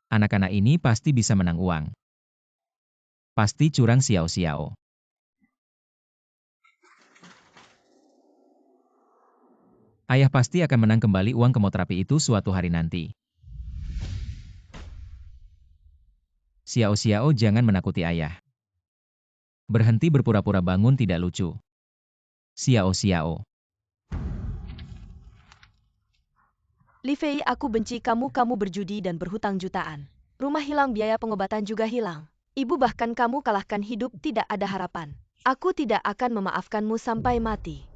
Anak-anak ini pasti bisa menang uang. Pasti curang Xiao Xiao. Ayah pasti akan menang kembali uang kemoterapi itu suatu hari nanti. Xiao Xiao jangan menakuti ayah. Berhenti berpura-pura bangun tidak lucu. Xiao Xiao. Li Fei, aku benci kamu berjudi dan berhutang jutaan. Rumah hilang, biaya pengobatan juga hilang. Ibu bahkan kamu kalahkan hidup, tidak ada harapan. Aku tidak akan memaafkanmu sampai mati.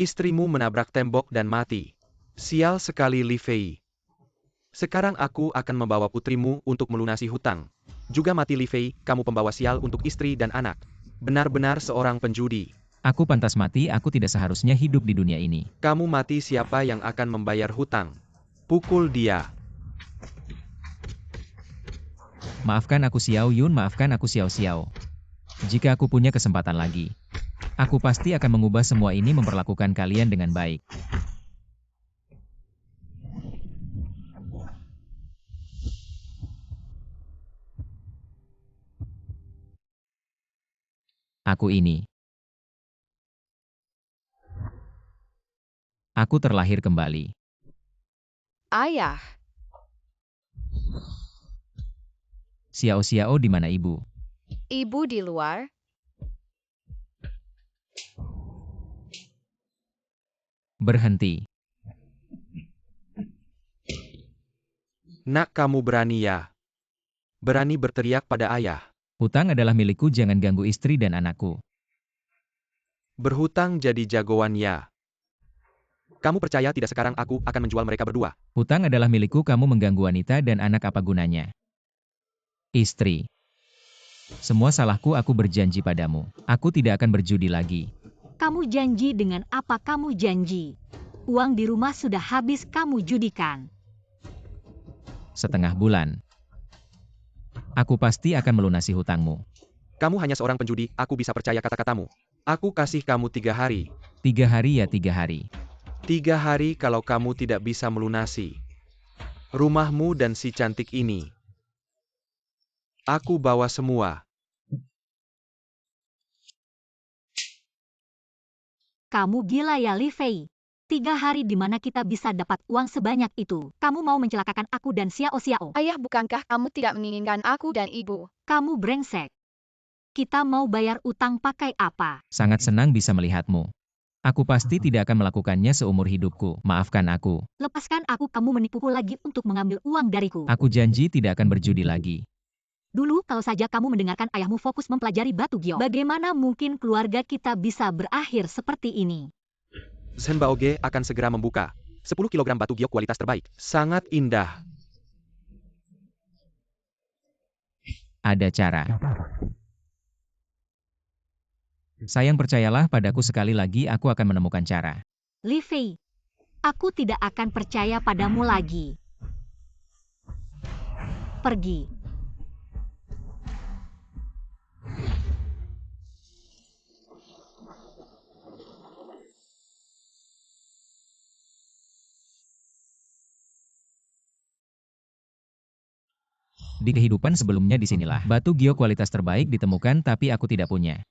Istrimu menabrak tembok dan mati. Sial sekali Li Fei. Sekarang aku akan membawa putrimu untuk melunasi hutang. Juga mati Li Fei, kamu pembawa sial untuk istri dan anak. Benar-benar seorang penjudi. Aku pantas mati, aku tidak seharusnya hidup di dunia ini. Kamu mati, siapa yang akan membayar hutang? Pukul dia. Maafkan aku Xiao Yun, maafkan aku Xiao Xiao. Jika aku punya kesempatan lagi, aku pasti akan mengubah semua ini, memperlakukan kalian dengan baik. Aku terlahir kembali. Ayah. Xiao Xiao, di mana ibu? Ibu di luar. Berhenti. Nak, kamu berani ya? Berani berteriak pada ayah. Hutang adalah milikku, jangan ganggu istri dan anakku. Berhutang jadi jagoan ya? Kamu percaya tidak sekarang aku akan menjual mereka berdua? Hutang adalah milikku, kamu mengganggu wanita dan anak, apa gunanya? Istri. Semua salahku, aku berjanji padamu. Aku tidak akan berjudi lagi. Kamu janji dengan apa kamu janji? Uang di rumah sudah habis kamu judikan. Setengah bulan. Aku pasti akan melunasi hutangmu. Kamu hanya seorang penjudi, aku bisa percaya kata-katamu. Aku kasih kamu 3 hari. 3 hari ya 3 hari. 3 hari kalau kamu tidak bisa melunasi rumahmu dan si cantik ini. Aku bawa semua. Kamu gila ya Li Fei? 3 hari di mana kita bisa dapat uang sebanyak itu? Kamu mau mencelakakan aku dan Xiao Xiao? Ayah, bukankah kamu tidak menginginkan aku dan ibu? Kamu brengsek. Kita mau bayar utang pakai apa? Sangat senang bisa melihatmu. Aku pasti tidak akan melakukannya seumur hidupku. Maafkan aku. Lepaskan aku, kamu menipuku lagi untuk mengambil uang dariku. Aku janji tidak akan berjudi lagi. Dulu kalau saja kamu mendengarkan ayahmu fokus mempelajari batu giok, bagaimana mungkin keluarga kita bisa berakhir seperti ini? Zhen Baoge akan segera membuka 10 kg batu giok kualitas terbaik. Sangat indah. Ada cara. Sayang, percayalah padaku sekali lagi, aku akan menemukan cara. Li Fei, aku tidak akan percaya padamu lagi. Pergi. Di kehidupan sebelumnya disinilah batu giok kualitas terbaik ditemukan, tapi aku tidak punya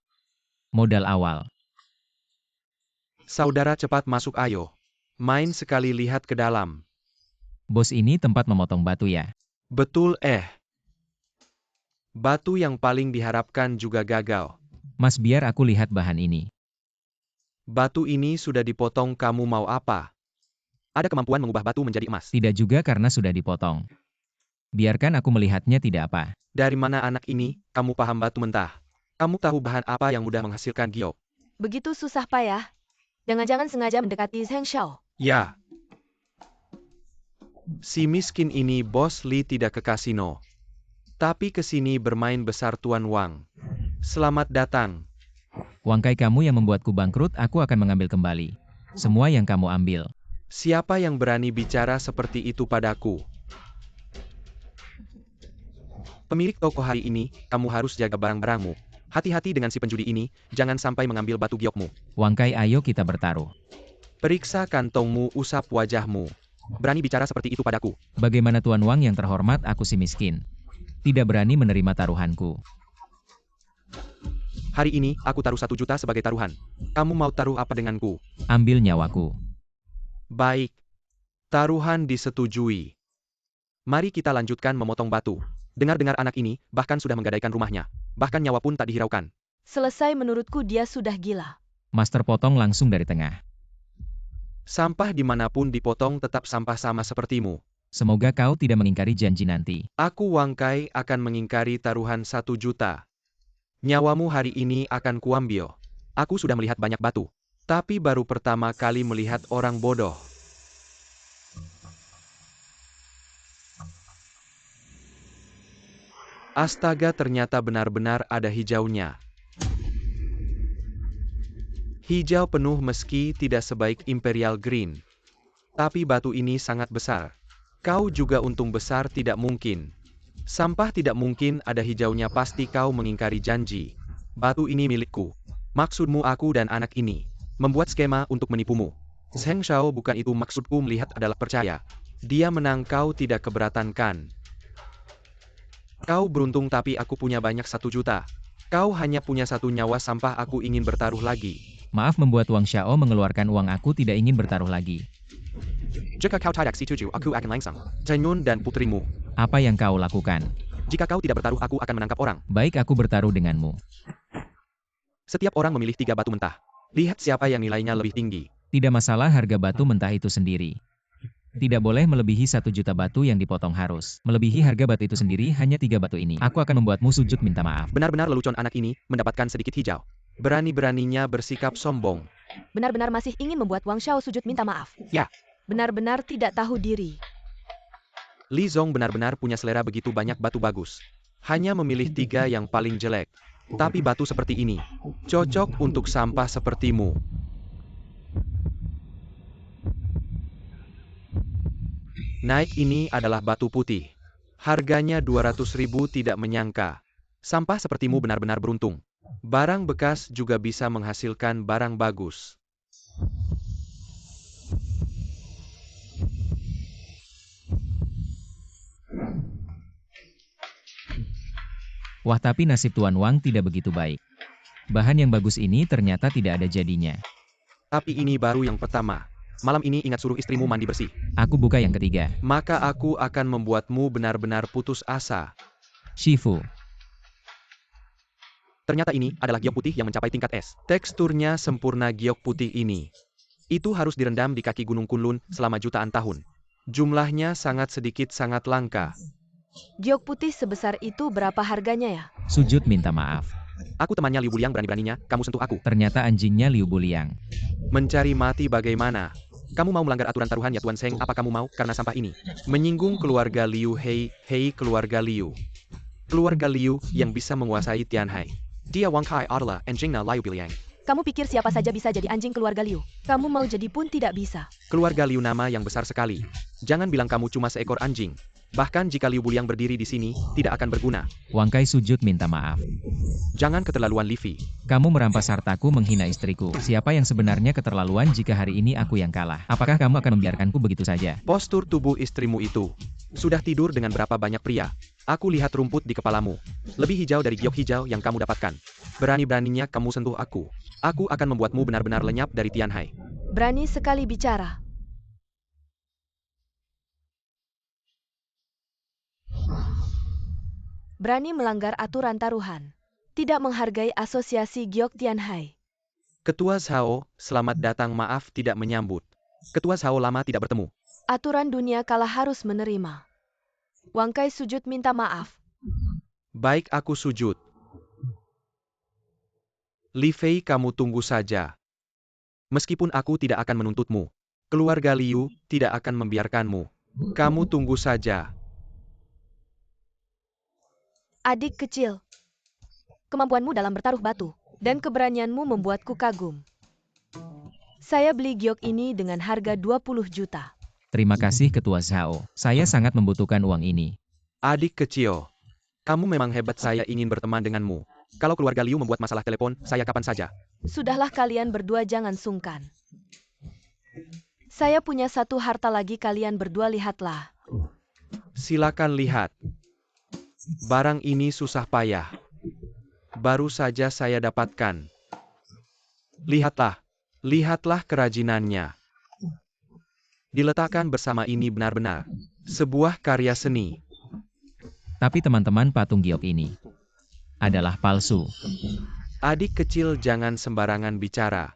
modal awal. Saudara, cepat masuk ayo. Main sekali, lihat ke dalam. Bos, ini tempat memotong batu ya? Betul. Batu yang paling diharapkan juga gagal. Mas, biar aku lihat bahan ini. Batu ini sudah dipotong, kamu mau apa? Ada kemampuan mengubah batu menjadi emas? Tidak juga karena sudah dipotong. Biarkan aku melihatnya, tidak apa. Dari mana anak ini, kamu paham batu mentah? Kamu tahu bahan apa yang mudah menghasilkan giok? Begitu susah payah. Jangan-jangan sengaja mendekati Zheng Xiao. Ya. Si miskin ini, Bos Li, tidak ke kasino. Tapi ke sini bermain besar, Tuan Wang. Selamat datang. Wangkai kamu yang membuatku bangkrut, aku akan mengambil kembali semua yang kamu ambil. Siapa yang berani bicara seperti itu padaku? Pemilik toko hari ini, kamu harus jaga barang-barangmu. Hati-hati dengan si penjudi ini, jangan sampai mengambil batu giokmu. Wangkai, ayo kita bertaruh. Periksa kantongmu, usap wajahmu. Berani bicara seperti itu padaku. Bagaimana Tuan Wang yang terhormat, aku si miskin. Tidak berani menerima taruhanku. Hari ini, aku taruh 1 juta sebagai taruhan. Kamu mau taruh apa denganku? Ambil nyawaku. Baik. Taruhan disetujui. Mari kita lanjutkan memotong batu. Dengar-dengar anak ini, bahkan sudah menggadaikan rumahnya. Bahkan nyawa pun tak dihiraukan. Selesai menurutku dia sudah gila. Master potong langsung dari tengah. Sampah dimanapun dipotong tetap sampah sama sepertimu. Semoga kau tidak mengingkari janji nanti. Aku Wang Kai akan mengingkari taruhan 1 juta. Nyawamu hari ini akan kuambil. Aku sudah melihat banyak batu. Tapi baru pertama kali melihat orang bodoh. Astaga, ternyata benar-benar ada hijaunya. Hijau penuh meski tidak sebaik Imperial Green. Tapi batu ini sangat besar. Kau juga untung besar tidak mungkin. Sampah tidak mungkin ada hijaunya, pasti kau mengingkari janji. Batu ini milikku. Maksudmu aku dan anak ini. Membuat skema untuk menipumu. Zheng Shao, bukan itu maksudku, melihat adalah percaya. Dia menang, kau tidak keberatan kan? Kau beruntung tapi aku punya banyak 1 juta. Kau hanya punya 1 nyawa, sampah, aku ingin bertaruh lagi. Maaf membuat Wang Xiao mengeluarkan uang, aku tidak ingin bertaruh lagi. Jika kau tidak setuju, aku akan langsung. Zenyun dan putrimu. Apa yang kau lakukan? Jika kau tidak bertaruh, aku akan menangkap orang. Baik, aku bertaruh denganmu. Setiap orang memilih 3 batu mentah. Lihat siapa yang nilainya lebih tinggi. Tidak masalah harga batu mentah itu sendiri. Tidak boleh melebihi 1 juta batu yang dipotong harus. Melebihi harga batu itu sendiri hanya 3 batu ini. Aku akan membuatmu sujud minta maaf. Benar-benar lelucon anak ini, mendapatkan sedikit hijau. Berani-beraninya bersikap sombong. Benar-benar masih ingin membuat Wang Xiao sujud minta maaf. Ya. Benar-benar tidak tahu diri. Li Zong benar-benar punya selera begitu banyak batu bagus. Hanya memilih 3 yang paling jelek. Tapi batu seperti ini, cocok untuk sampah sepertimu. Naik, ini adalah batu putih. Harganya 200.000, tidak menyangka. Sampah sepertimu benar-benar beruntung. Barang bekas juga bisa menghasilkan barang bagus. Wah, tapi nasib Tuan Wang tidak begitu baik. Bahan yang bagus ini ternyata tidak ada jadinya. Tapi ini baru yang pertama. Malam ini ingat suruh istrimu mandi bersih. Aku buka yang ketiga. Maka aku akan membuatmu benar-benar putus asa. Shifu. Ternyata ini adalah giok putih yang mencapai tingkat es. Teksturnya sempurna, giok putih ini. Itu harus direndam di kaki Gunung Kunlun selama jutaan tahun. Jumlahnya sangat sedikit, sangat langka. Giok putih sebesar itu berapa harganya ya? Sujud minta maaf. Aku temannya Liu Buliang, berani-beraninya kamu sentuh aku. Ternyata anjingnya Liu Buliang. Mencari mati bagaimana? Kamu mau melanggar aturan taruhan ya Tuan Seng? Apa kamu mau karena sampah ini? Menyinggung keluarga Liu. Hei keluarga Liu. Keluarga Liu yang bisa menguasai Tianhai. Dia Wang Kai adalah anjingnya Liu Buliang. Kamu pikir siapa saja bisa jadi anjing keluarga Liu? Kamu mau jadi pun tidak bisa. Keluarga Liu nama yang besar sekali. Jangan bilang kamu cuma seekor anjing. Bahkan jika Liu Buliang berdiri di sini, tidak akan berguna. Wang Kai sujud minta maaf. Jangan keterlaluan, Livi. Kamu merampas hartaku, menghina istriku. Siapa yang sebenarnya keterlaluan jika hari ini aku yang kalah? Apakah kamu akan membiarkanku begitu saja? Postur tubuh istrimu itu. Sudah tidur dengan berapa banyak pria? Aku lihat rumput di kepalamu. Lebih hijau dari giok hijau yang kamu dapatkan. Berani-beraninya kamu sentuh aku. Aku akan membuatmu benar-benar lenyap dari Tianhai. Berani sekali bicara. Berani melanggar aturan taruhan. Tidak menghargai asosiasi Giok Tianhai. Ketua Zhao, selamat datang, maaf tidak menyambut. Ketua Zhao lama tidak bertemu. Aturan dunia kalah harus menerima. Wang Kai sujud minta maaf. Baik, aku sujud. Li Fei, kamu tunggu saja. Meskipun aku tidak akan menuntutmu, keluarga Liu tidak akan membiarkanmu. Kamu tunggu saja. Adik kecil, kemampuanmu dalam bertaruh batu, dan keberanianmu membuatku kagum. Saya beli giok ini dengan harga 20 juta. Terima kasih Ketua Zhao. Saya sangat membutuhkan uang ini. Adik kecil, kamu memang hebat, saya ingin berteman denganmu. Kalau keluarga Liu membuat masalah telepon, saya kapan saja. Sudahlah, kalian berdua jangan sungkan. Saya punya satu harta lagi, kalian berdua lihatlah. Silakan lihat. Barang ini susah payah. Baru saja saya dapatkan. Lihatlah. Lihatlah kerajinannya. Diletakkan bersama ini benar-benar sebuah karya seni. Tapi teman-teman, patung giok ini adalah palsu. Adik kecil, jangan sembarangan bicara.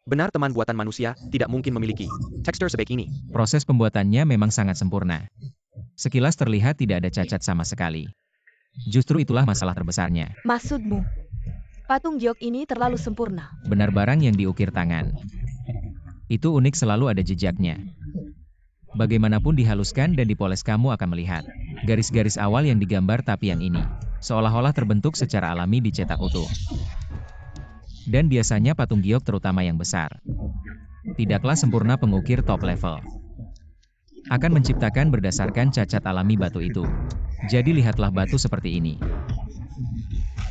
Benar, teman buatan manusia tidak mungkin memiliki tekstur sebaik ini. Proses pembuatannya memang sangat sempurna. Sekilas terlihat tidak ada cacat sama sekali. Justru itulah masalah terbesarnya. Maksudmu, patung giok ini terlalu sempurna. Benar, barang yang diukir tangan itu unik, selalu ada jejaknya. Bagaimanapun dihaluskan dan dipoles, kamu akan melihat garis-garis awal yang digambar, tapi yang ini seolah-olah terbentuk secara alami, dicetak utuh. Dan biasanya patung giok, terutama yang besar, tidaklah sempurna. Pengukir top level akan menciptakan berdasarkan cacat alami batu itu. Jadi lihatlah batu seperti ini.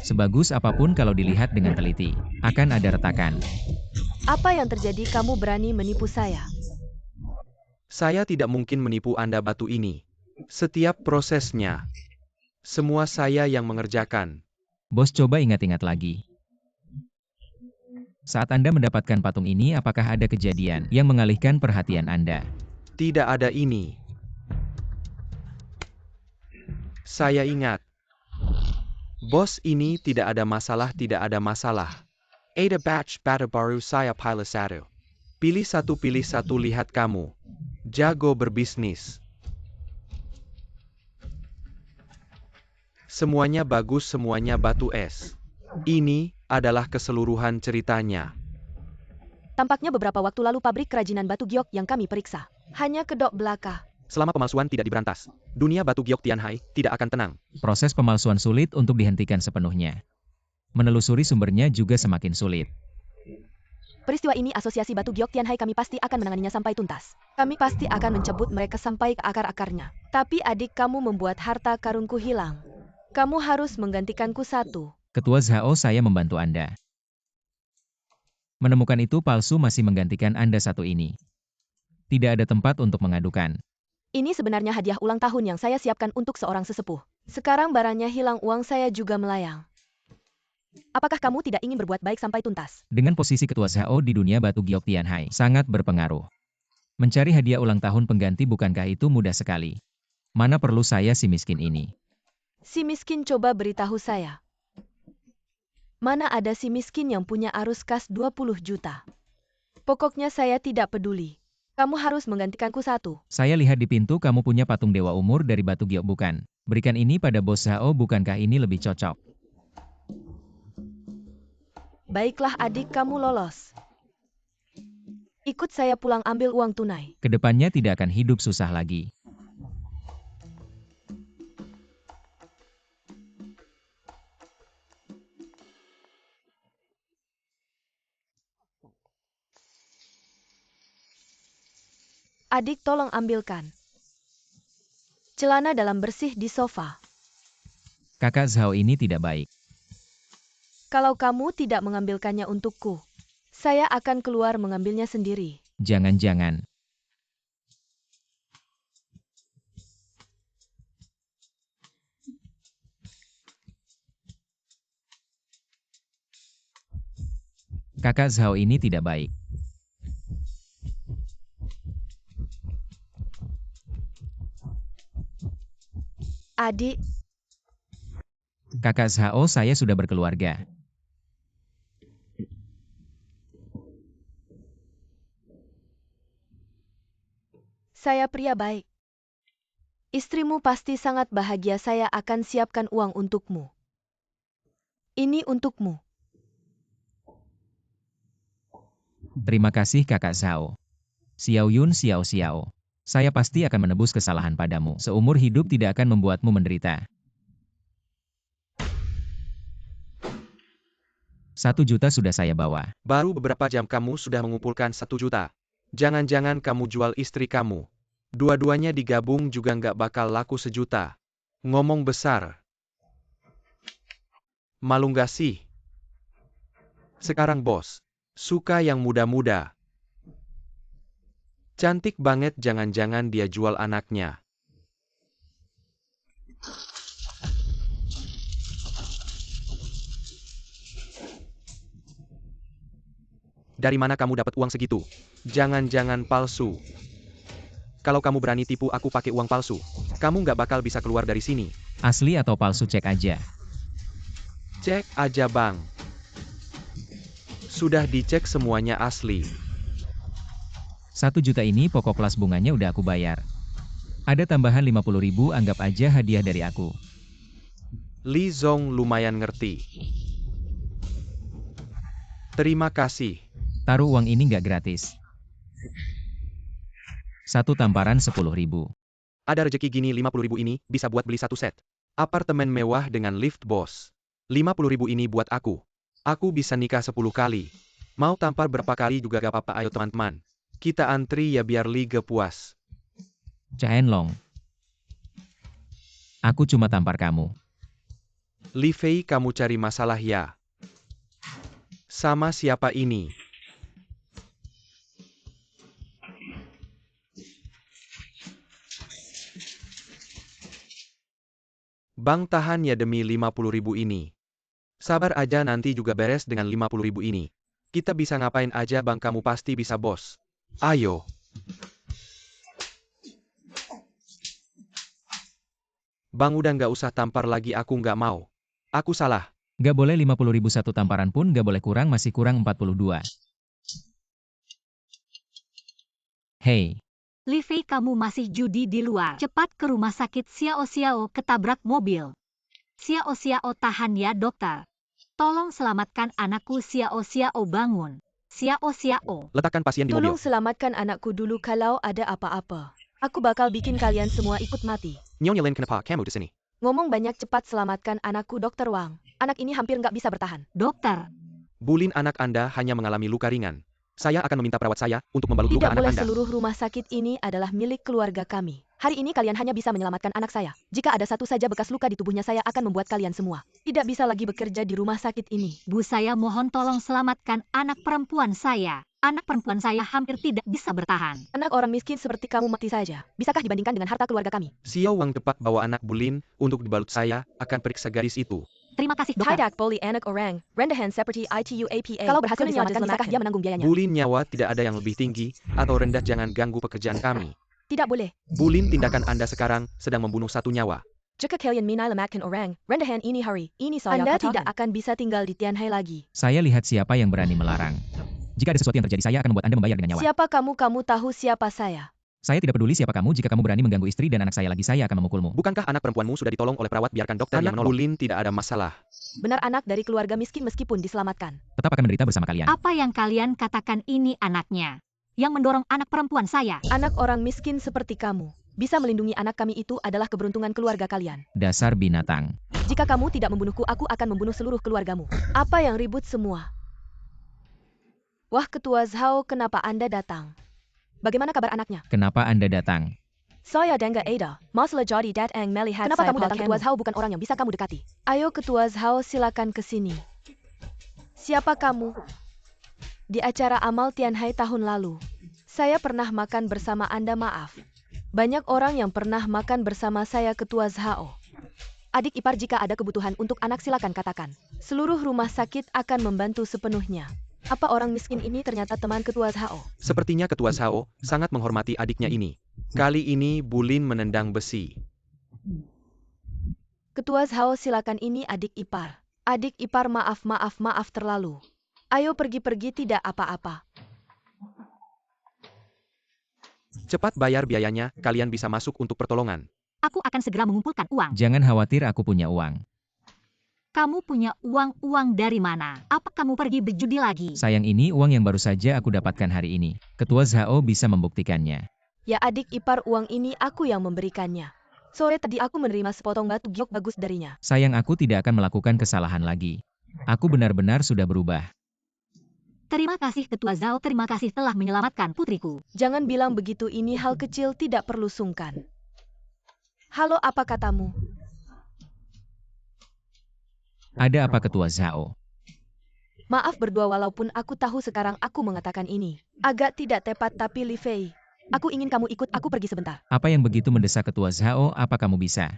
Sebagus apapun, kalau dilihat dengan teliti, akan ada retakan. Apa yang terjadi? Kamu berani menipu saya? Saya tidak mungkin menipu Anda. Batu ini, setiap prosesnya, semua saya yang mengerjakan. Bos, coba ingat-ingat lagi. Saat Anda mendapatkan patung ini, apakah ada kejadian yang mengalihkan perhatian Anda? Tidak ada ini. Saya ingat. Bos, ini tidak ada masalah, tidak ada masalah. Ada batch batu baru saya pilih satu. Pilih satu, lihat kamu. Jago berbisnis. Semuanya bagus, semuanya batu es. Ini adalah keseluruhan ceritanya. Tampaknya beberapa waktu lalu pabrik kerajinan batu giok yang kami periksa hanya kedok belaka. Selama pemalsuan tidak diberantas, dunia batu giok Tianhai tidak akan tenang. Proses pemalsuan sulit untuk dihentikan sepenuhnya. Menelusuri sumbernya juga semakin sulit. Peristiwa ini Asosiasi Batu Giok Tianhai, kami pasti akan menanganinya sampai tuntas. Kami pasti akan mencabut mereka sampai ke akar-akarnya. Tapi adik kamu membuat harta karunku hilang. Kamu harus menggantikanku satu. Ketua Zhao, saya membantu Anda. Menemukan itu palsu, masih menggantikan Anda satu ini. Tidak ada tempat untuk mengadukan. Ini sebenarnya hadiah ulang tahun yang saya siapkan untuk seorang sesepuh. Sekarang barangnya hilang, uang saya juga melayang. Apakah kamu tidak ingin berbuat baik sampai tuntas? Dengan posisi Ketua Zhao di dunia batu giok Tianhai, sangat berpengaruh. Mencari hadiah ulang tahun pengganti, bukankah itu mudah sekali? Mana perlu saya si miskin ini? Si miskin, coba beritahu saya. Mana ada si miskin yang punya arus kas 20 juta? Pokoknya saya tidak peduli. Kamu harus menggantikanku satu. Saya lihat di pintu kamu punya patung dewa umur dari batu giok, bukan? Berikan ini pada bos Zhao, bukankah ini lebih cocok? Baiklah adik, kamu lolos. Ikut saya pulang, ambil uang tunai. Kedepannya tidak akan hidup susah lagi. Adik, tolong ambilkan celana dalam bersih di sofa. Kakak Zhao ini tidak baik. Kalau kamu tidak mengambilkannya untukku, saya akan keluar mengambilnya sendiri. Jangan-jangan. Kakak Zhao ini tidak baik. Adik, Kakak Zhao, saya sudah berkeluarga. saya pria baik. Istrimu pasti sangat bahagia, saya akan siapkan uang untukmu. Ini untukmu. Terima kasih Kakak Zhao. Xiao Yun, Xiao Xiao. Saya pasti akan menebus kesalahan padamu. Seumur hidup tidak akan membuatmu menderita. 1 juta sudah saya bawa. Baru beberapa jam kamu sudah mengumpulkan 1 juta. Jangan-jangan kamu jual istri kamu. Dua-duanya digabung juga nggak bakal laku 1 juta. Ngomong besar. Malu nggak sih? Sekarang bos, suka yang muda-muda. Cantik banget, jangan-jangan dia jual anaknya. Dari mana kamu dapat uang segitu? Jangan-jangan palsu. Kalau kamu berani tipu aku pakai uang palsu, kamu nggak bakal bisa keluar dari sini. Asli atau palsu, cek aja. Cek aja bang. Sudah dicek semuanya asli. 1 juta ini pokok kelas bunganya udah aku bayar. Ada tambahan 50.000, anggap aja hadiah dari aku. Li Zong lumayan ngerti. Terima kasih. Taruh uang ini nggak gratis. 1 tamparan 10.000. Ada rezeki gini, 50.000 ini bisa buat beli 1 set apartemen mewah dengan lift bos. 50.000 ini buat aku. Aku bisa nikah 10 kali. Mau tampar berapa kali juga gak apa-apa, ayo teman-teman. Kita antri ya biar Liga puas. Caen Long. Aku cuma tampar kamu. Li Fei, kamu cari masalah ya? Sama siapa ini? Bang, tahan ya demi 50.000 ini. Sabar aja, nanti juga beres dengan 50.000 ini. Kita bisa ngapain aja bang, kamu pasti bisa bos. Ayo. Bang, udah nggak usah tampar lagi, aku nggak mau. Aku salah. Nggak boleh 50.000, 1 tamparan pun nggak boleh kurang, masih kurang 42. Hei, Li Fei, kamu masih judi di luar. Cepat ke rumah sakit, Xiao Xiao ketabrak mobil. Xiao Xiao, tahan ya dokter. Tolong selamatkan anakku. Xiao Xiao, bangun. Xiao Xiao. Letakkan pasien di Tolong mobil. selamatkan anakku dulu, kalau ada apa-apa. Aku bakal bikin kalian semua ikut mati. Nyonya Lin, kenapa kamu di sini? Ngomong banyak, cepat selamatkan anakku, Dokter Wang. Anak ini hampir nggak bisa bertahan. Dokter, Bulin, anak Anda hanya mengalami luka ringan. Saya akan meminta perawat saya untuk membalut luka Tidak anak boleh, Anda. seluruh rumah sakit ini adalah milik keluarga kami. Hari ini kalian hanya bisa menyelamatkan anak saya. Jika ada satu saja bekas luka di tubuhnya, saya akan membuat kalian semua tidak bisa lagi bekerja di rumah sakit ini. Bu, saya mohon tolong selamatkan anak perempuan saya. Anak perempuan saya hampir tidak bisa bertahan. Anak orang miskin seperti kamu mati saja. Bisakah dibandingkan dengan harta keluarga kami? Xiao Wang, cepat bawa anak Bulin untuk dibalut, saya akan periksa garis itu. Terima kasih dokter. Tidak boleh anak orang, rendahan seperti itu APA. Kalau berhasil diselamatkan, bisakah dia menanggung biayanya? Bulin, nyawa tidak ada yang lebih tinggi atau rendah, jangan ganggu pekerjaan kami. Tidak boleh. Bulin, tindakan Anda sekarang sedang membunuh 1 nyawa. Jika kalian menyelamatkan orang, rendahan ini hari ini saya Anda tidak akan bisa tinggal di Tianhai lagi. saya lihat siapa yang berani melarang. Jika ada sesuatu yang terjadi, saya akan membuat Anda membayar dengan nyawa. Siapa kamu? Kamu tahu siapa saya? Saya tidak peduli siapa kamu, jika kamu berani mengganggu istri dan anak saya lagi, saya akan memukulmu. Bukankah anak perempuanmu sudah ditolong oleh perawat? Biarkan dokter yang menolong. Bulin tidak ada masalah. Benar, anak dari keluarga miskin meskipun diselamatkan. Tetap akan menderita bersama kalian. Apa yang kalian katakan ini anaknya? Yang mendorong anak perempuan saya. Anak orang miskin seperti kamu bisa melindungi anak kami, itu adalah keberuntungan keluarga kalian. Dasar binatang. Jika kamu tidak membunuhku, aku akan membunuh seluruh keluargamu. Apa yang ribut semua? Wah, Ketua Zhao, kenapa Anda datang? Bagaimana kabar anaknya? Kenapa Anda datang? Saya Dengga Ada, masalah jadi datang melihat. Kenapa kamu datang? Ketua Zhao bukan orang yang bisa kamu dekati. Ayo Ketua Zhao, silakan ke sini. Siapa kamu? Di acara amal Tianhai tahun lalu, saya pernah makan bersama Anda. Maaf. Banyak orang yang pernah makan bersama saya, Ketua Zhao. Adik ipar, jika ada kebutuhan untuk anak silakan katakan. Seluruh rumah sakit akan membantu sepenuhnya. Apa orang miskin ini ternyata teman Ketua Zhao? Sepertinya Ketua Zhao sangat menghormati adiknya ini. Kali ini Bulin menendang besi. Ketua Zhao, silakan, ini adik ipar. Adik ipar, maaf terlalu. Ayo pergi, tidak apa-apa. Cepat bayar biayanya, kalian bisa masuk untuk pertolongan. Aku akan segera mengumpulkan uang. Jangan khawatir, aku punya uang. Kamu punya uang dari mana? Apa kamu pergi berjudi lagi? Sayang, ini uang yang baru saja aku dapatkan hari ini. Ketua Zhao bisa membuktikannya. Ya adik ipar, uang ini aku yang memberikannya. Sore tadi aku menerima sepotong batu giok bagus darinya. Sayang, aku tidak akan melakukan kesalahan lagi. Aku benar-benar sudah berubah. Terima kasih Ketua Zhao, terima kasih telah menyelamatkan putriku. Jangan bilang begitu, ini hal kecil, tidak perlu sungkan. Halo, apa katamu? Ada apa Ketua Zhao? Maaf berdua, walaupun aku tahu sekarang aku mengatakan ini agak tidak tepat, tapi Li Fei, Aku ingin kamu ikut aku pergi sebentar. Apa yang begitu mendesak Ketua Zhao? Apa kamu bisa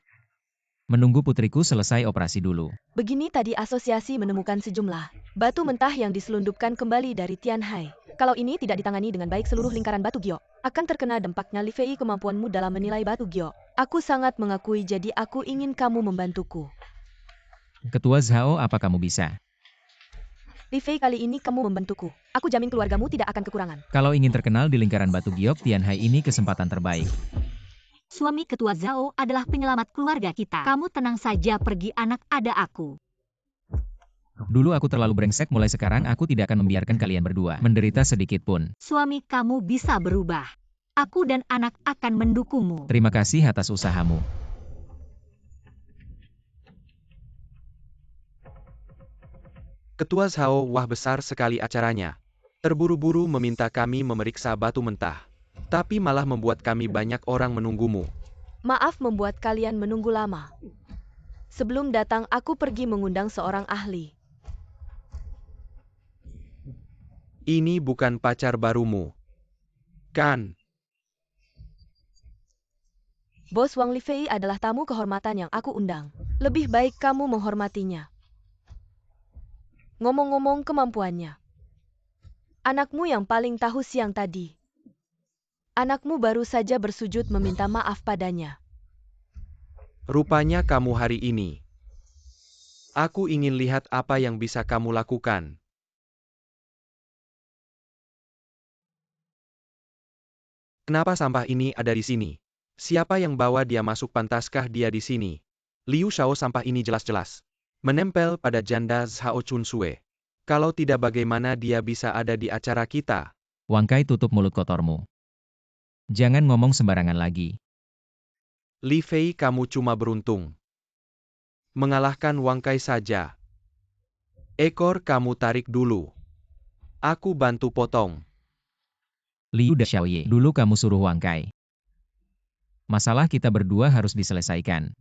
menunggu putriku selesai operasi dulu? Begini tadi asosiasi menemukan sejumlah batu mentah yang diselundupkan kembali dari Tianhai. Kalau ini tidak ditangani dengan baik seluruh lingkaran batu giok akan terkena dampaknya. Li Fei, kemampuanmu dalam menilai batu giok. Aku sangat mengakui, jadi aku ingin kamu membantuku. Ketua Zhao, apa kamu bisa? Li Fei, kali ini kamu membantuku. Aku jamin keluargamu tidak akan kekurangan. Kalau ingin terkenal di lingkaran batu giok Tianhai, ini kesempatan terbaik. Suami Ketua Zhao adalah penyelamat keluarga kita. Kamu tenang saja pergi, anak, ada aku. Dulu aku terlalu brengsek, mulai sekarang aku tidak akan membiarkan kalian berdua menderita sedikit pun. Suami kamu bisa berubah. Aku dan anak akan mendukungmu. Terima kasih atas usahamu. Ketua Zhao, wah besar sekali acaranya. Terburu-buru meminta kami memeriksa batu mentah. Tapi malah membuat kami banyak orang menunggumu. Maaf membuat kalian menunggu lama. Sebelum datang aku pergi mengundang seorang ahli. Ini bukan pacar barumu, kan? Bos Wang, Li Fei adalah tamu kehormatan yang aku undang. Lebih baik kamu menghormatinya. Ngomong-ngomong kemampuannya. Anakmu yang paling tahu siang tadi. Anakmu baru saja bersujud meminta maaf padanya. Rupanya kamu hari ini. Aku ingin lihat apa yang bisa kamu lakukan. Kenapa sampah ini ada di sini? Siapa yang bawa dia masuk? Pantaskah dia di sini? Liu Xiao, sampah ini jelas-jelas menempel pada janda Zhao Chunsue. Kalau tidak, bagaimana dia bisa ada di acara kita? Wang Kai, tutup mulut kotormu. Jangan ngomong sembarangan lagi. Li Fei, kamu cuma beruntung mengalahkan Wang Kai saja. Ekor kamu tarik dulu. Aku bantu potong. Liu dan Xiaoye, dulu kamu suruh Wang Kai. Masalah kita berdua harus diselesaikan.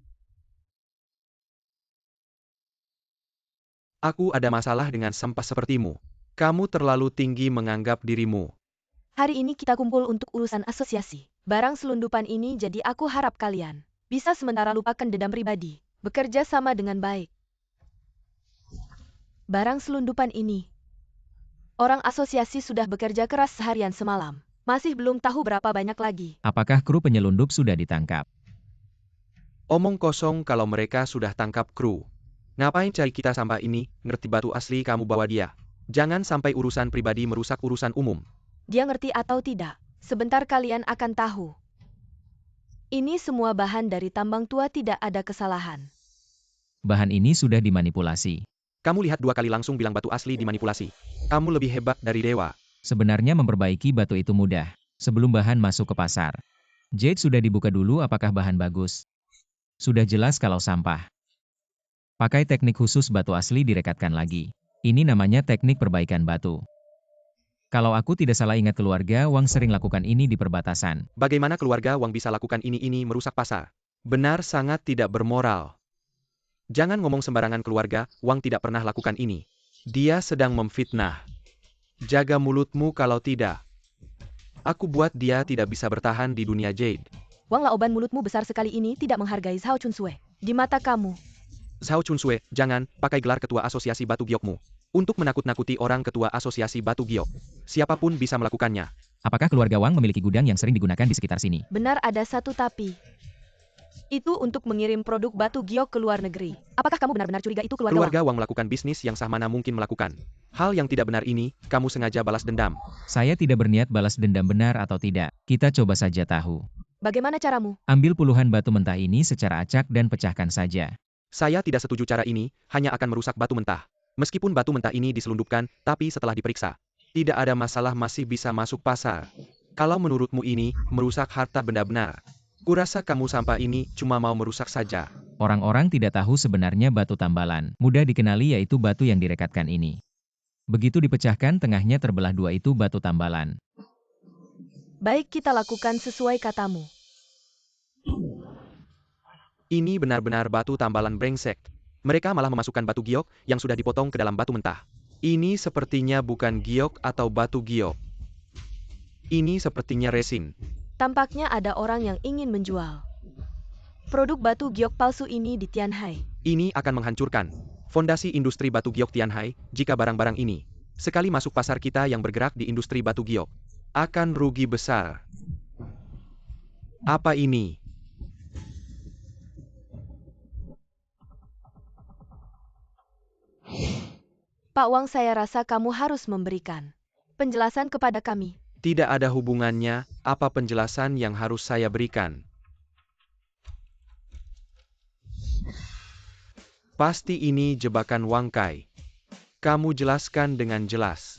Aku ada masalah dengan sampah sepertimu. Kamu terlalu tinggi menganggap dirimu. Hari ini kita kumpul untuk urusan asosiasi. Barang selundupan ini, jadi aku harap kalian bisa sementara lupakan dendam pribadi. Bekerja sama dengan baik. Barang selundupan ini. Orang asosiasi sudah bekerja keras seharian semalam. Masih belum tahu berapa banyak lagi. Apakah kru penyelundup sudah ditangkap? Omong kosong, kalau mereka sudah tangkap kru. Ngapain cari kita sampah ini? Ngerti batu asli kamu bawa dia. Jangan sampai urusan pribadi merusak urusan umum. Dia ngerti atau tidak? Sebentar kalian akan tahu. Ini semua bahan dari tambang tua, tidak ada kesalahan. Bahan ini sudah dimanipulasi. Kamu lihat 2 kali langsung bilang batu asli dimanipulasi. Kamu lebih hebat dari dewa. Sebenarnya memperbaiki batu itu mudah. Sebelum bahan masuk ke pasar. Jade sudah dibuka dulu, apakah bahan bagus? Sudah jelas kalau sampah. Pakai teknik khusus, batu asli direkatkan lagi. Ini namanya teknik perbaikan batu. Kalau aku tidak salah ingat, keluarga Wang sering lakukan ini di perbatasan. Bagaimana keluarga Wang bisa lakukan ini merusak pasar? Benar, sangat tidak bermoral. Jangan ngomong sembarangan, keluarga Wang tidak pernah lakukan ini. Dia sedang memfitnah. Jaga mulutmu, kalau tidak aku buat dia tidak bisa bertahan di dunia Jade. Wang Laoban, mulutmu besar sekali, ini tidak menghargai Zhao Chunsue. Di mata kamu. Zhao Chunsue, jangan pakai gelar ketua asosiasi batu giokmu untuk menakut-nakuti orang ketua asosiasi batu giok. Siapapun bisa melakukannya. Apakah keluarga Wang memiliki gudang yang sering digunakan di sekitar sini? Benar, ada satu tapi. Itu untuk mengirim produk batu giok ke luar negeri. Apakah kamu benar-benar curiga itu keluarga Wang? Keluarga Wang melakukan bisnis yang sah, mana mungkin melakukan hal yang tidak benar ini? Kamu sengaja balas dendam. Saya tidak berniat balas dendam, benar atau tidak. Kita coba saja tahu. Bagaimana caramu? Ambil puluhan batu mentah ini secara acak dan pecahkan saja. Saya tidak setuju, cara ini hanya akan merusak batu mentah. Meskipun batu mentah ini diselundupkan, tapi setelah diperiksa, tidak ada masalah, masih bisa masuk pasar. Kalau menurutmu ini merusak harta benda, benar. Kurasa kamu sampah ini cuma mau merusak saja. Orang-orang tidak tahu sebenarnya batu tambalan mudah dikenali, yaitu batu yang direkatkan ini. Begitu dipecahkan, tengahnya terbelah dua, itu batu tambalan. Baik, kita lakukan sesuai katamu. Ini benar-benar batu tambalan brengsek. Mereka malah memasukkan batu giok yang sudah dipotong ke dalam batu mentah. Ini sepertinya bukan giok atau batu giok. Ini sepertinya resin. Tampaknya ada orang yang ingin menjual produk batu giok palsu ini di Tianhai. Ini akan menghancurkan fondasi industri batu giok Tianhai jika barang-barang ini sekali masuk pasar kita yang bergerak di industri batu giok akan rugi besar. Apa ini? Pak Wang, saya rasa kamu harus memberikan penjelasan kepada kami. Tidak ada hubungannya, apa penjelasan yang harus saya berikan? Pasti ini jebakan Wang Kai. Kamu jelaskan dengan jelas.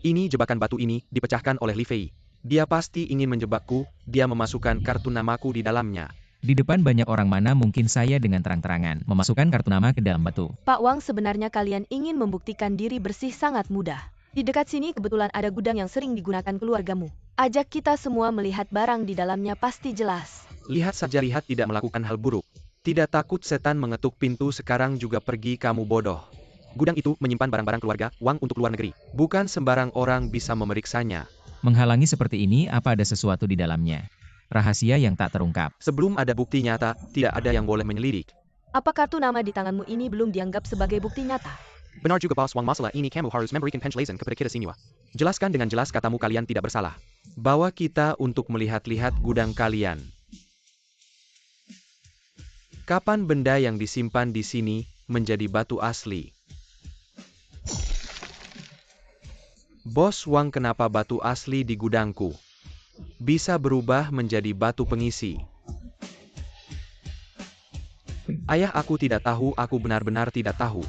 Ini jebakan batu ini dipecahkan oleh Li Fei. Dia pasti ingin menjebakku, dia memasukkan kartu namaku di dalamnya. Di depan banyak orang mana mungkin saya dengan terang-terangan memasukkan kartu nama ke dalam batu. Pak Wang, sebenarnya kalian ingin membuktikan diri bersih sangat mudah. Di dekat sini kebetulan ada gudang yang sering digunakan keluargamu. Ajak kita semua melihat barang di dalamnya pasti jelas. Lihat saja, lihat tidak melakukan hal buruk. Tidak takut setan mengetuk pintu sekarang juga pergi kamu bodoh. Gudang itu menyimpan barang-barang keluarga Wang untuk luar negeri. Bukan sembarang orang bisa memeriksanya. Menghalangi seperti ini apa ada sesuatu di dalamnya? Rahasia yang tak terungkap. Sebelum ada bukti nyata, tidak ada yang boleh menyelidik. Apa kartu nama di tanganmu ini belum dianggap sebagai bukti nyata? Benar juga bos Wang, masalah ini kamu harus memberikan penjelasan kepada kita semua. Jelaskan dengan jelas katamu kalian tidak bersalah. Bawa kita untuk melihat-lihat gudang kalian. Kapan benda yang disimpan di sini menjadi batu asli? Bos Wang, kenapa batu asli di gudangku bisa berubah menjadi batu pengisi? Ayah, aku tidak tahu, aku benar-benar tidak tahu.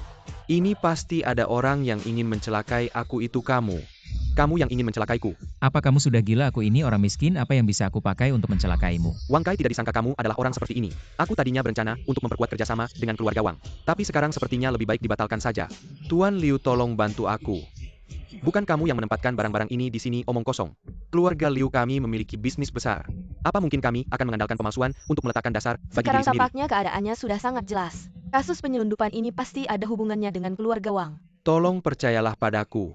Ini pasti ada orang yang ingin mencelakai aku, itu kamu. Kamu yang ingin mencelakaiku. Apa kamu sudah gila? Aku ini orang miskin, apa yang bisa aku pakai untuk mencelakaimu? Wang Kai, tidak disangka kamu adalah orang seperti ini. Aku tadinya berencana untuk memperkuat kerjasama dengan keluarga Wang. Tapi sekarang sepertinya lebih baik dibatalkan saja. Tuan Liu, tolong bantu aku. Bukan kamu yang menempatkan barang-barang ini di sini omong kosong. Keluarga Liu kami memiliki bisnis besar. Apa mungkin kami akan mengandalkan pemalsuan untuk meletakkan dasar bagi Sekarang diri sendiri? tampaknya keadaannya sudah sangat jelas. Kasus penyelundupan ini pasti ada hubungannya dengan keluarga Wang. Tolong percayalah padaku.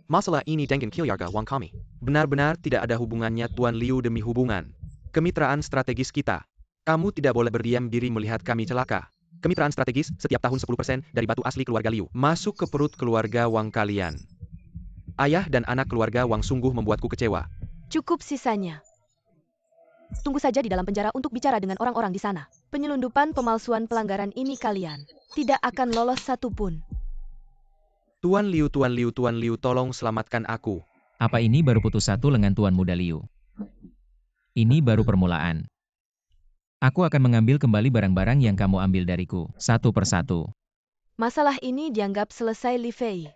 Masalah ini dengan keluarga Wang kami benar-benar tidak ada hubungannya, Tuan Liu, demi hubungan kemitraan strategis kita. Kamu tidak boleh berdiam diri melihat kami celaka. Kemitraan strategis setiap tahun 10% dari batu asli keluarga Liu masuk ke perut keluarga Wang kalian. Ayah dan anak keluarga Wang sungguh membuatku kecewa. Cukup sisanya. Tunggu saja di dalam penjara untuk bicara dengan orang-orang di sana. Penyelundupan, pemalsuan, pelanggaran ini kalian tidak akan lolos satupun. Tuan Liu, Tuan Liu, Tuan Liu, tolong selamatkan aku. Apa ini baru putus satu lengan Tuan Muda Liu? Ini baru permulaan. Aku akan mengambil kembali barang-barang yang kamu ambil dariku, satu persatu. Masalah ini dianggap selesai, Li Fei.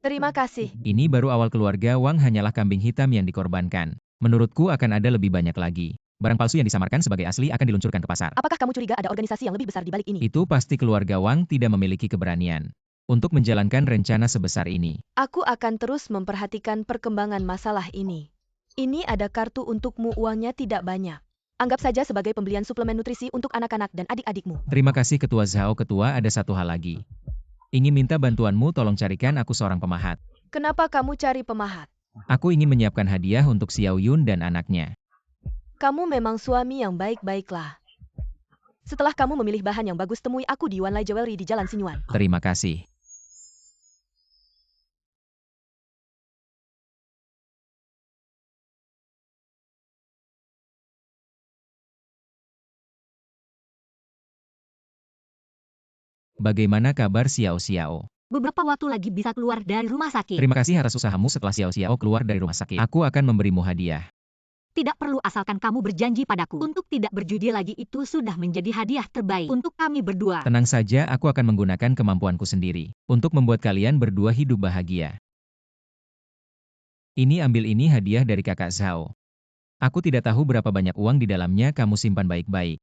Terima kasih. Ini baru awal, keluarga Wang hanyalah kambing hitam yang dikorbankan. Menurutku akan ada lebih banyak lagi. Barang palsu yang disamarkan sebagai asli akan diluncurkan ke pasar. Apakah kamu curiga ada organisasi yang lebih besar di balik ini? Itu pasti keluarga Wang tidak memiliki keberanian untuk menjalankan rencana sebesar ini. Aku akan terus memperhatikan perkembangan masalah ini. Ini ada kartu untukmu, uangnya tidak banyak. Anggap saja sebagai pembelian suplemen nutrisi untuk anak-anak dan adik-adikmu. Terima kasih Ketua Zhao. Ketua, ada satu hal lagi. Ingin minta bantuanmu, tolong carikan aku seorang pemahat. Kenapa kamu cari pemahat? Aku ingin menyiapkan hadiah untuk Xiao Yun dan anaknya. Kamu memang suami yang baik-baiklah. Setelah kamu memilih bahan yang bagus, temui aku di Yuanlai Jewelry di Jalan Sinyuan. Terima kasih. Bagaimana kabar Xiao Xiao? Beberapa waktu lagi bisa keluar dari rumah sakit. Terima kasih atas usahamu. Setelah Xiao Xiao keluar dari rumah sakit, aku akan memberimu hadiah. Tidak perlu, asalkan kamu berjanji padaku untuk tidak berjudi lagi. Itu sudah menjadi hadiah terbaik untuk kami berdua. Tenang saja, aku akan menggunakan kemampuanku sendiri untuk membuat kalian berdua hidup bahagia. Ini, ambil ini hadiah dari kakak Zhao. Aku tidak tahu berapa banyak uang di dalamnya, kamu simpan baik-baik.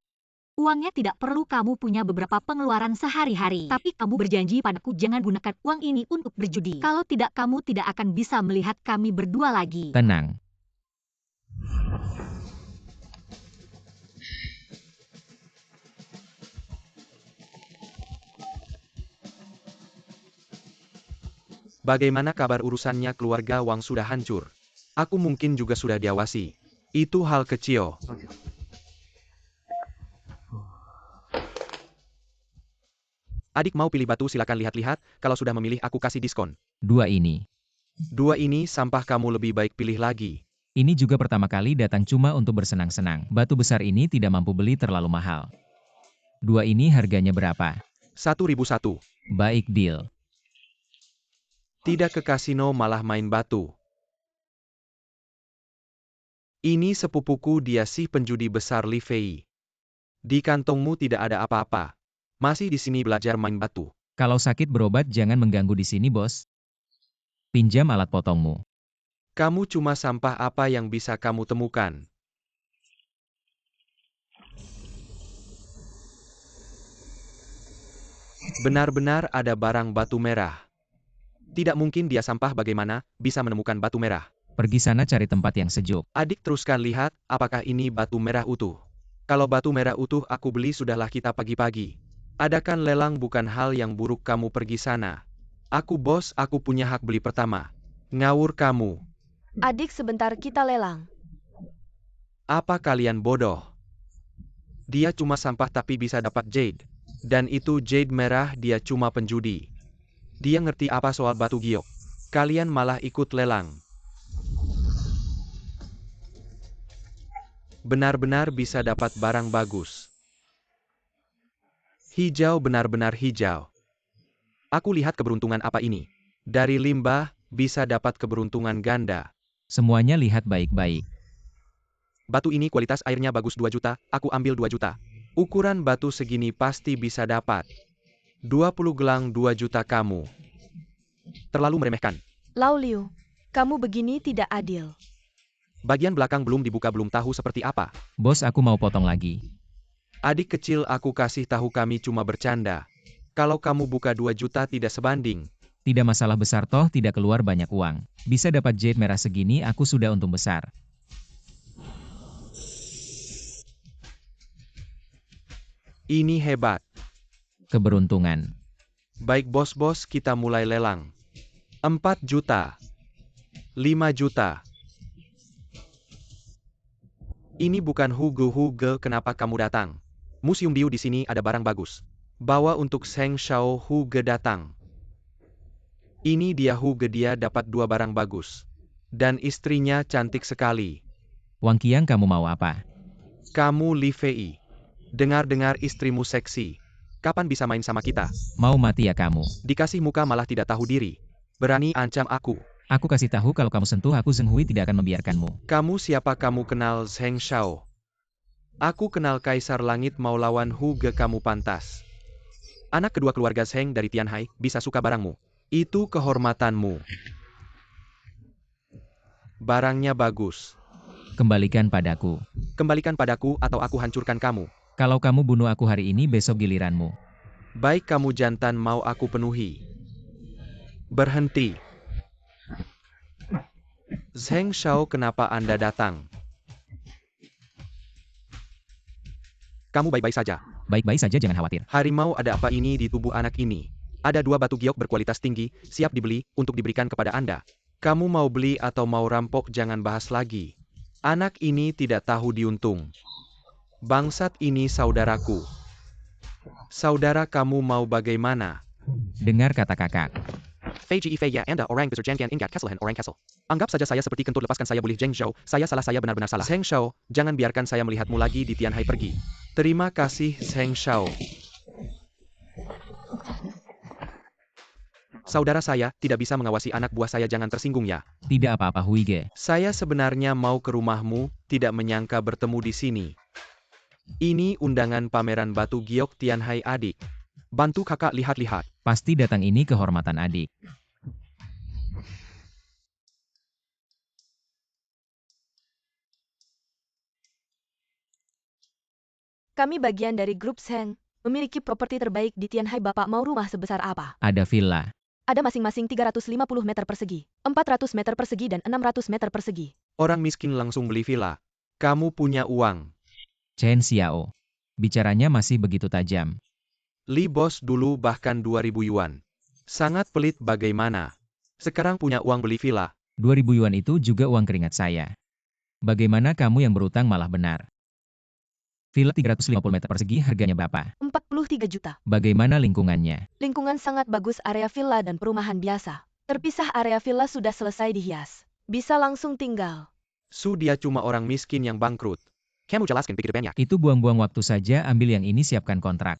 Uangnya tidak perlu, kamu punya beberapa pengeluaran sehari-hari. Tapi kamu berjanji padaku jangan gunakan uang ini untuk berjudi. Kalau tidak, kamu tidak akan bisa melihat kami berdua lagi. Tenang. Bagaimana kabar urusannya? Keluarga Wang sudah hancur. Aku mungkin juga sudah diawasi. Itu hal kecil. Adik mau pilih batu, silakan lihat-lihat. Kalau sudah memilih aku kasih diskon. 2 ini. 2 ini sampah, kamu lebih baik pilih lagi. Ini juga pertama kali datang cuma untuk bersenang-senang. Batu besar ini tidak mampu beli terlalu mahal. 2 ini harganya berapa? 1.001. Baik, deal. Tidak ke kasino malah main batu. Ini sepupuku, dia si penjudi besar Li Fei. Di kantongmu tidak ada apa-apa. Masih di sini belajar main batu. Kalau sakit berobat jangan mengganggu di sini, bos. Pinjam alat potongmu. Kamu cuma sampah, apa yang bisa kamu temukan? Benar-benar ada barang batu merah. Tidak mungkin dia sampah, bagaimana bisa menemukan batu merah? Pergi sana cari tempat yang sejuk. Adik teruskan lihat, apakah ini batu merah utuh? Kalau batu merah utuh aku beli, sudahlah kita pagi-pagi. Adakan lelang bukan hal yang buruk, kamu pergi sana. Aku bos, aku punya hak beli pertama. Ngawur kamu. Adik, sebentar kita lelang. Apa kalian bodoh? Dia cuma sampah tapi bisa dapat jade. Dan itu jade merah, dia cuma penjudi. Dia ngerti apa soal batu giok? Kalian malah ikut lelang. Benar-benar bisa dapat barang bagus. Hijau, benar-benar hijau. Aku lihat keberuntungan apa ini. Dari limbah, bisa dapat keberuntungan ganda. Semuanya lihat baik-baik. Batu ini kualitas airnya bagus, 2 juta, aku ambil 2 juta. Ukuran batu segini pasti bisa dapat. 20 gelang 2 juta kamu. Terlalu meremehkan. Lau Liu, kamu begini tidak adil. Bagian belakang belum dibuka, belum tahu seperti apa. Bos, aku mau potong lagi. Adik kecil, aku kasih tahu kami cuma bercanda. Kalau kamu buka 2 juta tidak sebanding. Tidak masalah besar toh, tidak keluar banyak uang. Bisa dapat jade merah segini, aku sudah untung besar. Ini hebat. Keberuntungan. Baik bos-bos, kita mulai lelang. 4 juta. 5 juta. Ini bukan Hugo, kenapa kamu datang? Museum Diu di sini ada barang bagus. Bawa untuk Zheng Shao. Hugo datang. Ini dia Hugo, dia dapat 2 barang bagus. Dan istrinya cantik sekali. Wang Qiang, kamu mau apa? Kamu Li Fei. Dengar-dengar istrimu seksi. Kapan bisa main sama kita? Mau mati ya kamu? Dikasih muka malah tidak tahu diri. Berani ancam aku. Aku kasih tahu kalau kamu sentuh aku, Zheng Hui tidak akan membiarkanmu. Kamu siapa? Kamu kenal Zheng Shao? Aku kenal Kaisar Langit, mau lawan Hugo, kamu pantas. Anak kedua keluarga Zheng dari Tianhai, bisa suka barangmu. Itu kehormatanmu. Barangnya bagus. Kembalikan padaku. Kembalikan padaku atau aku hancurkan kamu. Kalau kamu bunuh aku hari ini, besok giliranmu. Baik, kamu jantan, mau aku penuhi. Berhenti. Zheng Shao, kenapa Anda datang? Kamu baik-baik saja. Baik-baik saja, jangan khawatir. Harimau, ada apa ini di tubuh anak ini? Ada 2 batu giok berkualitas tinggi, siap dibeli, untuk diberikan kepada Anda. Kamu mau beli atau mau rampok? Jangan bahas lagi. Anak ini tidak tahu diuntung. Bangsat, ini saudaraku. Saudara kamu mau bagaimana? Dengar kata kakak. Fei Ji Fei ya Anda orang besar Jangan Ingat Kesselhen orang Kessel. Anggap saja saya seperti kentut, lepaskan saya, boleh Zheng Shao. Saya salah, saya benar-benar salah. Zheng Shao, jangan biarkan saya melihatmu lagi di Tianhai, pergi. Terima kasih Zheng Shao. Saudara saya tidak bisa mengawasi anak buah saya, jangan tersinggung ya. Tidak apa-apa Huige. Saya sebenarnya mau ke rumahmu, tidak menyangka bertemu di sini. Ini undangan pameran batu giok Tianhai adik. Bantu kakak lihat-lihat. Pasti datang ini kehormatan adik. Kami bagian dari grup Zheng, memiliki properti terbaik di Tianhai. Bapak mau rumah sebesar apa? Ada villa. Ada masing-masing 350 meter persegi, 400 meter persegi dan 600 meter persegi. Orang miskin langsung beli villa. Kamu punya uang. Chen Xiao. Bicaranya masih begitu tajam. Li bos dulu bahkan 2000 yuan. Sangat pelit, bagaimana? Sekarang punya uang beli villa. 2.000 yuan itu juga uang keringat saya. Bagaimana kamu yang berutang malah benar? Villa 350 meter persegi harganya berapa? 43 juta. Bagaimana lingkungannya? Lingkungan sangat bagus, area villa dan perumahan biasa. Terpisah, area villa sudah selesai dihias. Bisa langsung tinggal. Dia cuma orang miskin yang bangkrut. Kamu jelaskan pikir banyak. Itu buang-buang waktu saja, ambil yang ini, siapkan kontrak.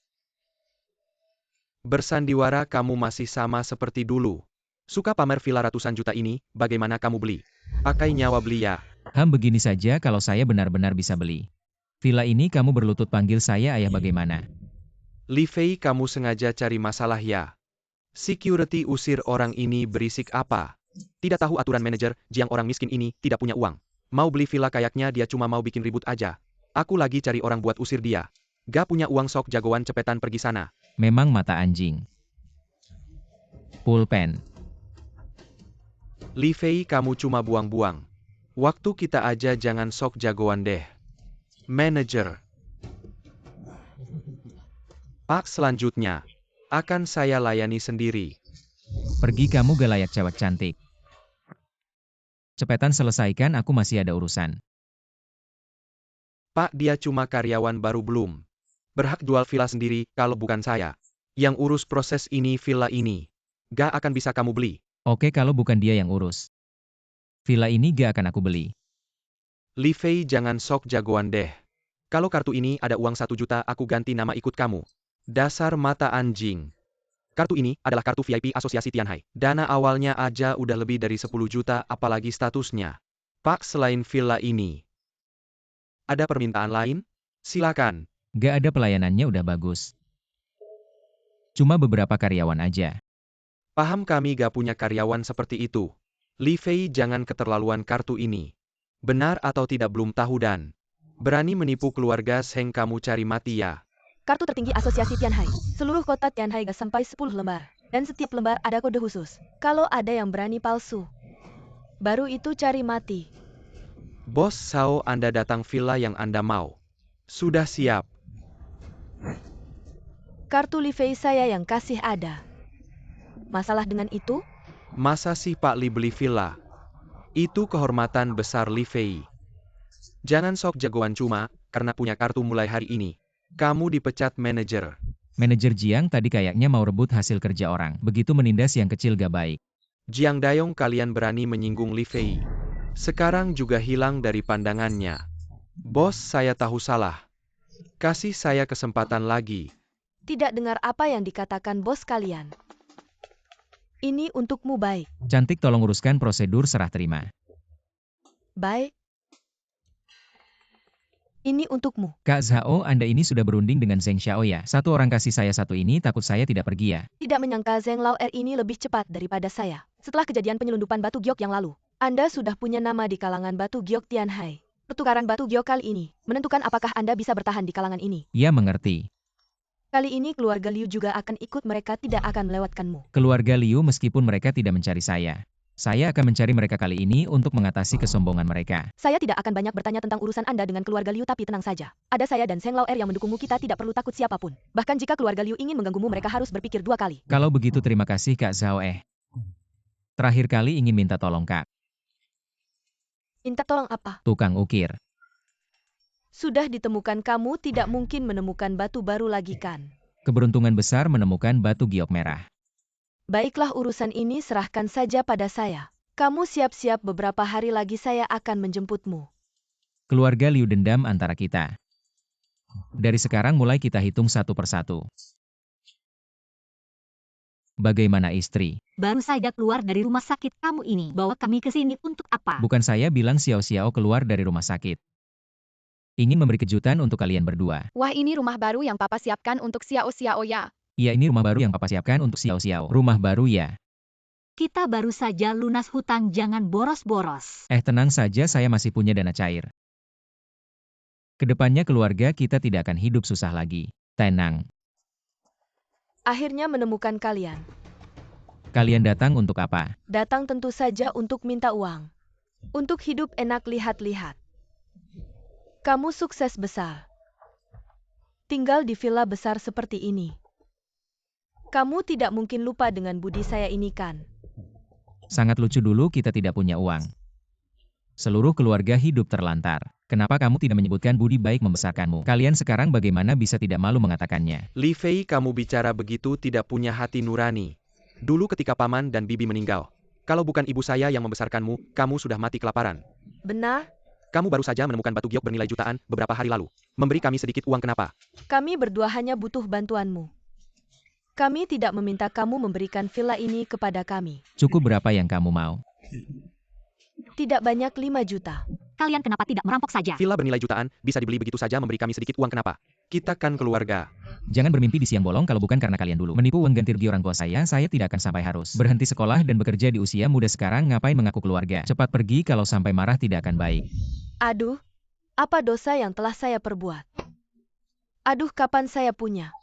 Bersandiwara kamu masih sama seperti dulu. Suka pamer villa ratusan juta ini, bagaimana kamu beli? Pakai nyawa beli ya. Begini saja kalau saya benar-benar bisa beli. Villa ini kamu berlutut panggil saya ayah, bagaimana? Li Fei, kamu sengaja cari masalah ya? Security usir orang ini berisik apa? Tidak tahu aturan manajer, Jiang orang miskin ini tidak punya uang. Mau beli villa kayaknya dia cuma mau bikin ribut aja. Aku lagi cari orang buat usir dia. Gak punya uang, sok jagoan cepetan pergi sana. Memang mata anjing. Pulpen. Li Fei, kamu cuma buang-buang waktu kita aja, jangan sok jagoan deh. Manager. Pak, selanjutnya akan saya layani sendiri. Pergi, kamu gak layak cewek cantik. Cepetan selesaikan, aku masih ada urusan. Pak, dia cuma karyawan baru, belum berhak jual villa sendiri. Kalau bukan saya yang urus proses ini, villa ini gak akan bisa kamu beli. Oke, kalau bukan dia yang urus, villa ini gak akan aku beli. Li Fei, jangan sok jagoan deh. Kalau kartu ini ada uang 1 juta, aku ganti nama ikut kamu. Dasar mata anjing. Kartu ini adalah kartu VIP Asosiasi Tianhai. Dana awalnya aja udah lebih dari 10 juta, apalagi statusnya. Pak, selain villa ini, ada permintaan lain? Silakan. Gak ada, pelayanannya udah bagus. Cuma beberapa karyawan aja. Paham, kami gak punya karyawan seperti itu. Li Fei, jangan keterlaluan, kartu ini benar atau tidak belum tahu dan berani menipu keluarga Zheng, kamu cari mati ya. Kartu tertinggi Asosiasi Tianhai. Seluruh kota Tianhai gak sampai 10 lembar. Dan setiap lembar ada kode khusus. Kalau ada yang berani palsu, baru itu cari mati. Bos Sao, Anda datang villa yang Anda mau. Sudah siap. Kartu Li Fei saya yang kasih ada. Masalah dengan itu? Masa sih Pak Li beli villa? Itu kehormatan besar Li Fei. Jangan sok jagoan cuma karena punya kartu. Mulai hari ini kamu dipecat manajer. Manajer Jiang tadi kayaknya mau rebut hasil kerja orang. Begitu menindas yang kecil gak baik. Jiang Dayong, kalian berani menyinggung Li Fei. Sekarang juga hilang dari pandangannya. Bos, saya tahu salah. Kasih saya kesempatan lagi. Tidak dengar apa yang dikatakan bos kalian. Ini untukmu, baik. Cantik, tolong uruskan prosedur serah terima. Baik. Ini untukmu. Kak Zhao, Anda ini sudah berunding dengan Zheng Xiao ya? Satu orang kasih saya satu ini, takut saya tidak pergi ya? Tidak menyangka Zheng Lao Er ini lebih cepat daripada saya. Setelah kejadian penyelundupan batu giok yang lalu, Anda sudah punya nama di kalangan batu giok Tianhai. Pertukaran batu giok kali ini menentukan apakah Anda bisa bertahan di kalangan ini. Ya, mengerti. Kali ini keluarga Liu juga akan ikut, mereka tidak akan melewatkanmu. Keluarga Liu, meskipun mereka tidak mencari saya akan mencari mereka kali ini untuk mengatasi kesombongan mereka. Saya tidak akan banyak bertanya tentang urusan Anda dengan keluarga Liu, tapi tenang saja. Ada saya dan Zheng Lao Er yang mendukungmu, kita tidak perlu takut siapapun. Bahkan jika keluarga Liu ingin mengganggumu, mereka harus berpikir 2 kali. Kalau begitu terima kasih Kak Zhao. Terakhir kali ingin minta tolong Kak. Minta tolong apa? Tukang ukir. Sudah ditemukan, kamu tidak mungkin menemukan batu baru lagi kan? Keberuntungan besar menemukan batu giok merah. Baiklah, urusan ini serahkan saja pada saya. Kamu siap-siap, beberapa hari lagi saya akan menjemputmu. Keluarga Liu, dendam antara kita. Dari sekarang mulai kita hitung satu persatu. Bagaimana istri? Baru saja keluar dari rumah sakit, kamu ini bawa kami ke sini untuk apa? Bukan saya bilang Xiao Xiao keluar dari rumah sakit. Ingin memberi kejutan untuk kalian berdua. Wah, ini rumah baru yang Papa siapkan untuk Xiao Xiao ya. Iya, ini rumah baru yang Papa siapkan untuk Xiao Xiao. Rumah baru ya. Kita baru saja lunas hutang, jangan boros-boros. Tenang saja, saya masih punya dana cair. Kedepannya keluarga kita tidak akan hidup susah lagi. Tenang. Akhirnya menemukan kalian. Kalian datang untuk apa? Datang tentu saja untuk minta uang. Untuk hidup enak, lihat-lihat. Kamu sukses besar. Tinggal di villa besar seperti ini. Kamu tidak mungkin lupa dengan budi saya ini kan? Sangat lucu dulu kita tidak punya uang. Seluruh keluarga hidup terlantar. Kenapa kamu tidak menyebutkan budi baik membesarkanmu? Kalian sekarang bagaimana bisa tidak malu mengatakannya? Li Fei, kamu bicara begitu tidak punya hati nurani. Dulu ketika paman dan bibi meninggal, kalau bukan ibu saya yang membesarkanmu, kamu sudah mati kelaparan. Benar? Kamu baru saja menemukan batu giok bernilai jutaan beberapa hari lalu. Memberi kami sedikit uang kenapa? Kami berdua hanya butuh bantuanmu. Kami tidak meminta kamu memberikan villa ini kepada kami. Cukup berapa yang kamu mau? Tidak banyak 5 juta. Kalian kenapa tidak merampok saja? Villa bernilai jutaan, bisa dibeli begitu saja memberi kami sedikit uang kenapa? Kita kan keluarga. Jangan bermimpi di siang bolong kalau bukan karena kalian dulu menipu uang ganti rugi orang tua saya tidak akan sampai harus berhenti sekolah dan bekerja di usia muda sekarang. Ngapain mengaku keluarga? Cepat pergi, kalau sampai marah tidak akan baik. Aduh, apa dosa yang telah saya perbuat? Aduh, kapan saya punya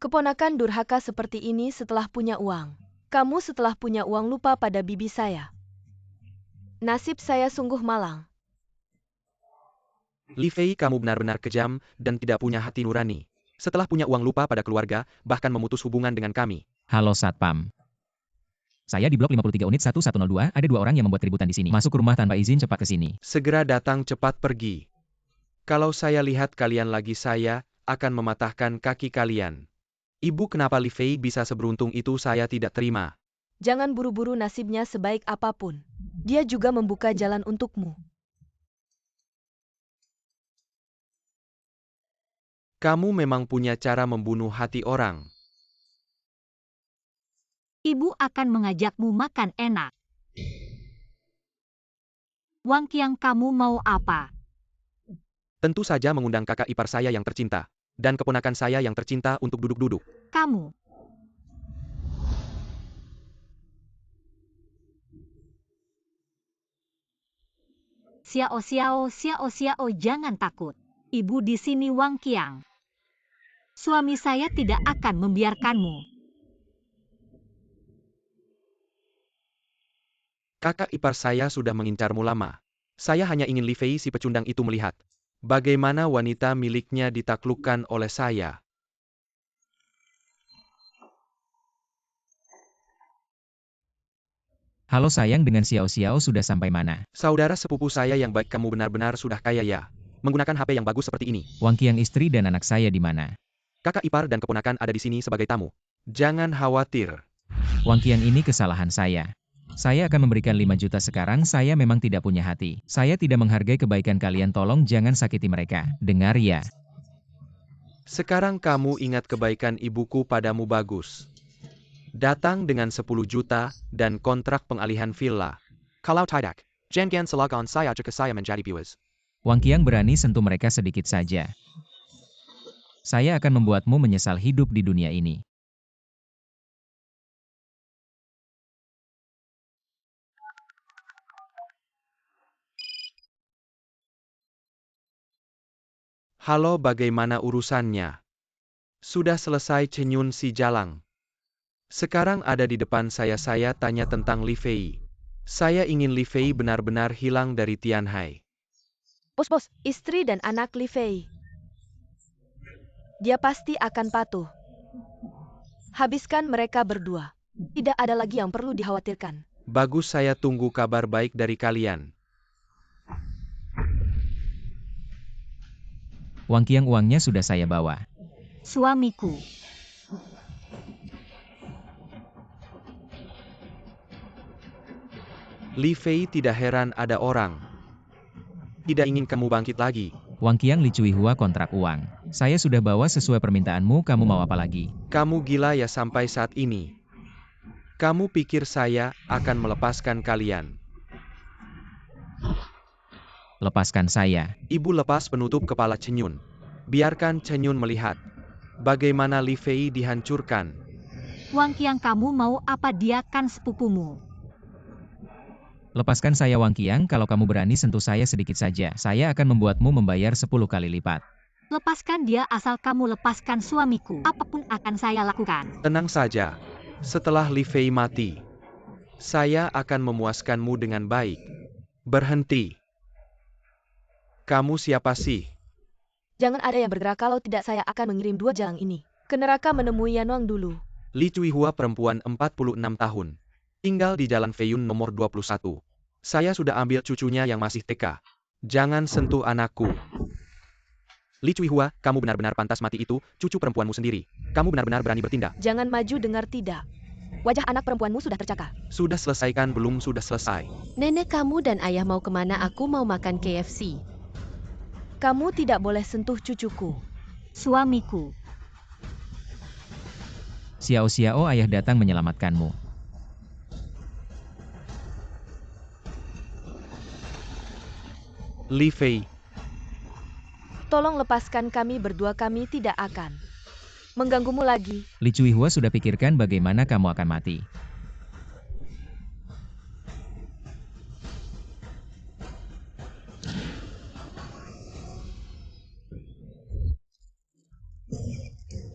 keponakan durhaka seperti ini setelah punya uang? Kamu setelah punya uang lupa pada bibi saya. Nasib saya sungguh malang. Li Fei, kamu benar-benar kejam dan tidak punya hati nurani. Setelah punya uang lupa pada keluarga, bahkan memutus hubungan dengan kami. Halo Satpam. Saya di blok 53 unit 1102, ada 2 orang yang membuat keributan di sini. Masuk ke rumah tanpa izin, cepat ke sini. Segera datang, cepat pergi. Kalau saya lihat kalian lagi, saya akan mematahkan kaki kalian. Ibu, kenapa Li Fei bisa seberuntung itu? Saya tidak terima. Jangan buru-buru, nasibnya sebaik apapun. Dia juga membuka jalan untukmu. Kamu memang punya cara membunuh hati orang. Ibu akan mengajakmu makan enak. Wang Qiang, kamu mau apa? Tentu saja mengundang kakak ipar saya yang tercinta, dan keponakan saya yang tercinta untuk duduk-duduk. Kamu. Xiao, jangan takut. Ibu di sini, Wang Qiang. Suami saya tidak akan membiarkanmu. Kakak ipar saya sudah mengincarmu lama. Saya hanya ingin Li Fei si pecundang itu melihat bagaimana wanita miliknya ditaklukkan oleh saya. Halo sayang, dengan Xiao sudah sampai mana? Saudara sepupu saya yang baik, kamu benar-benar sudah kaya ya. Menggunakan HP yang bagus seperti ini. Wang Qiang, istri dan anak saya di mana? Kakak ipar dan keponakan ada di sini sebagai tamu. Jangan khawatir. Wang Qiang, ini kesalahan saya. Saya akan memberikan 5 juta sekarang. Saya memang tidak punya hati. Saya tidak menghargai kebaikan kalian. Tolong jangan sakiti mereka. Dengar ya. Sekarang kamu ingat kebaikan ibuku padamu, bagus. Datang dengan 10 juta dan kontrak pengalihan villa. Kalau tidak, jangan salahkan saya jika saya menjadi biwas. Wang Qiang berani sentuh mereka sedikit saja. Saya akan membuatmu menyesal hidup di dunia ini. Halo, bagaimana urusannya? Sudah selesai, Cenyun si Jalang. Sekarang ada di depan saya tanya tentang Li Fei. Saya ingin Li Fei benar-benar hilang dari Tianhai. Bos, istri dan anak Li Fei. Dia pasti akan patuh. Habiskan mereka berdua. Tidak ada lagi yang perlu dikhawatirkan. Bagus, saya tunggu kabar baik dari kalian. Wang Qiang, uangnya sudah saya bawa. Suamiku. Li Fei, tidak heran ada orang tidak ingin kamu bangkit lagi. Wang Qiang, Li Cuihua kontrak uang. Saya sudah bawa sesuai permintaanmu, kamu mau apa lagi? Kamu gila ya sampai saat ini. Kamu pikir saya akan melepaskan kalian? Lepaskan saya. Ibu lepas penutup kepala Cenyun. Biarkan Cenyun melihat bagaimana Li Fei dihancurkan. Wang Qiang, kamu mau apa? Dia kan sepupumu. Lepaskan saya Wang Qiang, kalau kamu berani sentuh saya sedikit saja, saya akan membuatmu membayar 10 kali lipat. Lepaskan dia, asal kamu lepaskan suamiku. Apapun akan saya lakukan. Tenang saja. Setelah Li Fei mati, saya akan memuaskanmu dengan baik. Berhenti. Kamu siapa sih? Jangan ada yang bergerak, kalau tidak saya akan mengirim 2 jalang ini ke neraka menemui Yanwang dulu. Li Cuihua, perempuan 46 tahun. Tinggal di Jalan Feiyun nomor 21. Saya sudah ambil cucunya yang masih TK. Jangan sentuh anakku. Li Cuihua, kamu benar-benar pantas mati itu, cucu perempuanmu sendiri. Kamu benar-benar berani bertindak. Jangan maju dengar tidak. Wajah anak perempuanmu sudah tercakar. Sudah selesaikan belum sudah selesai. Nenek kamu dan ayah mau kemana? Aku mau makan KFC. Kamu tidak boleh sentuh cucuku. Suamiku. Xiao Xiao, ayah datang menyelamatkanmu. Li Fei, Tolong lepaskan kami berdua, kami tidak akan mengganggumu lagi. Li Cuihua sudah pikirkan bagaimana kamu akan mati.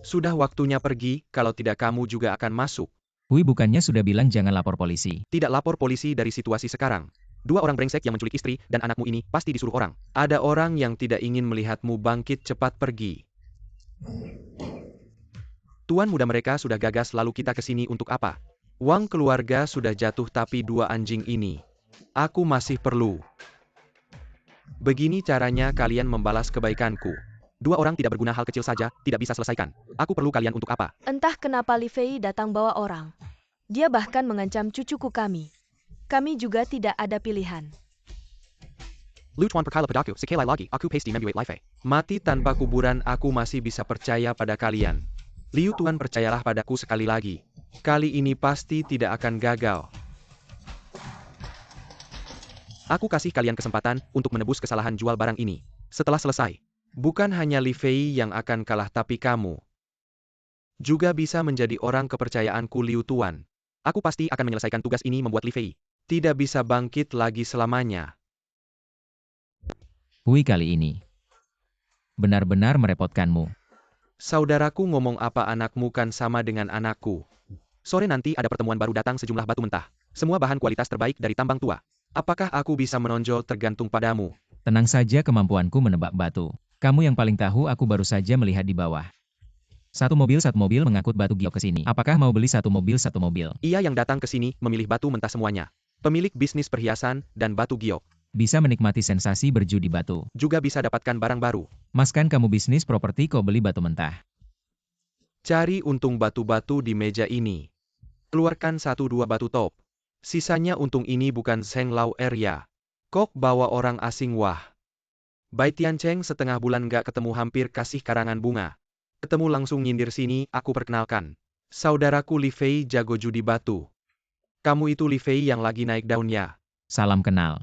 sudah waktunya pergi, kalau tidak kamu juga akan masuk. Hui, bukannya sudah bilang jangan lapor polisi. Tidak lapor polisi dari situasi sekarang. 2 orang brengsek yang menculik istri dan anakmu ini pasti disuruh orang. Ada orang yang tidak ingin melihatmu bangkit, cepat pergi. Tuan muda mereka sudah gagas, lalu kita kesini untuk apa? Uang keluarga sudah jatuh, tapi 2 anjing ini. Aku masih perlu. Begini caranya kalian membalas kebaikanku. 2 orang tidak berguna, hal kecil saja, tidak bisa selesaikan. Aku perlu kalian untuk apa? Entah kenapa Li Fei datang bawa orang. Dia bahkan mengancam cucuku kami. Kami juga tidak ada pilihan. Lu Tuan perkala padaku, sekali lagi, aku pasti membuat Li Fei mati tanpa kuburan. Aku masih bisa percaya pada kalian. Liu Tuan, percayalah padaku sekali lagi. Kali ini pasti tidak akan gagal. Aku kasih kalian kesempatan untuk menebus kesalahan jual barang ini. Setelah selesai, bukan hanya Li Fei yang akan kalah, tapi kamu juga bisa menjadi orang kepercayaanku, Liu Tuan. Aku pasti akan menyelesaikan tugas ini, membuat Li Fei tidak bisa bangkit lagi selamanya. Hui, kali ini benar-benar merepotkanmu. Saudaraku ngomong apa, anakmu kan sama dengan anakku. Sore nanti ada pertemuan baru, datang sejumlah batu mentah. Semua bahan kualitas terbaik dari tambang tua. Apakah aku bisa menonjol? Tergantung padamu. Tenang saja, kemampuanku menebak batu. Kamu yang paling tahu, aku baru saja melihat di bawah. Satu mobil mengangkut batu giok ke sini. Apakah mau beli satu mobil? Ia yang datang ke sini memilih batu mentah semuanya. Pemilik bisnis perhiasan dan batu giok. Bisa menikmati sensasi berjudi batu. Juga bisa dapatkan barang baru. Mas, kan kamu bisnis properti kok beli batu mentah? Cari untung batu-batu di meja ini. Keluarkan 1-2 batu top. Sisanya untung ini bukan Zheng Lao area. Kok bawa orang asing, wah. Bai Tiancheng setengah bulan gak ketemu, hampir kasih karangan bunga. Ketemu langsung nyindir sini, aku perkenalkan. Saudaraku Li Fei, jago judi batu. Kamu itu Li Fei yang lagi naik daunnya. Salam kenal.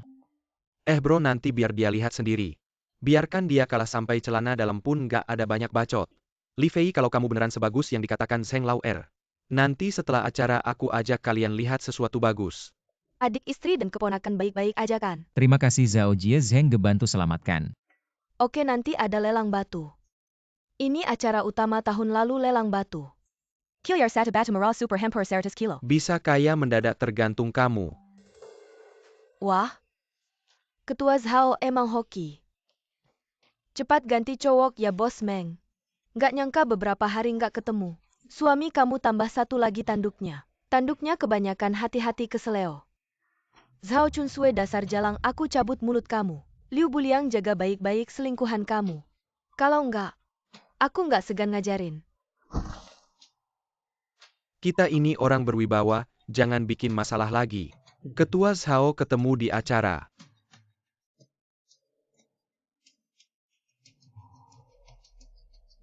Bro, nanti biar dia lihat sendiri. Biarkan dia kalah sampai celana dalam pun gak ada banyak bacot. Li Fei, kalau kamu beneran sebagus yang dikatakan Zheng Lao nanti setelah acara aku ajak kalian lihat sesuatu bagus. Adik, istri dan keponakan baik-baik aja kan? Terima kasih Zhao Jie Zheng, gebantu selamatkan. Oke, nanti ada lelang batu. Ini acara utama tahun lalu, lelang batu. Kilyar satu batu merah super hampir 100 kilo. Bisa kaya mendadak, tergantung kamu. Wah, Ketua Zhao emang hoki. Cepat ganti cowok ya, Bos Meng. Gak nyangka beberapa hari gak ketemu. Suami kamu tambah 1 lagi tanduknya. Tanduknya kebanyakan, hati-hati keseleo. Zhao Chunsue, dasar jalang, aku cabut mulut kamu. Liu Buliang, jaga baik-baik selingkuhan kamu. Kalau enggak, aku nggak segan ngajarin. Kita ini orang berwibawa, jangan bikin masalah lagi. Ketua Zhao ketemu di acara.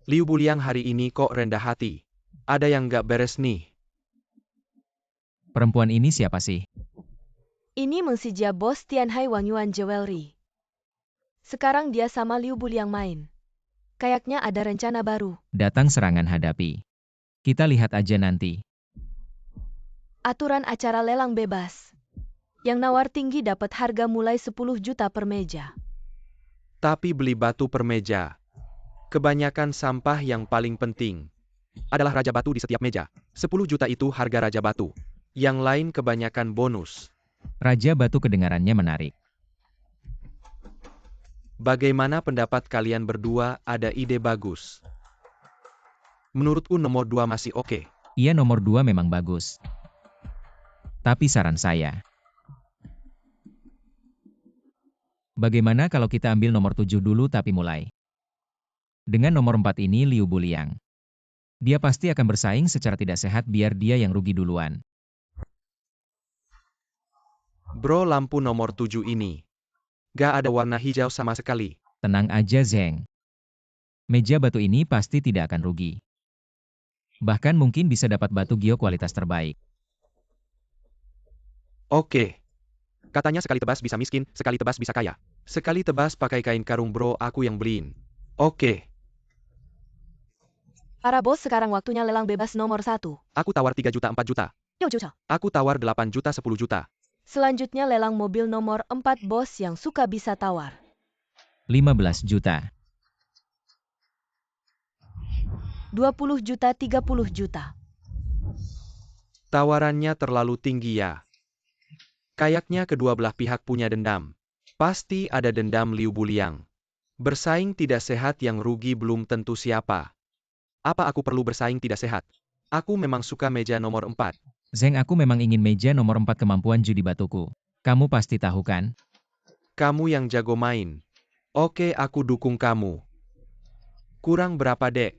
Liu Buliang hari ini kok rendah hati. Ada yang nggak beres nih. Perempuan ini siapa sih? Ini Mengsijia, bos Tianhai Wangyuan Jewelry. Sekarang dia sama Liu Buliang main. Kayaknya ada rencana baru. Datang serangan hadapi. Kita lihat aja nanti. Aturan acara lelang bebas. Yang nawar tinggi dapat harga mulai 10 juta per meja. Tapi beli batu per meja. Kebanyakan sampah, yang paling penting adalah raja batu di setiap meja. 10 juta itu harga raja batu. Yang lain kebanyakan bonus. Raja batu kedengarannya menarik. Bagaimana pendapat kalian berdua? Ada ide bagus. Menurutku nomor 2 masih oke. Iya, nomor 2 memang bagus. Tapi saran saya, bagaimana kalau kita ambil nomor 7 dulu tapi mulai? Dengan nomor 4 ini Liu Buliang. Dia pasti akan bersaing secara tidak sehat biar dia yang rugi duluan. Bro, lampu nomor 7 ini. Gak ada warna hijau sama sekali. Tenang aja Zeng. Meja batu ini pasti tidak akan rugi. Bahkan mungkin bisa dapat batu gio kualitas terbaik. Oke. Katanya sekali tebas bisa miskin, sekali tebas bisa kaya. Sekali tebas pakai kain karung bro, aku yang beliin. Oke. Para bos, sekarang waktunya lelang bebas nomor 1. Aku tawar 3 juta 4 juta. 6 juta. Aku tawar 8 juta 10 juta. Selanjutnya lelang mobil nomor 4 bos yang suka bisa tawar. 15 juta. 20 juta 30 juta. Tawarannya terlalu tinggi ya. Kayaknya kedua belah pihak punya dendam. Pasti ada dendam Liu Buliang. Bersaing tidak sehat yang rugi belum tentu siapa. Apa aku perlu bersaing tidak sehat? Aku memang suka meja nomor 4. Zeng, aku memang ingin meja nomor 4 kemampuan judi batuku. Kamu pasti tahu kan? Kamu yang jago main. Oke, aku dukung kamu. Kurang berapa dek?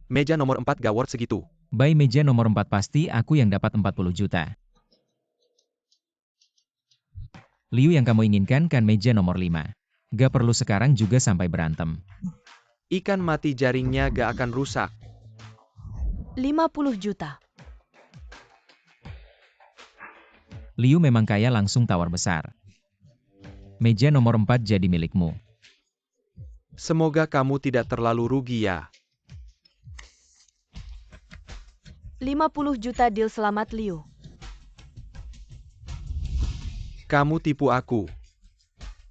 Meja nomor 4 gak worth segitu. By meja nomor 4 pasti aku yang dapat 40 juta. Liu, yang kamu inginkan kan meja nomor 5. Gak perlu sekarang juga sampai berantem. Ikan mati jaringnya gak akan rusak. 50 juta. Liu memang kaya, langsung tawar besar. Meja nomor 4 jadi milikmu. Semoga kamu tidak terlalu rugi ya. 50 juta deal, selamat Liu. Kamu tipu aku.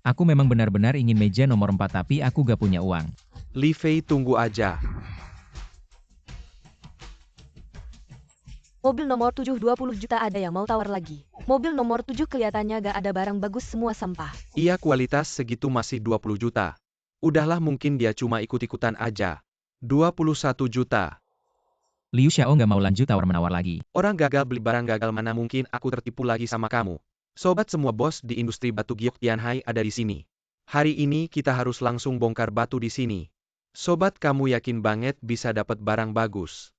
Aku memang benar-benar ingin meja nomor 4 tapi aku gak punya uang. Li Fei, tunggu aja. Mobil nomor 7 20 juta, ada yang mau tawar lagi. Mobil nomor 7 kelihatannya gak ada barang bagus, semua sampah. Iya, kualitas segitu masih 20 juta. Udahlah, mungkin dia cuma ikut-ikutan aja. 21 juta. Liu Xiao gak mau lanjut tawar-menawar lagi. Orang gagal beli barang gagal, mana mungkin aku tertipu lagi sama kamu. Sobat semua, bos di industri batu giok Tianhai ada di sini. Hari ini kita harus langsung bongkar batu di sini. Sobat, kamu yakin banget bisa dapat barang bagus?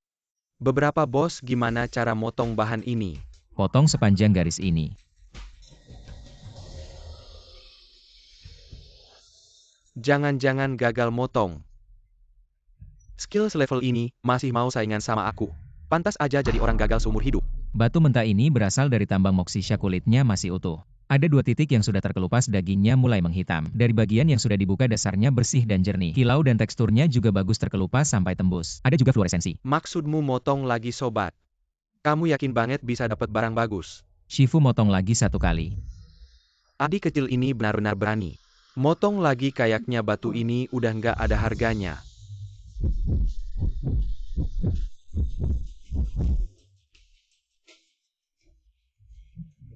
Beberapa bos, gimana cara motong bahan ini? Potong sepanjang garis ini. Jangan-jangan gagal motong. Skill selevel ini masih mau saingan sama aku. Pantas aja jadi orang gagal seumur hidup. Batu mentah ini berasal dari tambang moksisha, kulitnya masih utuh. Ada 2 titik yang sudah terkelupas, dagingnya mulai menghitam. Dari bagian yang sudah dibuka dasarnya bersih dan jernih. Kilau dan teksturnya juga bagus, terkelupas sampai tembus. Ada juga fluoresensi. Maksudmu motong lagi sobat? Kamu yakin banget bisa dapat barang bagus? Shifu motong lagi 1 kali. Adik kecil ini benar-benar berani. Motong lagi, kayaknya batu ini udah nggak ada harganya.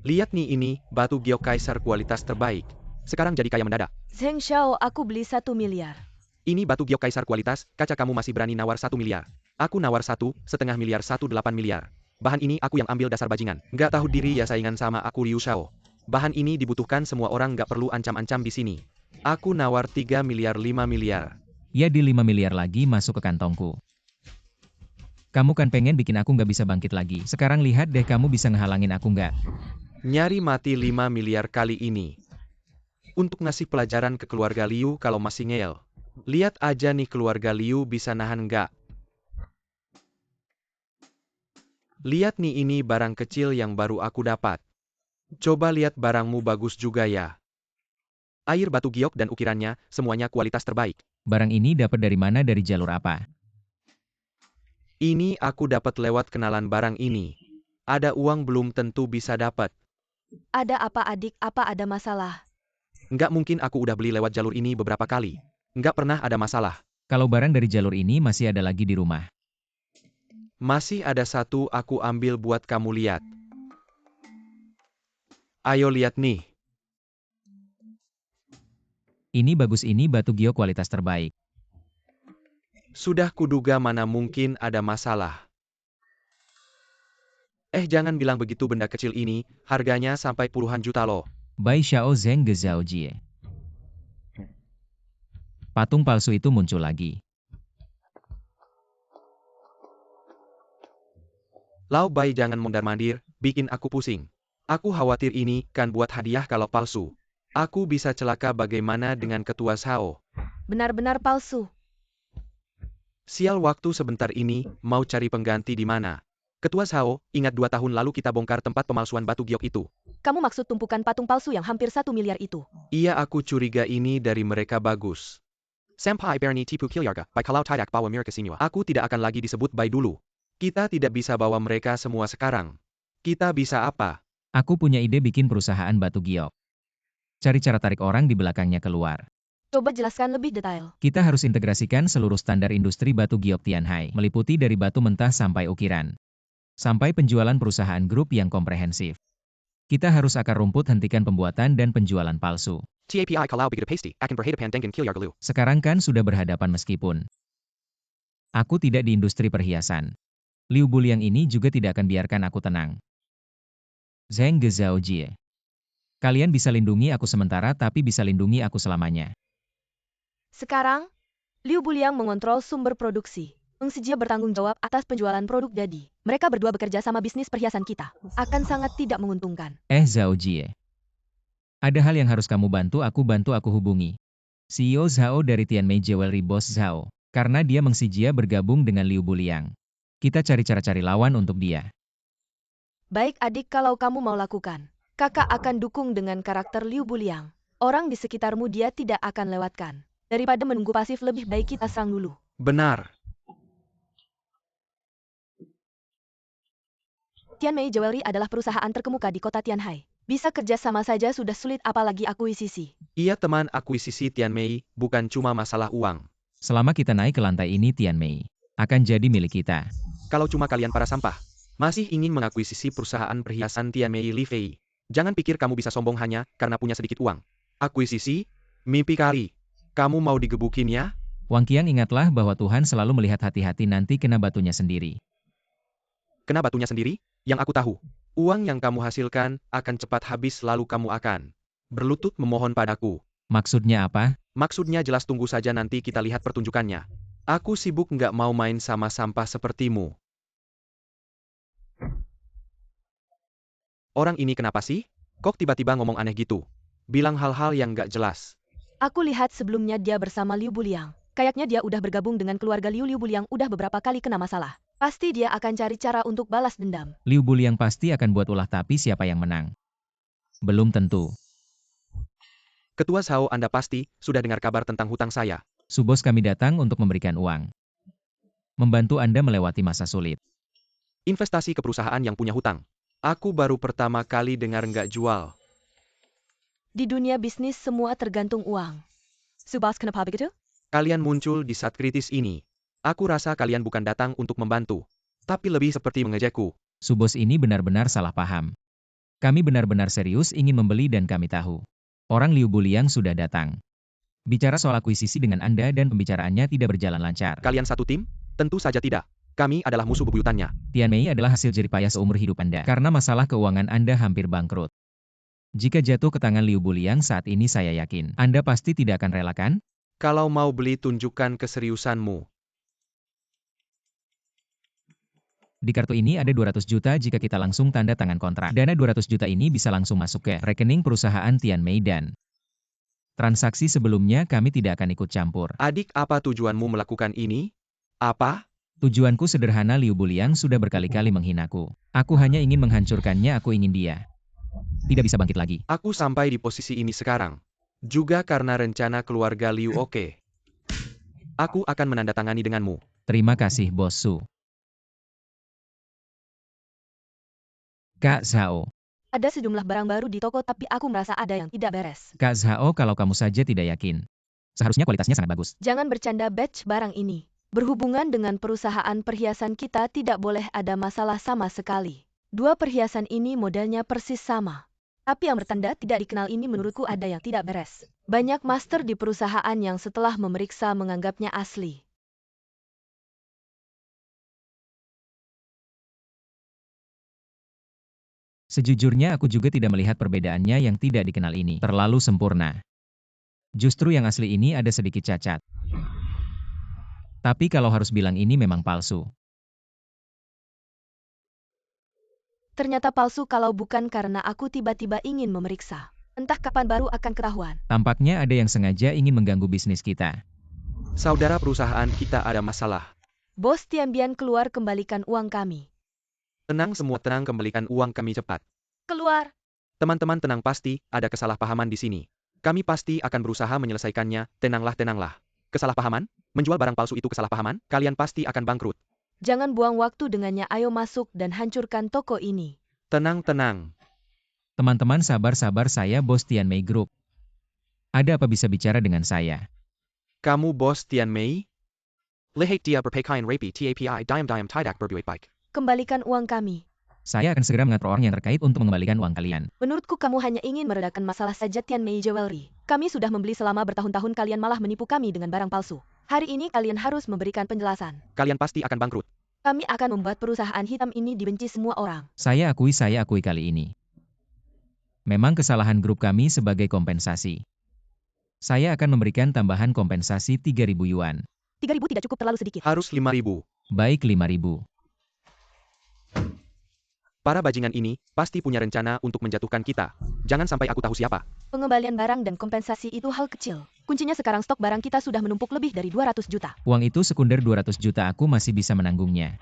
Lihat nih, ini batu giok kaisar kualitas terbaik. Sekarang jadi kaya mendadak. Zeng Xiao, aku beli 1 miliar. Ini batu giok kaisar kualitas, kaca kamu masih berani nawar 1 miliar. Aku nawar 1,5 miliar, 18 miliar. Bahan ini aku yang ambil, dasar bajingan. Nggak tahu diri ya saingan sama aku, Liu Xiao. Bahan ini dibutuhkan semua orang, nggak perlu ancam-ancam di sini. Aku nawar 3 miliar 5 miliar. Ya, di 5 miliar lagi masuk ke kantongku. Kamu kan pengen bikin aku nggak bisa bangkit lagi. Sekarang lihat deh, kamu bisa ngehalangin aku nggak? Nyari mati 5 miliar kali ini. Untuk ngasih pelajaran ke keluarga Liu kalau masih ngeyel. Lihat aja nih keluarga Liu bisa nahan nggak. Lihat nih, ini barang kecil yang baru aku dapat. Coba lihat, barangmu bagus juga ya. Air batu giok dan ukirannya, semuanya kualitas terbaik. Barang ini dapat dari mana, dari jalur apa? Ini aku dapat lewat kenalan barang ini. Ada uang belum tentu bisa dapat. Ada apa adik, apa ada masalah? Nggak mungkin, aku udah beli lewat jalur ini beberapa kali. Nggak pernah ada masalah. Kalau barang dari jalur ini masih ada lagi di rumah. Masih ada 1, aku ambil buat kamu lihat. Ayo lihat nih. Ini bagus, ini batu giok kualitas terbaik. Sudah kuduga, mana mungkin ada masalah. Jangan bilang begitu, benda kecil ini, harganya sampai puluhan juta loh. Bai Xiao Zheng Ge Zhao Jie. Patung palsu itu muncul lagi. Lau Bai, jangan mondar-mandir, bikin aku pusing. Aku khawatir ini kan buat hadiah kalau palsu. Aku bisa celaka bagaimana dengan Ketua Sao. Benar-benar palsu. Sial, waktu sebentar ini, mau cari pengganti di mana? Ketua Sao, ingat 2 tahun lalu kita bongkar tempat pemalsuan batu giok itu. Kamu maksud tumpukan patung palsu yang hampir 1 miliar itu? Iya, aku curiga ini dari mereka bagus. Sampai Berni tipu Kilyarga, baik kalau tidak bawa mereka sini. Aku tidak akan lagi disebut Bai dulu. Kita tidak bisa bawa mereka semua sekarang. Kita bisa apa? Aku punya ide bikin perusahaan batu giok. Cari cara tarik orang di belakangnya keluar. Coba jelaskan lebih detail. Kita harus integrasikan seluruh standar industri batu giok Tianhai, meliputi dari batu mentah sampai ukiran. Sampai penjualan perusahaan grup yang komprehensif. Kita harus akar rumput hentikan pembuatan dan penjualan palsu. TAPI kalau begitu pasti, akan berhadapan dengan Kilyarga. Sekarang kan sudah berhadapan meskipun aku tidak di industri perhiasan. Liu Buliang ini juga tidak akan biarkan aku tenang. Zheng Ge Zhao Jie. Kalian bisa lindungi aku sementara tapi bisa lindungi aku selamanya. Sekarang, Liu Buliang mengontrol sumber produksi. Meng Sijia bertanggung jawab atas penjualan produk jadi. Mereka berdua bekerja sama bisnis perhiasan kita. Akan sangat tidak menguntungkan. Zhao Jie. Ada hal yang harus kamu bantu aku hubungi. CEO Zhao dari Tianmei Jewelry Boss Zhao. Karena dia Meng Sijia bergabung dengan Liu Buliang. Kita cari cara cari lawan untuk dia. Baik adik, kalau kamu mau lakukan. Kakak akan dukung dengan karakter Liu Buliang. Orang di sekitarmu dia tidak akan lewatkan. Daripada menunggu pasif, lebih baik kita serang dulu. Benar. Tianmei Jewelry adalah perusahaan terkemuka di kota Tianhai. Bisa kerja sama saja sudah sulit, apalagi akuisisi. Iya teman, akuisisi Tianmei, bukan cuma masalah uang. Selama kita naik ke lantai ini Tianmei akan jadi milik kita. Kalau cuma kalian para sampah, masih ingin mengakuisisi perusahaan perhiasan Tianmei Li Fei. Jangan pikir kamu bisa sombong hanya karena punya sedikit uang. Akuisisi? Mimpi kali. Kamu mau digebukin ya? Wang Qiang, ingatlah bahwa Tuhan selalu melihat hati-hati, nanti kena batunya sendiri. Kena batunya sendiri? Yang aku tahu, uang yang kamu hasilkan akan cepat habis lalu kamu akan berlutut memohon padaku. Maksudnya apa? Maksudnya jelas, tunggu saja nanti kita lihat pertunjukannya. Aku sibuk nggak mau main sama sampah sepertimu. Orang ini kenapa sih? Kok tiba-tiba ngomong aneh gitu? Bilang hal-hal yang nggak jelas. Aku lihat sebelumnya dia bersama Liu Buliang. Kayaknya dia udah bergabung dengan keluarga Liu. Liu Buliang udah beberapa kali kena masalah. Pasti dia akan cari cara untuk balas dendam. Liu Buliang pasti akan buat ulah, tapi siapa yang menang? Belum tentu. Ketua Sao, Anda pasti sudah dengar kabar tentang hutang saya. Subos, kami datang untuk memberikan uang. Membantu Anda melewati masa sulit. Investasi ke perusahaan yang punya hutang. Aku baru pertama kali dengar nggak jual. Di dunia bisnis semua tergantung uang. Subos, kenapa begitu? Kalian muncul di saat kritis ini. Aku rasa kalian bukan datang untuk membantu, tapi lebih seperti mengejekku. Subos ini benar-benar salah paham. Kami benar-benar serius ingin membeli dan kami tahu. Orang Liu Buliang sudah datang. Bicara soal akuisisi dengan Anda dan pembicaraannya tidak berjalan lancar. Kalian satu tim? Tentu saja tidak. Kami adalah musuh bebuyutannya. Tianmei adalah hasil jerih payah seumur hidup Anda. Karena masalah keuangan Anda hampir bangkrut. Jika jatuh ke tangan Liu Buliang saat ini, saya yakin Anda pasti tidak akan relakan. Kalau mau beli, tunjukkan keseriusanmu. Di kartu ini ada 200 juta jika kita langsung tanda tangan kontrak. Dana 200 juta ini bisa langsung masuk ke rekening perusahaan Tianmei dan transaksi sebelumnya kami tidak akan ikut campur. Adik, apa tujuanmu melakukan ini? Apa? Tujuanku sederhana, Liu Buliang sudah berkali-kali menghinaku. Aku hanya ingin menghancurkannya, aku ingin dia tidak bisa bangkit lagi. Aku sampai di posisi ini sekarang juga karena rencana keluarga Liu. Oke. Aku akan menandatangani denganmu. Terima kasih, Bos Su. Kak Zhao. Ada sejumlah barang baru di toko, tapi aku merasa ada yang tidak beres. Kak Zhao, kalau kamu saja tidak yakin, seharusnya kualitasnya sangat bagus. Jangan bercanda, batch barang ini. Berhubungan dengan perusahaan perhiasan kita tidak boleh ada masalah sama sekali. Dua perhiasan ini modelnya persis sama. Tapi yang bertanda tidak dikenal ini menurutku ada yang tidak beres. Banyak master di perusahaan yang setelah memeriksa menganggapnya asli. Sejujurnya aku juga tidak melihat perbedaannya yang tidak dikenal ini. Terlalu sempurna. Justru yang asli ini ada sedikit cacat. Tapi kalau harus bilang ini memang palsu. Ternyata palsu kalau bukan karena aku tiba-tiba ingin memeriksa. Entah kapan baru akan ketahuan. Tampaknya ada yang sengaja ingin mengganggu bisnis kita. Saudara perusahaan kita ada masalah. Bos Tianbian keluar, kembalikan uang kami. Tenang semua, tenang, kembalikan uang kami cepat. Keluar. Teman-teman tenang, pasti ada kesalahpahaman di sini. Kami pasti akan berusaha menyelesaikannya, tenanglah, tenanglah. Kesalahpahaman? Menjual barang palsu itu kesalahpahaman? Kalian pasti akan bangkrut. Jangan buang waktu dengannya, ayo masuk dan hancurkan toko ini. Tenang, tenang. Teman-teman sabar-sabar, saya Bos Tianmei Group. Ada apa bisa bicara dengan saya? Kamu Bos Tianmei? Lihat dia berpakaian rapi, TAPI, diam-diam tidak berbuat baik. Kembalikan uang kami. Saya akan segera mengatur orang yang terkait untuk mengembalikan uang kalian. Menurutku kamu hanya ingin meredakan masalah saja. Tianmei Jewelry. Kami sudah membeli selama bertahun-tahun, kalian malah menipu kami dengan barang palsu. Hari ini kalian harus memberikan penjelasan. Kalian pasti akan bangkrut. Kami akan membuat perusahaan hitam ini dibenci semua orang. Saya akui kali ini. Memang kesalahan grup kami sebagai kompensasi. Saya akan memberikan tambahan kompensasi 3.000 yuan. 3.000 tidak cukup, terlalu sedikit. Harus 5.000. Baik 5.000. Para bajingan ini pasti punya rencana untuk menjatuhkan kita. Jangan sampai aku tahu siapa. Pengembalian barang dan kompensasi itu hal kecil. Kuncinya sekarang stok barang kita sudah menumpuk lebih dari 200 juta. Uang itu sekunder 200 juta, aku masih bisa menanggungnya.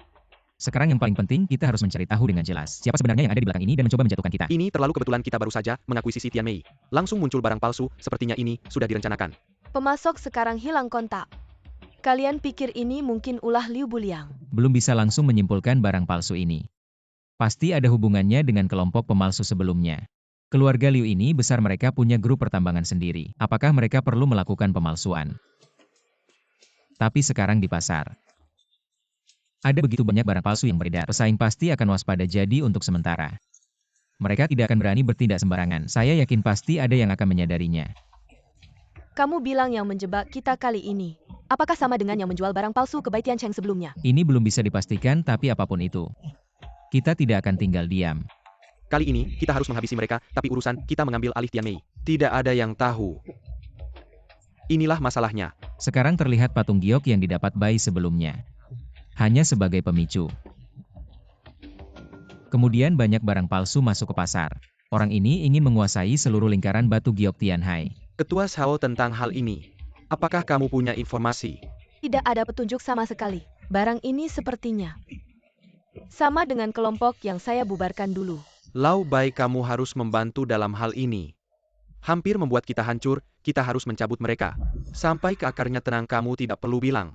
Sekarang yang paling penting, kita harus mencari tahu dengan jelas siapa sebenarnya yang ada di belakang ini dan mencoba menjatuhkan kita. Ini terlalu kebetulan, kita baru saja mengakuisisi Tianmei. Langsung muncul barang palsu, sepertinya ini sudah direncanakan. Pemasok sekarang hilang kontak. Kalian pikir ini mungkin ulah Liu Buliang? Belum bisa langsung menyimpulkan barang palsu ini. Pasti ada hubungannya dengan kelompok pemalsu sebelumnya. Keluarga Liu ini besar, mereka punya grup pertambangan sendiri. Apakah mereka perlu melakukan pemalsuan? Tapi sekarang di pasar ada begitu banyak barang palsu yang beredar. Pesaing pasti akan waspada, jadi untuk sementara mereka tidak akan berani bertindak sembarangan. Saya yakin pasti ada yang akan menyadarinya. Kamu bilang yang menjebak kita kali ini. Apakah sama dengan yang menjual barang palsu ke Bai Tiancheng sebelumnya? Ini belum bisa dipastikan, tapi apapun itu, kita tidak akan tinggal diam. Kali ini, kita harus menghabisi mereka, tapi urusan kita mengambil alih Tianmei. Tidak ada yang tahu. Inilah masalahnya. Sekarang terlihat patung giok yang didapat Bai sebelumnya. Hanya sebagai pemicu. Kemudian banyak barang palsu masuk ke pasar. Orang ini ingin menguasai seluruh lingkaran batu giok Tianhai. Ketua Shao tentang hal ini. Apakah kamu punya informasi? Tidak ada petunjuk sama sekali. Barang ini sepertinya sama dengan kelompok yang saya bubarkan dulu. Lau Bai, kamu harus membantu dalam hal ini. Hampir membuat kita hancur, kita harus mencabut mereka. Sampai ke akarnya, tenang, kamu tidak perlu bilang.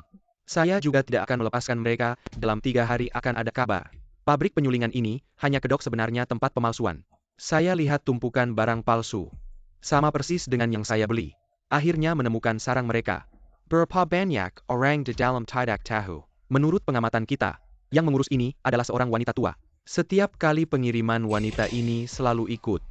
Saya juga tidak akan melepaskan mereka, dalam 3 hari akan ada kabar. Pabrik penyulingan ini hanya kedok sebenarnya tempat pemalsuan. Saya lihat tumpukan barang palsu. Sama persis dengan yang saya beli. Akhirnya menemukan sarang mereka. Berapa banyak orang di dalam tidak tahu. Menurut pengamatan kita, yang mengurus ini adalah seorang wanita tua. Setiap kali pengiriman, wanita ini selalu ikut.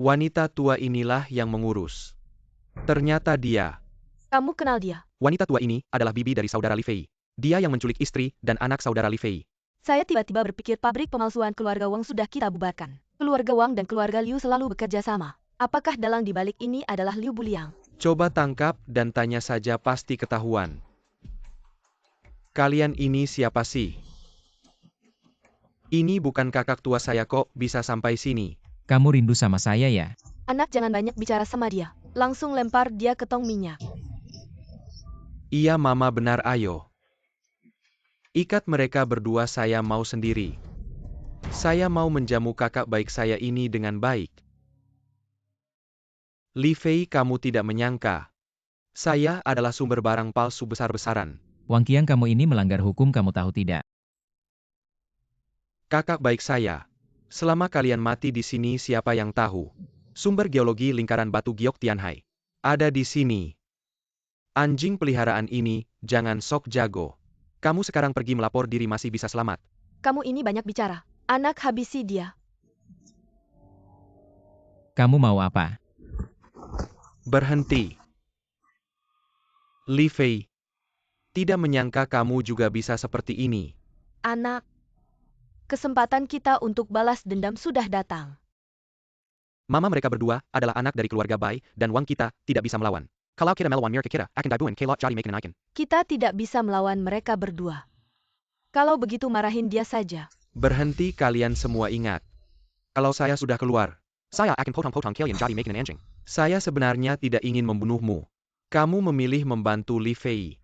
Wanita tua inilah yang mengurus. Ternyata dia. Kamu kenal dia? Wanita tua ini adalah bibi dari saudara Li Fei. Dia yang menculik istri dan anak saudara Li Fei. Saya tiba-tiba berpikir pabrik pemalsuan keluarga Wang sudah kita bubarkan. Keluarga Wang dan keluarga Liu selalu bekerja sama. Apakah dalang di balik ini adalah Liu Buliang? Coba tangkap dan tanya saja, pasti ketahuan. Kalian ini siapa sih? Ini bukan kakak tua saya kok, bisa sampai sini. Kamu rindu sama saya ya? Anak, jangan banyak bicara sama dia. Langsung lempar dia ke tong minyak. Iya mama, benar, ayo. Ikat mereka berdua, saya mau sendiri. Saya mau menjamu kakak baik saya ini dengan baik. Li Fei, kamu tidak menyangka. Saya adalah sumber barang palsu besar-besaran. Wang Qiang, kamu ini melanggar hukum, kamu tahu tidak? Kakak baik saya. Selama kalian mati di sini, siapa yang tahu? Sumber geologi lingkaran batu giok Tianhai ada di sini. Anjing peliharaan ini, jangan sok jago. Kamu sekarang pergi melapor diri, masih bisa selamat. Kamu ini banyak bicara. Anak, habisi dia. Kamu mau apa? Berhenti. Li Fei. Tidak menyangka kamu juga bisa seperti ini. Anak, kesempatan kita untuk balas dendam sudah datang. Mama mereka berdua adalah anak dari keluarga Bai, dan Wang kita tidak bisa melawan. Kalau kita melawan mereka kita akan gabungan kelot jadi makin icon. Kita tidak bisa melawan mereka berdua. Kalau begitu marahin dia saja. Berhenti kalian semua ingat. Kalau saya sudah keluar, saya akan potong-potong kalian jadi makin anjing. Saya sebenarnya tidak ingin membunuhmu. Kamu memilih membantu Li Fei.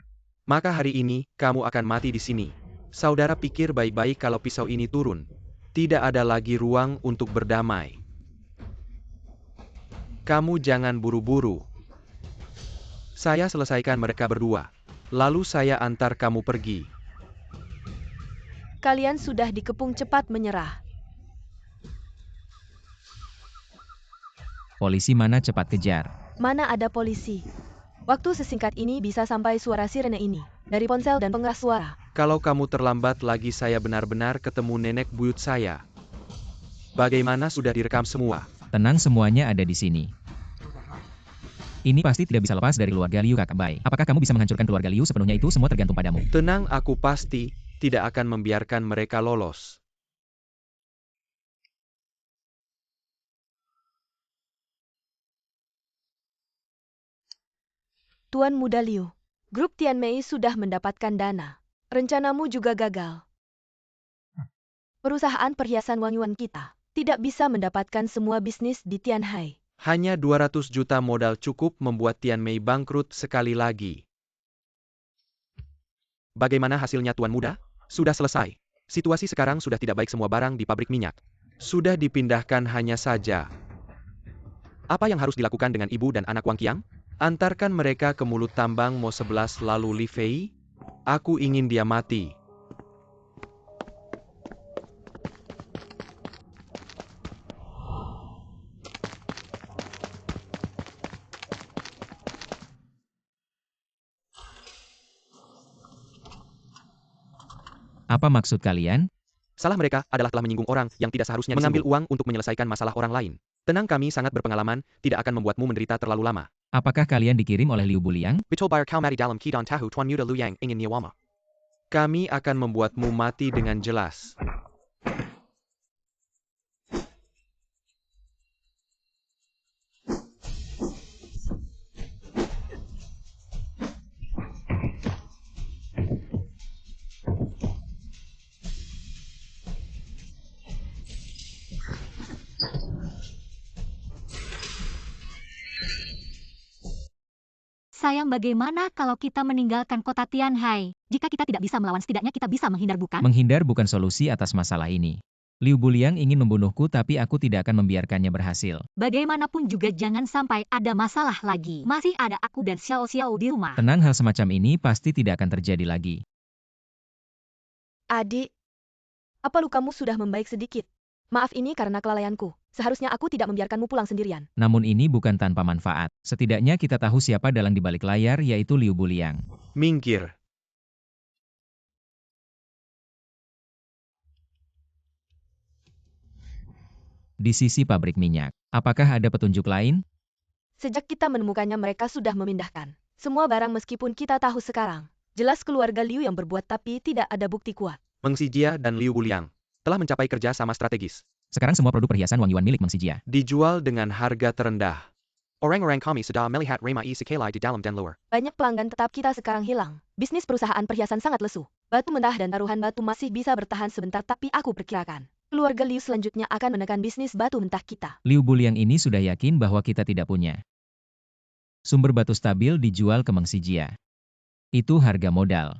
Maka hari ini, kamu akan mati di sini. Saudara pikir baik-baik kalau pisau ini turun. Tidak ada lagi ruang untuk berdamai. Kamu jangan buru-buru. Saya selesaikan mereka berdua. Lalu saya antar kamu pergi. Kalian sudah dikepung cepat menyerah. Polisi mana cepat kejar. Mana ada polisi? Waktu sesingkat ini bisa sampai suara sirene ini. Dari ponsel dan pengeras suara. Kalau kamu terlambat lagi saya benar-benar ketemu nenek buyut saya. Bagaimana sudah direkam semua? Tenang, semuanya ada di sini. Ini pasti tidak bisa lepas dari keluarga Liu Kakak Bai. Apakah kamu bisa menghancurkan keluarga Liu sepenuhnya? Itu semua tergantung padamu. Tenang, aku pasti tidak akan membiarkan mereka lolos. Tuan Muda Liu, grup Tianmei sudah mendapatkan dana. Rencanamu juga gagal. Perusahaan perhiasan Wang Yuan kita tidak bisa mendapatkan semua bisnis di Tianhai. Hanya 200 juta modal cukup membuat Tianmei bangkrut sekali lagi. Bagaimana hasilnya Tuan Muda? Sudah selesai. Situasi sekarang sudah tidak baik, semua barang di pabrik minyak sudah dipindahkan hanya saja. Apa yang harus dilakukan dengan ibu dan anak Wang Qiang? Antarkan mereka ke mulut tambang Mo 11 lalu Li Fei. Aku ingin dia mati. Apa maksud kalian? Salah mereka adalah telah menyinggung orang yang tidak seharusnya mengambil uang untuk menyelesaikan masalah orang lain. Tenang, kami sangat berpengalaman, tidak akan membuatmu menderita terlalu lama. Apakah kalian dikirim oleh Liu Buliang? Betul bayar kau mati dalam keadaan tahu Tuan Muda Liu Yang ingin nyawama. Kami akan membuatmu mati dengan jelas. Sayang, bagaimana kalau kita meninggalkan kota Tianhai? Jika kita tidak bisa melawan, setidaknya kita bisa menghindar, bukan? Menghindar bukan solusi atas masalah ini. Liu Buliang ingin membunuhku, tapi aku tidak akan membiarkannya berhasil. Bagaimanapun juga jangan sampai ada masalah lagi. Masih ada aku dan Xiao Xiao di rumah. Tenang, hal semacam ini pasti tidak akan terjadi lagi. Adik, apa lukamu sudah membaik sedikit? Maaf, ini karena kelalaianku. Seharusnya aku tidak membiarkanmu pulang sendirian. Namun ini bukan tanpa manfaat. Setidaknya kita tahu siapa dalang di balik layar, yaitu Liu Buliang. Minggir. Di sisi pabrik minyak, apakah ada petunjuk lain? Sejak kita menemukannya mereka sudah memindahkan semua barang meskipun kita tahu sekarang. Jelas keluarga Liu yang berbuat tapi tidak ada bukti kuat. Meng Xijia dan Liu Buliang telah mencapai kerja sama strategis. Sekarang semua produk perhiasan Wang Yuan milik Meng Xijia dijual dengan harga terendah. Orang-orang kami sudah melihat remai sekali di dalam dan luar. Banyak pelanggan tetap kita sekarang hilang. Bisnis perusahaan perhiasan sangat lesu. Batu mentah dan taruhan batu masih bisa bertahan sebentar, tapi aku perkirakan keluarga Liu selanjutnya akan menekan bisnis batu mentah kita. Liu Buliang ini sudah yakin bahwa kita tidak punya sumber batu stabil dijual ke Meng Xijia. Itu harga modal.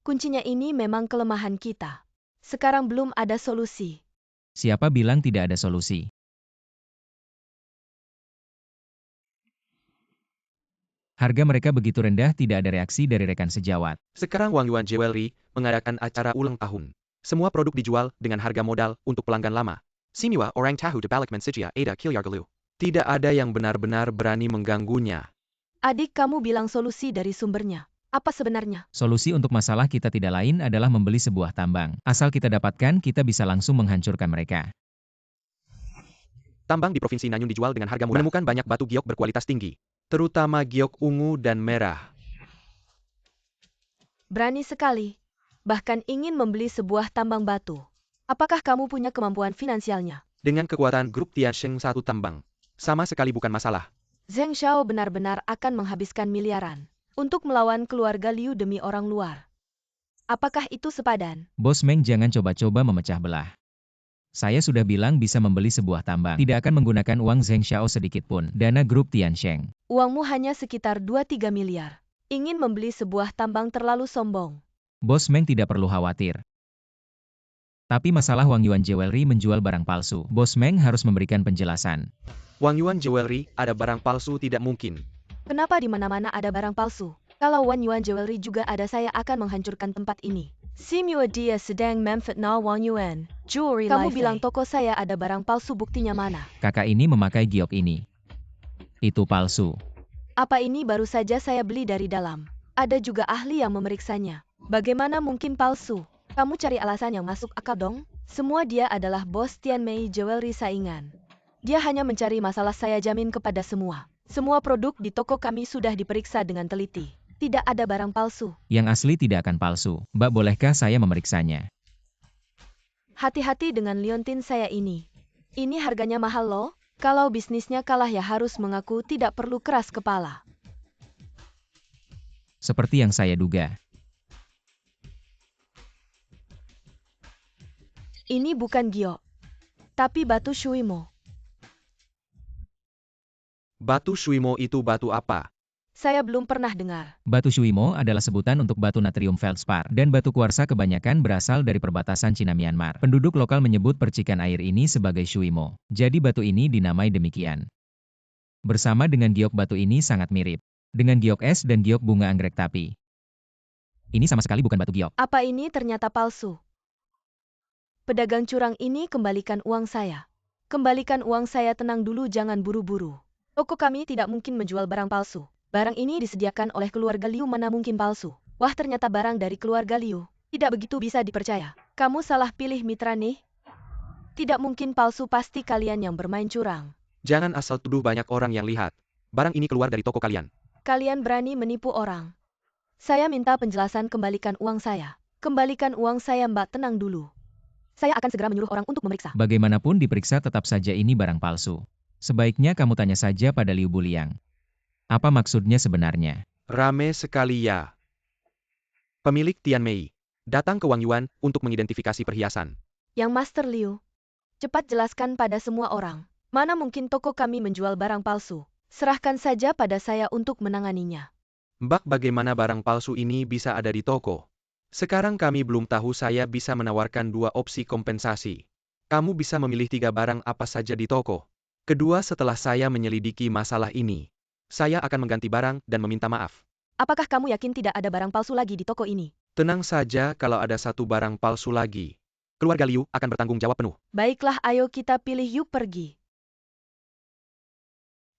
Kuncinya ini memang kelemahan kita. Sekarang belum ada solusi. Siapa bilang tidak ada solusi? Harga mereka begitu rendah, tidak ada reaksi dari rekan sejawat. Sekarang Wang Yuan Jewelry mengadakan acara ulang tahun. Semua produk dijual dengan harga modal untuk pelanggan lama. Simiwa orang tahu di balik Meng Xijia ada Kilyar Galu. Tidak ada yang benar-benar berani mengganggunya. Adik, kamu bilang solusi dari sumbernya. Apa sebenarnya? Solusi untuk masalah kita tidak lain adalah membeli sebuah tambang. Asal kita dapatkan, kita bisa langsung menghancurkan mereka. Tambang di Provinsi Nanyun dijual dengan harga murah. Menemukan banyak batu giok berkualitas tinggi, terutama giok ungu dan merah. Berani sekali. Bahkan ingin membeli sebuah tambang batu. Apakah kamu punya kemampuan finansialnya? Dengan kekuatan grup Tiansheng satu tambang, sama sekali bukan masalah. Zheng Xiao benar-benar akan menghabiskan miliaran untuk melawan keluarga Liu demi orang luar. Apakah itu sepadan? Bos Meng, jangan coba-coba memecah belah. Saya sudah bilang bisa membeli sebuah tambang. Tidak akan menggunakan uang Zheng Xiao sedikit pun. Dana grup Tiansheng. Uangmu hanya sekitar 2-3 miliar. Ingin membeli sebuah tambang terlalu sombong. Bos Meng tidak perlu khawatir. Tapi masalah Wang Yuan Jewelry menjual barang palsu. Bos Meng harus memberikan penjelasan. Wang Yuan Jewelry, ada barang palsu tidak mungkin. Kenapa di mana-mana ada barang palsu? Kalau Wang Yuan Jewelry juga ada, saya akan menghancurkan tempat ini. Simua dia sedang memfitnah Wang Yuan Jewelry. Kamu bilang toko saya ada barang palsu, buktinya mana? Kakak ini memakai giok ini. Itu palsu. Apa ini baru saja saya beli dari dalam? Ada juga ahli yang memeriksanya. Bagaimana mungkin palsu? Kamu cari alasan yang masuk akal dong. Semua dia adalah bos Tianmei Jewelry saingan. Dia hanya mencari masalah, saya jamin kepada semua. Semua produk di toko kami sudah diperiksa dengan teliti. Tidak ada barang palsu. Yang asli tidak akan palsu. Mbak, bolehkah saya memeriksanya? Hati-hati dengan liontin saya ini. Ini harganya mahal loh. Kalau bisnisnya kalah ya harus mengaku, tidak perlu keras kepala. Seperti yang saya duga. Ini bukan giok, tapi batu Shuimo. Batu Shuimo itu batu apa? Saya belum pernah dengar. Batu Shuimo adalah sebutan untuk batu natrium feldspar, dan batu kuarsa kebanyakan berasal dari perbatasan Cina-Myanmar. Penduduk lokal menyebut percikan air ini sebagai Shuimo. Jadi batu ini dinamai demikian. Bersama dengan giok, batu ini sangat mirip dengan giok es dan giok bunga anggrek, tapi ini sama sekali bukan batu giok. Apa ini ternyata palsu? Pedagang curang ini, kembalikan uang saya. Kembalikan uang saya, tenang dulu, jangan buru-buru. Toko kami tidak mungkin menjual barang palsu. Barang ini disediakan oleh keluarga Liu, mana mungkin palsu. Wah, ternyata barang dari keluarga Liu. Tidak begitu bisa dipercaya. Kamu salah pilih mitra nih. Tidak mungkin palsu, pasti kalian yang bermain curang. Jangan asal tuduh, banyak orang yang lihat. Barang ini keluar dari toko kalian. Kalian berani menipu orang. Saya minta penjelasan, kembalikan uang saya. Kembalikan uang saya, Mbak, tenang dulu. Saya akan segera menyuruh orang untuk memeriksa. Bagaimanapun diperiksa tetap saja ini barang palsu. Sebaiknya kamu tanya saja pada Liu Buliang. Apa maksudnya sebenarnya? Rame sekali ya. Pemilik Tianmei datang ke Wang Yuan untuk mengidentifikasi perhiasan. Yang Master Liu, cepat jelaskan pada semua orang. Mana mungkin toko kami menjual barang palsu. Serahkan saja pada saya untuk menanganinya. Mbak, bagaimana barang palsu ini bisa ada di toko? Sekarang kami belum tahu, saya bisa menawarkan 2 opsi kompensasi. Kamu bisa memilih 3 barang apa saja di toko. Kedua, setelah saya menyelidiki masalah ini, saya akan mengganti barang dan meminta maaf. Apakah kamu yakin tidak ada barang palsu lagi di toko ini? Tenang saja, kalau ada 1 barang palsu lagi, keluarga Liu akan bertanggung jawab penuh. Baiklah, ayo kita pilih, yuk pergi.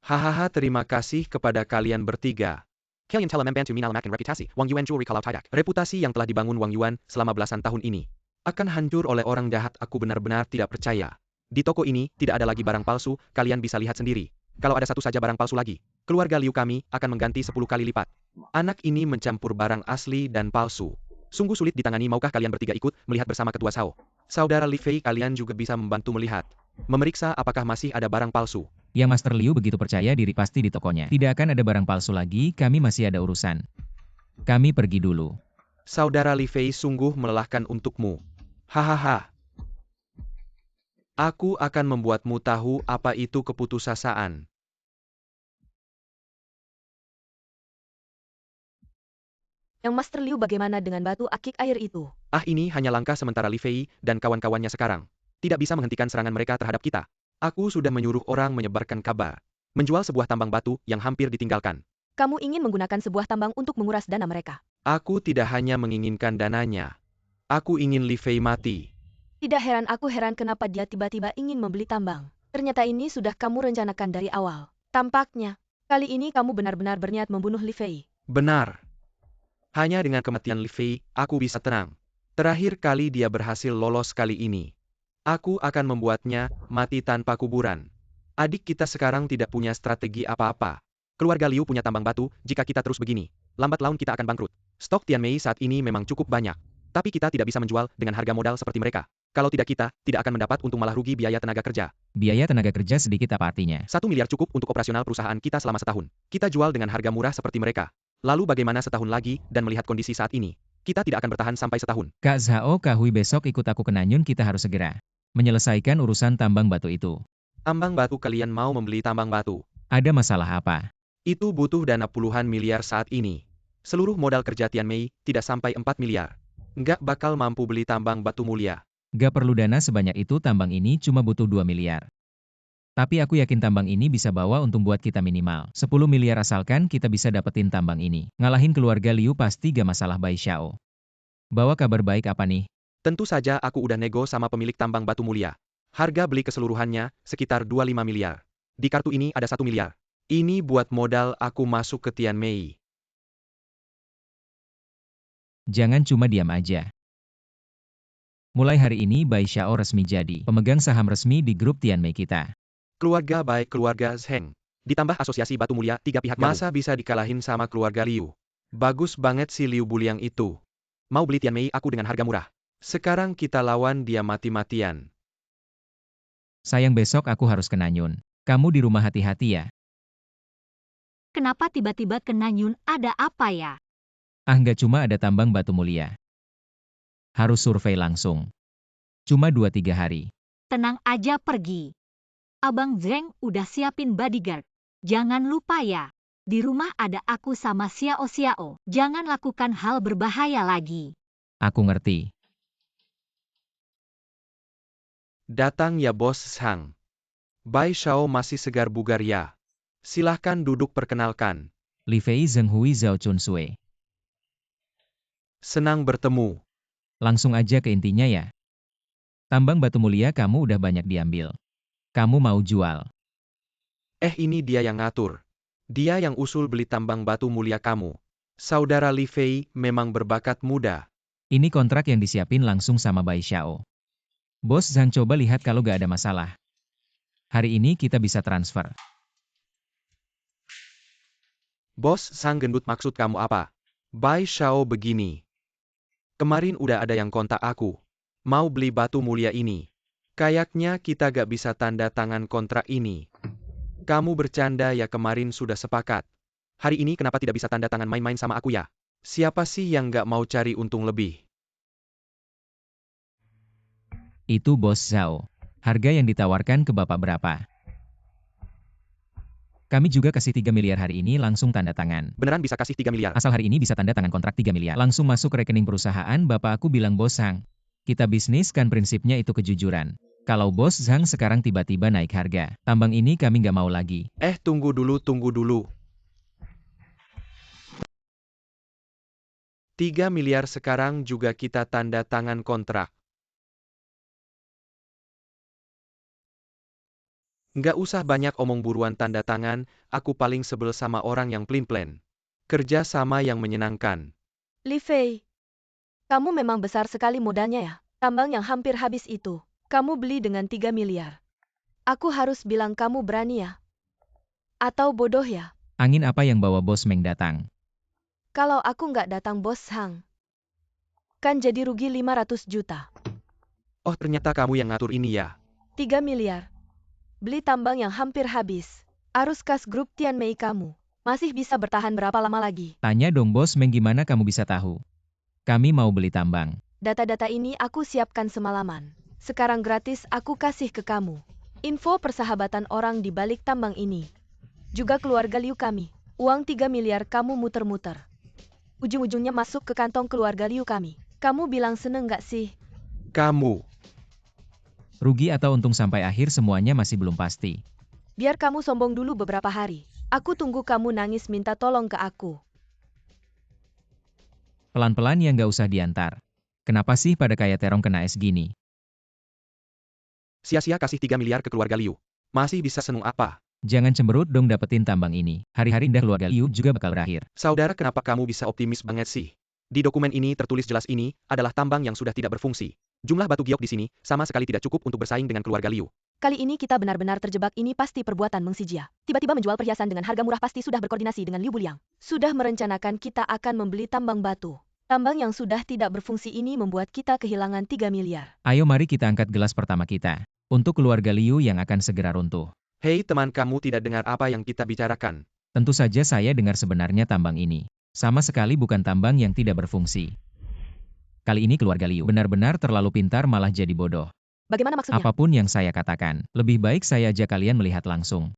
Hahaha, terima kasih kepada kalian bertiga. Kalian telah membantu menyelamatkan reputasi Wang Yuan Jewelry kalau tidak. Reputasi yang telah dibangun Wang Yuan selama belasan tahun ini akan hancur oleh orang jahat. Aku benar-benar tidak percaya. Di toko ini tidak ada lagi barang palsu, kalian bisa lihat sendiri. Kalau ada 1 saja barang palsu lagi, keluarga Liu kami akan mengganti 10 kali lipat. Anak ini mencampur barang asli dan palsu. Sungguh sulit ditangani. Maukah kalian bertiga ikut melihat bersama Ketua Sao? Saudara Li Fei, kalian juga bisa membantu melihat, memeriksa apakah masih ada barang palsu. Yang Master Liu begitu percaya diri pasti di tokonya. Tidak akan ada barang palsu lagi, kami masih ada urusan. Kami pergi dulu. Saudara Li Fei sungguh melelahkan untukmu. Hahaha. Aku akan membuatmu tahu apa itu keputusasaan. Yang Master Liu, bagaimana dengan batu akik air itu? Ini hanya langkah sementara Li Fei dan kawan-kawannya sekarang. Tidak bisa menghentikan serangan mereka terhadap kita. Aku sudah menyuruh orang menyebarkan kabar. Menjual sebuah tambang batu yang hampir ditinggalkan. Kamu ingin menggunakan sebuah tambang untuk menguras dana mereka? Aku tidak hanya menginginkan dananya. Aku ingin Li Fei mati. Tidak heran, aku heran kenapa dia tiba-tiba ingin membeli tambang. Ternyata ini sudah kamu rencanakan dari awal. Tampaknya, kali ini kamu benar-benar berniat membunuh Li Fei. Benar. Hanya dengan kematian Li Fei, aku bisa tenang. Terakhir kali dia berhasil lolos kali ini. Aku akan membuatnya mati tanpa kuburan. Adik kita sekarang tidak punya strategi apa-apa. Keluarga Liu punya tambang batu, jika kita terus begini, lambat laun kita akan bangkrut. Stok Tianmei saat ini memang cukup banyak. Tapi kita tidak bisa menjual dengan harga modal seperti mereka. Kalau tidak kita, tidak akan mendapat untung malah rugi biaya tenaga kerja. Biaya tenaga kerja sedikit apa artinya? 1 miliar cukup untuk operasional perusahaan kita selama setahun. Kita jual dengan harga murah seperti mereka. Lalu bagaimana setahun lagi dan melihat kondisi saat ini? Kita tidak akan bertahan sampai setahun. Kak Zhao Kahui besok ikut aku ke Nanyun, kita harus segera menyelesaikan urusan tambang batu itu. Tambang batu, kalian mau membeli tambang batu? Ada masalah apa? Itu butuh dana puluhan miliar saat ini. Seluruh modal kerja Tianmei tidak sampai 4 miliar. Nggak bakal mampu beli tambang batu mulia. Gak perlu dana sebanyak itu, tambang ini cuma butuh 2 miliar. Tapi aku yakin tambang ini bisa bawa untung buat kita minimal 10 miliar asalkan kita bisa dapetin tambang ini. Ngalahin keluarga Liu pasti gak masalah, Bai Xiao. Bawa kabar baik apa nih? Tentu saja aku udah nego sama pemilik tambang batu mulia. Harga beli keseluruhannya sekitar 25 miliar. Di kartu ini ada 1 miliar. Ini buat modal aku masuk ke Tianmei. Jangan cuma diam aja. Mulai hari ini Bai Xiao resmi jadi pemegang saham resmi di grup Tianmei kita. Keluarga baik keluarga Zheng. Ditambah asosiasi batu mulia, 3 pihak gabung. Masa bisa dikalahin sama keluarga Liu? Bagus banget si Liu Buliang itu. Mau beli Tianmei aku dengan harga murah. Sekarang kita lawan dia mati-matian. Sayang besok aku harus ke Nanyun. Kamu di rumah hati-hati ya. Kenapa tiba-tiba ke Nanyun, ada apa ya? Ah, nggak cuma ada tambang batu mulia. Harus survei langsung. Cuma 2-3 hari. Tenang aja, pergi. Abang Zheng udah siapin bodyguard. Jangan lupa ya, di rumah ada aku sama Xiao Xiao. Jangan lakukan hal berbahaya lagi. Aku ngerti. Datang ya Bos Zhang. Bai Xiao masih segar bugar ya. Silahkan duduk, perkenalkan. Li Fei Zheng Hui Zhao Chun Sui. Senang bertemu. Langsung aja ke intinya ya. Tambang batu mulia kamu udah banyak diambil. Kamu mau jual? Ini dia yang ngatur. Dia yang usul beli tambang batu mulia kamu. Saudara Li Fei memang berbakat muda. Ini kontrak yang disiapin langsung sama Bai Xiao. Bos Zhang, coba lihat kalau gak ada masalah. Hari ini kita bisa transfer. Bos Sang gendut, maksud kamu apa? Bai Xiao begini. Kemarin udah ada yang kontak aku. Mau beli batu mulia ini. Kayaknya kita gak bisa tanda tangan kontrak ini. Kamu bercanda ya, kemarin sudah sepakat. Hari ini kenapa tidak bisa tanda tangan, main-main sama aku ya? Siapa sih yang gak mau cari untung lebih? Itu Bos Zhao. Harga yang ditawarkan ke Bapak berapa? Kami juga kasih 3 miliar hari ini, langsung tanda tangan. Beneran bisa kasih 3 miliar? Asal hari ini bisa tanda tangan kontrak 3 miliar. Langsung masuk rekening perusahaan Bapak. Aku bilang Bos Zhang. Kita bisnis kan prinsipnya itu kejujuran. Kalau Bos Zhang sekarang tiba-tiba naik harga, tambang ini kami nggak mau lagi. Tunggu dulu. 3 miliar sekarang juga kita tanda tangan kontrak. Nggak usah banyak omong, buruan tanda tangan, aku paling sebel sama orang yang pelin-pelan. Kerja sama yang menyenangkan. Li Fei, kamu memang besar sekali modalnya ya. Tambang yang hampir habis itu, kamu beli dengan 3 miliar. Aku harus bilang kamu berani ya? Atau bodoh ya? Angin apa yang bawa Bos Meng datang? Kalau aku nggak datang Bos Hang, kan jadi rugi 500 juta. Oh, ternyata kamu yang ngatur ini ya. 3 miliar. Beli tambang yang hampir habis. Arus kas grup Tianmei kamu masih bisa bertahan berapa lama lagi? Tanya dong Bos Meng, gimana kamu bisa tahu? Kami mau beli tambang. Data-data ini aku siapkan semalaman. Sekarang gratis aku kasih ke kamu. Info persahabatan orang di balik tambang ini. Juga keluarga Liu kami. Uang 3 miliar kamu muter-muter. Ujung-ujungnya masuk ke kantong keluarga Liu kami. Kamu bilang seneng gak sih? Kamu. Rugi atau untung sampai akhir semuanya masih belum pasti. Biar kamu sombong dulu beberapa hari. Aku tunggu kamu nangis minta tolong ke aku. Pelan-pelan ya, nggak usah diantar. Kenapa sih pada kayak terong kena es gini? Sia-sia kasih 3 miliar ke keluarga Liu. Masih bisa seneng apa? Jangan cemberut dong dapetin tambang ini. Hari-hari indah keluarga Liu juga bakal berakhir. Saudara, kenapa kamu bisa optimis banget sih? Di dokumen ini tertulis jelas ini adalah tambang yang sudah tidak berfungsi. Jumlah batu giok di sini sama sekali tidak cukup untuk bersaing dengan keluarga Liu. Kali ini kita benar-benar terjebak, ini pasti perbuatan Meng Sijia. Tiba-tiba menjual perhiasan dengan harga murah, pasti sudah berkoordinasi dengan Liu Buliang. Sudah merencanakan kita akan membeli tambang batu. Tambang yang sudah tidak berfungsi ini membuat kita kehilangan 3 miliar. Ayo mari kita angkat gelas pertama kita. Untuk keluarga Liu yang akan segera runtuh. Hei teman, kamu tidak dengar apa yang kita bicarakan. Tentu saja saya dengar, sebenarnya tambang ini sama sekali bukan tambang yang tidak berfungsi. Kali ini keluarga Liu benar-benar terlalu pintar, malah jadi bodoh. Bagaimana maksudnya? Apapun yang saya katakan, lebih baik saya ajak kalian melihat langsung.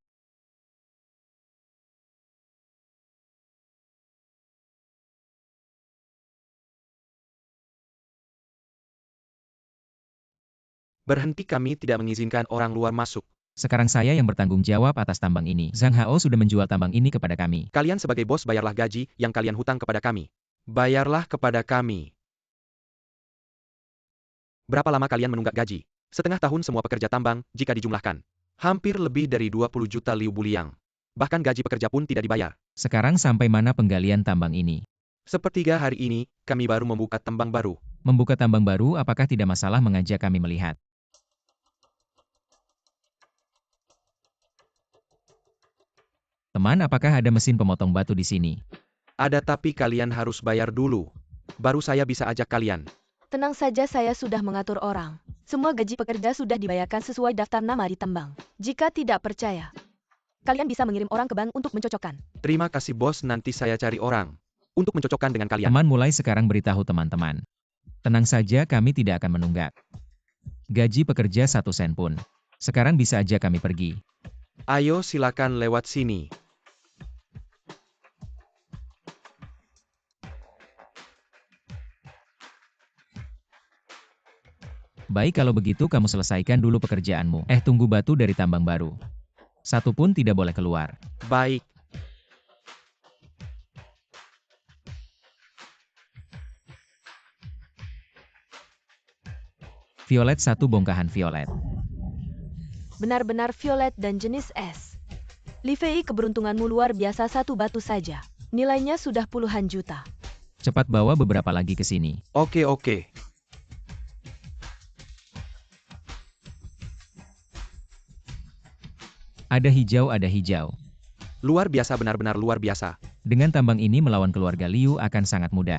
Berhenti, kami tidak mengizinkan orang luar masuk. Sekarang saya yang bertanggung jawab atas tambang ini. Zhang Hao sudah menjual tambang ini kepada kami. Kalian sebagai bos bayarlah gaji yang kalian hutang kepada kami. Bayarlah kepada kami. Berapa lama kalian menunggak gaji? Setengah tahun semua pekerja tambang, jika dijumlahkan. Hampir lebih dari 20 juta Liu Buliang. Bahkan gaji pekerja pun tidak dibayar. Sekarang sampai mana penggalian tambang ini? Sepertiga hari ini, kami baru membuka tambang baru. Membuka tambang baru, apakah tidak masalah mengajak kami melihat? Teman, apakah ada mesin pemotong batu di sini? Ada, tapi kalian harus bayar dulu. Baru saya bisa ajak kalian. Tenang saja, saya sudah mengatur orang. Semua gaji pekerja sudah dibayarkan sesuai daftar nama di tambang. Jika tidak percaya, kalian bisa mengirim orang ke bank untuk mencocokkan. Terima kasih bos, nanti saya cari orang untuk mencocokkan dengan kalian. Teman, mulai sekarang beritahu teman-teman. Tenang saja, kami tidak akan menunggak. Gaji pekerja 1 sen pun. Sekarang bisa aja kami pergi. Ayo silakan lewat sini. Baik, kalau begitu kamu selesaikan dulu pekerjaanmu. Tunggu, batu dari tambang baru. Satu pun tidak boleh keluar. Baik. Violet, 1 bongkahan violet. Benar-benar violet dan jenis es. Li Fei, keberuntunganmu luar biasa, 1 batu saja. Nilainya sudah puluhan juta. Cepat bawa beberapa lagi ke sini. Oke. Ada hijau, ada hijau. Luar biasa, benar-benar luar biasa. Dengan tambang ini melawan keluarga Liu akan sangat mudah.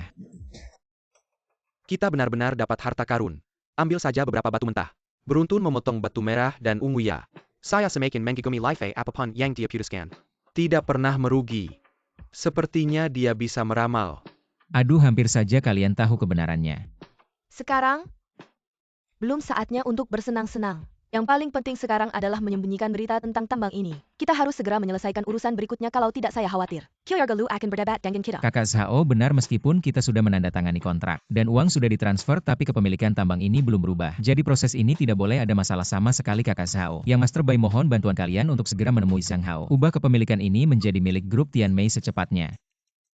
Kita benar-benar dapat harta karun. Ambil saja beberapa batu mentah. Beruntun memotong batu merah dan ungu ya. Saya semakin mengagumi Li Fei apapun yang dia putuskan. Tidak pernah merugi. Sepertinya dia bisa meramal. Aduh, hampir saja kalian tahu kebenarannya. Sekarang, belum saatnya untuk bersenang-senang. Yang paling penting sekarang adalah menyembunyikan berita tentang tambang ini. Kita harus segera menyelesaikan urusan berikutnya, kalau tidak saya khawatir keluarga Liu akan berdebat dengan kita. Kakak Zhao benar, meskipun kita sudah menandatangani kontrak dan uang sudah ditransfer, tapi kepemilikan tambang ini belum berubah. Jadi proses ini tidak boleh ada masalah sama sekali, Kakak Zhao. Yang Master Bai mohon bantuan kalian untuk segera menemui Zhang Hao. Ubah kepemilikan ini menjadi milik grup Tianmei secepatnya.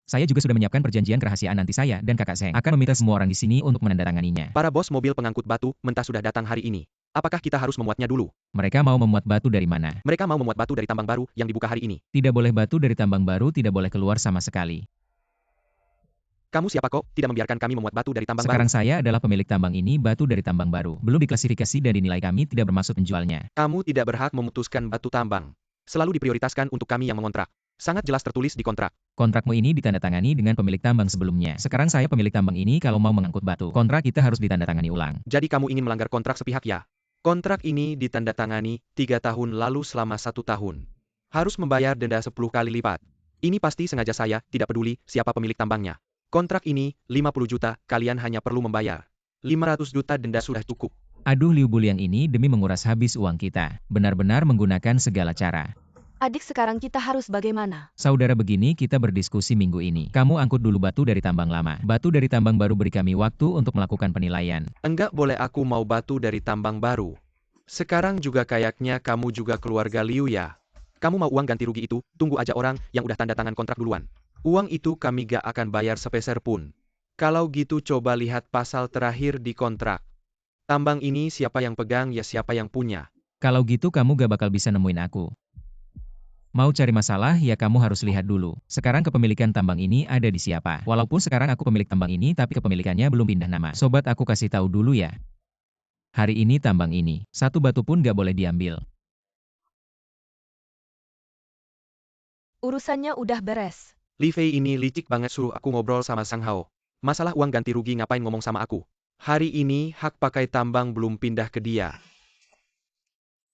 Saya juga sudah menyiapkan perjanjian kerahasiaan, nanti saya dan Kakak Zheng akan meminta semua orang di sini untuk menandatanganinya. Para bos mobil pengangkut batu mentah sudah datang hari ini. Apakah kita harus memuatnya dulu? Mereka mau memuat batu dari mana? Mereka mau memuat batu dari tambang baru yang dibuka hari ini. Tidak boleh, batu dari tambang baru tidak boleh keluar sama sekali. Kamu siapa kok? Tidak membiarkan kami memuat batu dari tambang Sekarang baru. saya adalah pemilik tambang ini, batu dari tambang baru. Belum diklasifikasi dan dinilai, kami tidak bermaksud menjualnya. Kamu tidak berhak memutuskan batu tambang. Selalu diprioritaskan untuk kami yang mengontrak. Sangat jelas tertulis di kontrak. Kontrakmu ini ditandatangani dengan pemilik tambang sebelumnya. Sekarang saya pemilik tambang ini, kalau mau mengangkut batu, kontrak kita harus ditandatangani ulang. Jadi kamu ingin melanggar kontrak sepihak ya? Kontrak ini ditandatangani 3 tahun lalu selama 1 tahun. Harus membayar denda 10 kali lipat. Ini pasti sengaja, saya tidak peduli siapa pemilik tambangnya. Kontrak ini 50 juta, kalian hanya perlu membayar 500 juta denda sudah cukup. Aduh, Liu Buliang ini demi menguras habis uang kita. Benar-benar menggunakan segala cara. Adik, sekarang kita harus bagaimana? Saudara, begini kita berdiskusi minggu ini. Kamu angkut dulu batu dari tambang lama. Batu dari tambang baru beri kami waktu untuk melakukan penilaian. Enggak boleh, aku mau batu dari tambang baru. Sekarang juga kayaknya kamu juga keluarga Liu ya. Kamu mau uang ganti rugi itu, tunggu aja orang yang udah tanda tangan kontrak duluan. Uang itu kami gak akan bayar sepeser pun. Kalau gitu coba lihat pasal terakhir di kontrak. Tambang ini siapa yang pegang ya siapa yang punya. Kalau gitu kamu gak bakal bisa nemuin aku. Mau cari masalah ya kamu harus lihat dulu. Sekarang kepemilikan tambang ini ada di siapa. Walaupun sekarang aku pemilik tambang ini, tapi kepemilikannya belum pindah nama. Sobat, aku kasih tahu dulu ya. Hari ini tambang ini, satu batu pun gak boleh diambil. Urusannya udah beres. Li Fei ini licik banget suruh aku ngobrol sama Sang Hao. Masalah uang ganti rugi ngapain ngomong sama aku. Hari ini hak pakai tambang belum pindah ke dia.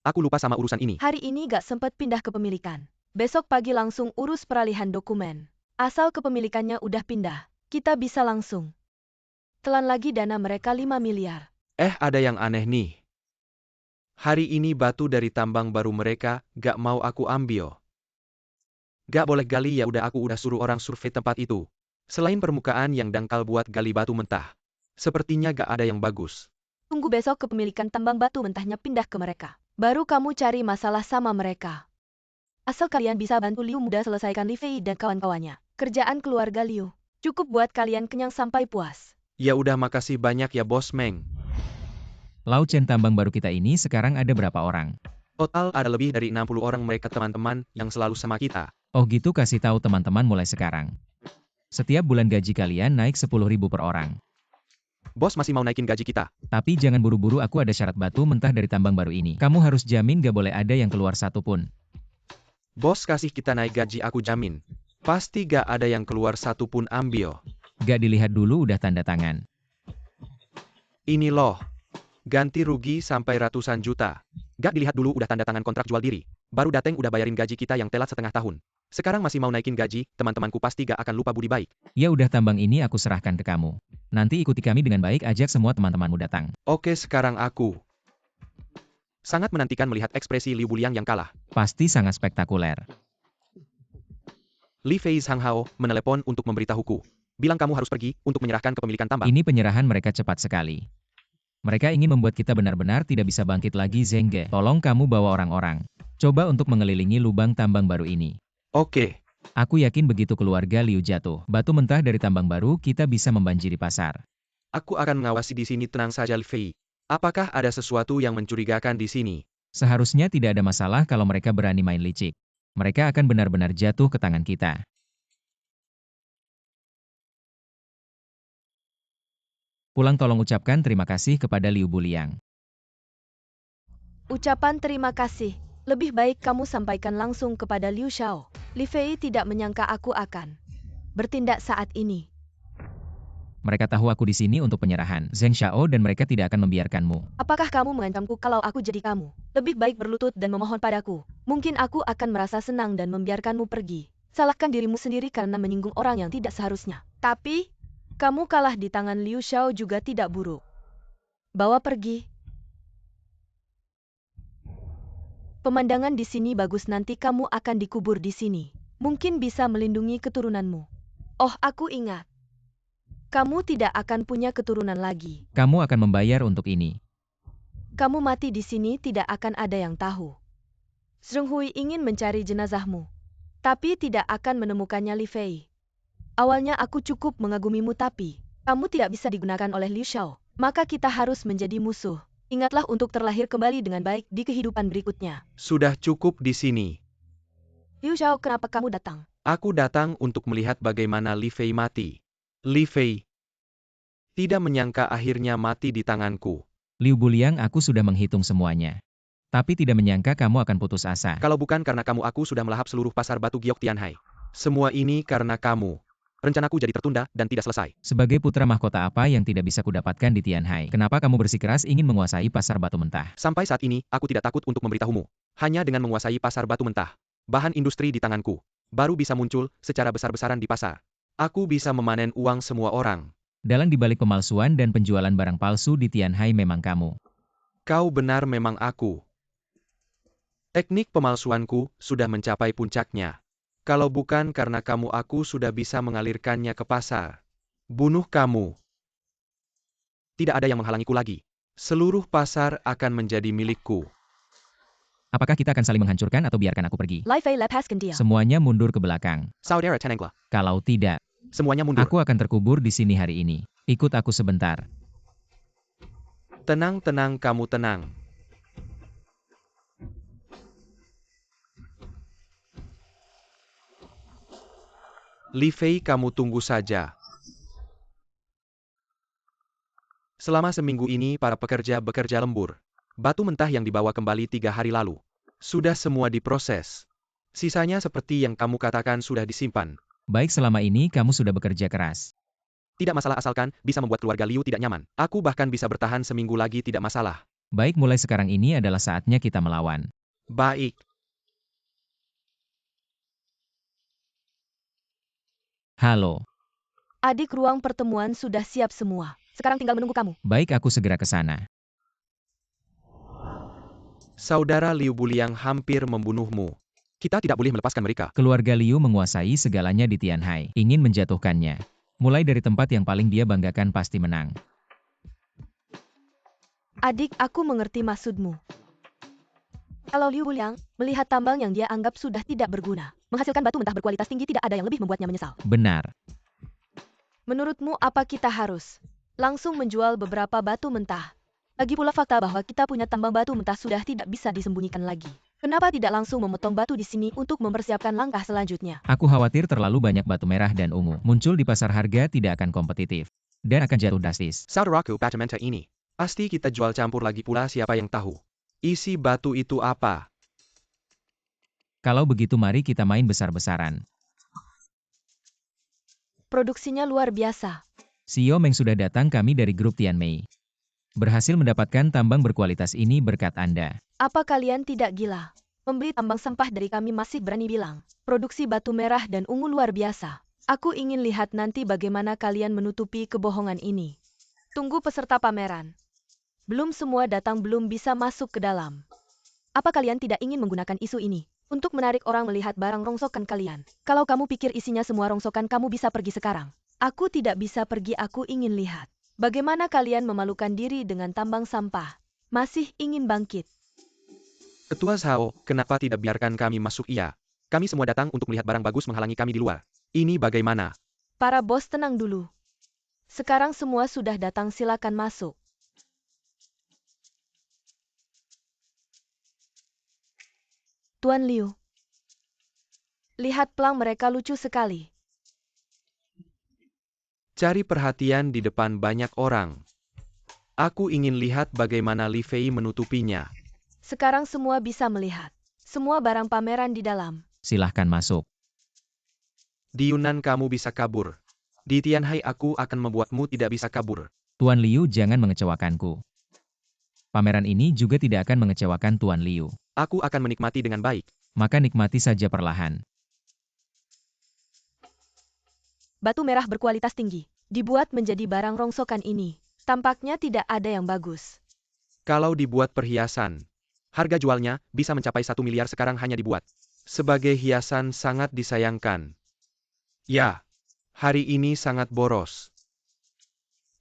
Aku lupa sama urusan ini. Hari ini gak sempet pindah kepemilikan. Besok pagi langsung urus peralihan dokumen. Asal kepemilikannya udah pindah, kita bisa langsung telan lagi dana mereka 5 miliar. Ada yang aneh nih. Hari ini batu dari tambang baru mereka gak mau aku ambil. Gak boleh gali ya udah aku udah suruh orang survei tempat itu. Selain permukaan yang dangkal buat gali batu mentah. Sepertinya gak ada yang bagus. Tunggu besok kepemilikan tambang batu mentahnya pindah ke mereka. Baru kamu cari masalah sama mereka. Asal kalian bisa bantu Liu muda selesaikan Li Fei dan kawan-kawannya. Kerjaan keluarga Liu. Cukup buat kalian kenyang sampai puas. Ya udah makasih banyak ya Bos Meng. Lau Chen tambang baru kita ini sekarang ada berapa orang? Total ada lebih dari 60 orang mereka teman-teman yang selalu sama kita. Oh gitu, kasih tahu teman-teman mulai sekarang. Setiap bulan gaji kalian naik 10.000 per orang. Bos masih mau naikin gaji kita. Tapi jangan buru-buru, aku ada syarat batu mentah dari tambang baru ini. Kamu harus jamin gak boleh ada yang keluar satu pun. Bos kasih kita naik gaji aku jamin. Pasti gak ada yang keluar satu pun ambil. Gak dilihat dulu udah tanda tangan. Ini loh. Ganti rugi sampai ratusan juta. Gak dilihat dulu udah tanda tangan kontrak jual diri. Baru dateng udah bayarin gaji kita yang telat setengah tahun. Sekarang masih mau naikin gaji, teman-temanku pasti gak akan lupa budi baik. Ya udah, tambang ini aku serahkan ke kamu. Nanti ikuti kami dengan baik, ajak semua teman-temanmu datang. Oke, sekarang aku sangat menantikan melihat ekspresi Liu Buliang yang kalah. Pasti sangat spektakuler. Li Fei Sang Hao menelepon untuk memberitahuku. Bilang kamu harus pergi untuk menyerahkan kepemilikan tambang. Ini penyerahan mereka cepat sekali. Mereka ingin membuat kita benar-benar tidak bisa bangkit lagi, Zengge. Tolong kamu bawa orang-orang. Coba untuk mengelilingi lubang tambang baru ini. Oke. Aku yakin begitu keluarga Liu jatuh, batu mentah dari tambang baru kita bisa membanjiri pasar. Aku akan mengawasi di sini, tenang saja Li Fei. Apakah ada sesuatu yang mencurigakan di sini? Seharusnya tidak ada masalah kalau mereka berani main licik. Mereka akan benar-benar jatuh ke tangan kita. Pulang tolong ucapkan terima kasih kepada Liu Buliang. Ucapan terima kasih. Lebih baik kamu sampaikan langsung kepada Liu Xiao. Li Fei tidak menyangka aku akan bertindak saat ini. Mereka tahu aku di sini untuk penyerahan Zheng Xiao dan mereka tidak akan membiarkanmu. Apakah kamu mengancamku kalau aku jadi kamu? Lebih baik berlutut dan memohon padaku. Mungkin aku akan merasa senang dan membiarkanmu pergi. Salahkan dirimu sendiri karena menyinggung orang yang tidak seharusnya. Tapi, kamu kalah di tangan Liu Xiao juga tidak buruk. Bawa pergi. Pemandangan di sini bagus, nanti kamu akan dikubur di sini. Mungkin bisa melindungi keturunanmu. Oh, aku ingat. Kamu tidak akan punya keturunan lagi. Kamu akan membayar untuk ini. Kamu mati di sini tidak akan ada yang tahu. Zheng Hui ingin mencari jenazahmu, tapi tidak akan menemukannya Li Fei. Awalnya aku cukup mengagumimu, tapi kamu tidak bisa digunakan oleh Liu Xiao. Maka kita harus menjadi musuh. Ingatlah untuk terlahir kembali dengan baik di kehidupan berikutnya. Sudah cukup di sini. Liu Xiao, kenapa kamu datang? Aku datang untuk melihat bagaimana Li Fei mati. Li Fei tidak menyangka akhirnya mati di tanganku. Liu Buliang, aku sudah menghitung semuanya. Tapi tidak menyangka kamu akan putus asa. Kalau bukan karena kamu, aku sudah melahap seluruh pasar batu giok Tianhai. Semua ini karena kamu. Rencanaku jadi tertunda dan tidak selesai. Sebagai putra mahkota apa yang tidak bisa kudapatkan di Tianhai? Kenapa kamu bersikeras ingin menguasai pasar batu mentah? Sampai saat ini, aku tidak takut untuk memberitahumu. Hanya dengan menguasai pasar batu mentah, bahan industri di tanganku baru bisa muncul secara besar-besaran di pasar. Aku bisa memanen uang semua orang. Dalang dibalik pemalsuan dan penjualan barang palsu di Tianhai memang kamu. Kau benar, memang aku. Teknik pemalsuanku sudah mencapai puncaknya. Kalau bukan karena kamu, aku sudah bisa mengalirkannya ke pasar. Bunuh kamu. Tidak ada yang menghalangiku lagi. Seluruh pasar akan menjadi milikku. Apakah kita akan saling menghancurkan atau biarkan aku pergi? Li Fei, lepaskan dia. Semuanya mundur ke belakang. Saudara Tenengla, Kalau tidak, semuanya mundur. aku akan terkubur di sini hari ini. Ikut aku sebentar. Tenang, tenang, kamu tenang. Li Fei, kamu tunggu saja. Selama seminggu ini para pekerja bekerja lembur. Batu mentah yang dibawa kembali 3 hari lalu. Sudah semua diproses. Sisanya seperti yang kamu katakan sudah disimpan. Baik, selama ini kamu sudah bekerja keras. Tidak masalah asalkan bisa membuat keluarga Liu tidak nyaman. Aku bahkan bisa bertahan seminggu lagi tidak masalah. Baik, mulai sekarang ini adalah saatnya kita melawan. Baik. Halo. Adik, ruang pertemuan sudah siap semua. Sekarang tinggal menunggu kamu. Baik, aku segera ke sana. Saudara Liu Buliang hampir membunuhmu. Kita tidak boleh melepaskan mereka. Keluarga Liu menguasai segalanya di Tianhai, ingin menjatuhkannya. Mulai dari tempat yang paling dia banggakan pasti menang. Adik, aku mengerti maksudmu. Kalau Liu Buliang melihat tambang yang dia anggap sudah tidak berguna, menghasilkan batu mentah berkualitas tinggi, tidak ada yang lebih membuatnya menyesal. Benar. Menurutmu apa kita harus langsung menjual beberapa batu mentah? Lagi pula fakta bahwa kita punya tambang batu mentah sudah tidak bisa disembunyikan lagi. Kenapa tidak langsung memotong batu di sini untuk mempersiapkan langkah selanjutnya? Aku khawatir terlalu banyak batu merah dan ungu. Muncul di pasar, harga tidak akan kompetitif. Dan akan jatuh drastis. Saudaraku, batu ini. Pasti kita jual campur lagi pula, siapa yang tahu. Isi batu itu apa? Kalau begitu mari kita main besar-besaran. Produksinya luar biasa. Xiao Meng sudah datang, kami dari grup Tianmei. Berhasil mendapatkan tambang berkualitas ini berkat Anda. Apa kalian tidak gila? Membeli tambang sampah dari kami masih berani bilang. Produksi batu merah dan ungu luar biasa. Aku ingin lihat nanti bagaimana kalian menutupi kebohongan ini. Tunggu peserta pameran. Belum semua datang, belum bisa masuk ke dalam. Apa kalian tidak ingin menggunakan isu ini untuk menarik orang melihat barang rongsokan kalian? Kalau kamu pikir isinya semua rongsokan, kamu bisa pergi sekarang. Aku tidak bisa pergi, aku ingin lihat. Bagaimana kalian memalukan diri dengan tambang sampah? Masih ingin bangkit? Ketua Zhao, kenapa tidak biarkan kami masuk? Iya. Kami semua datang untuk melihat barang bagus, menghalangi kami di luar. Ini bagaimana? Para bos, tenang dulu. Sekarang semua sudah datang, silakan masuk. Tuan Liu. Lihat pelang mereka lucu sekali. Cari perhatian di depan banyak orang. Aku ingin lihat bagaimana Li Fei menutupinya. Sekarang semua bisa melihat. Semua barang pameran di dalam. Silahkan masuk. Di Yunan kamu bisa kabur. Di Tianhai aku akan membuatmu tidak bisa kabur. Tuan Liu, jangan mengecewakanku. Pameran ini juga tidak akan mengecewakan Tuan Liu. Aku akan menikmati dengan baik. Maka nikmati saja perlahan. Batu merah berkualitas tinggi. Dibuat menjadi barang rongsokan ini. Tampaknya tidak ada yang bagus. Kalau dibuat perhiasan, harga jualnya bisa mencapai 1 miliar, sekarang hanya dibuat sebagai hiasan, sangat disayangkan. Ya, hari ini sangat boros.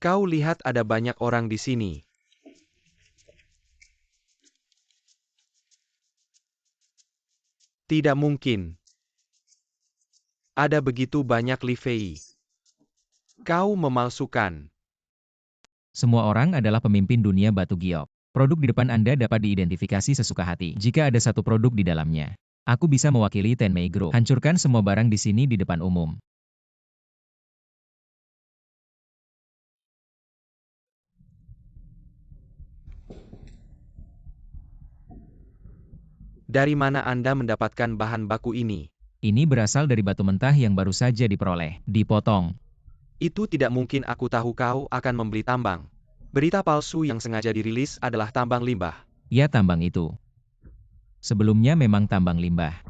Kau lihat ada banyak orang di sini. Tidak mungkin. Ada begitu banyak Li Fei. Kau memalsukan. Semua orang adalah pemimpin dunia batu giok. Produk di depan Anda dapat diidentifikasi sesuka hati. Jika ada satu produk di dalamnya, aku bisa mewakili Tianmei Group. Hancurkan semua barang di sini di depan umum. Dari mana Anda mendapatkan bahan baku ini? Ini berasal dari batu mentah yang baru saja diperoleh. Dipotong. Itu tidak mungkin, aku tahu kau akan membeli tambang. Berita palsu yang sengaja dirilis adalah tambang limbah. Ya, tambang itu. Sebelumnya memang tambang limbah.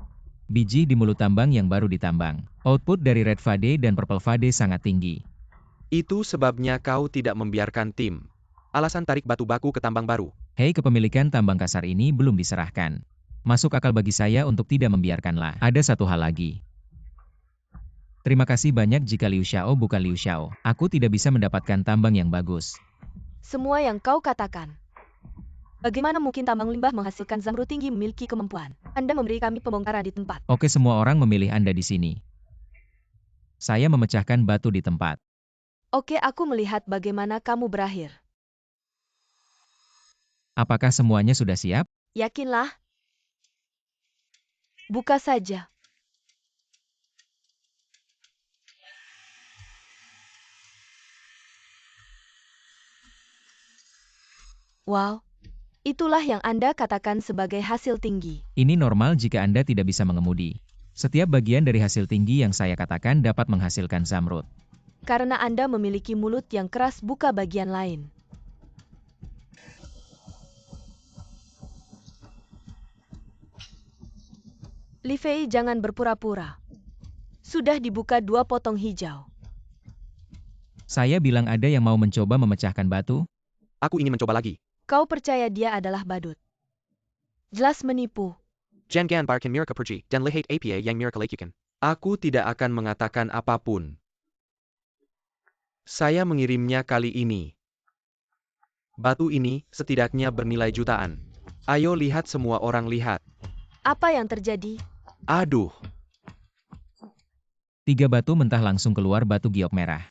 Biji di mulut tambang yang baru ditambang. Output dari Red Vade dan Purple Vade sangat tinggi. Itu sebabnya kau tidak membiarkan tim. Alasan tarik batu baku ke tambang baru. Hei, kepemilikan tambang kasar ini belum diserahkan. Masuk akal bagi saya untuk tidak membiarkanlah. Ada satu hal lagi. Terima kasih banyak jika Liu Xiao bukan Liu Xiao. Aku tidak bisa mendapatkan tambang yang bagus. Semua yang kau katakan. Bagaimana mungkin tambang limbah menghasilkan zamrud tinggi memiliki kemampuan? Anda memberi kami pembongkaran di tempat. Oke, semua orang memilih Anda di sini. Saya memecahkan batu di tempat. Oke, aku melihat bagaimana kamu berakhir. Apakah semuanya sudah siap? Yakinlah. Buka saja. Wow, itulah yang Anda katakan sebagai hasil tinggi. Ini normal jika Anda tidak bisa mengemudi. Setiap bagian dari hasil tinggi yang saya katakan dapat menghasilkan zamrud. Karena Anda memiliki mulut yang keras buka bagian lain. Li Fei, jangan berpura-pura. Sudah dibuka 2 potong hijau. Saya bilang ada yang mau mencoba memecahkan batu? Aku ingin mencoba lagi. Kau percaya dia adalah badut? Jelas menipu. Jangan barkan mereka pergi, dan lihat apa yang mereka lakukan. Aku tidak akan mengatakan apapun. Saya mengirimnya kali ini. Batu ini setidaknya bernilai jutaan. Ayo lihat, semua orang lihat. Apa yang terjadi? Aduh. 3 batu mentah langsung keluar batu giok merah.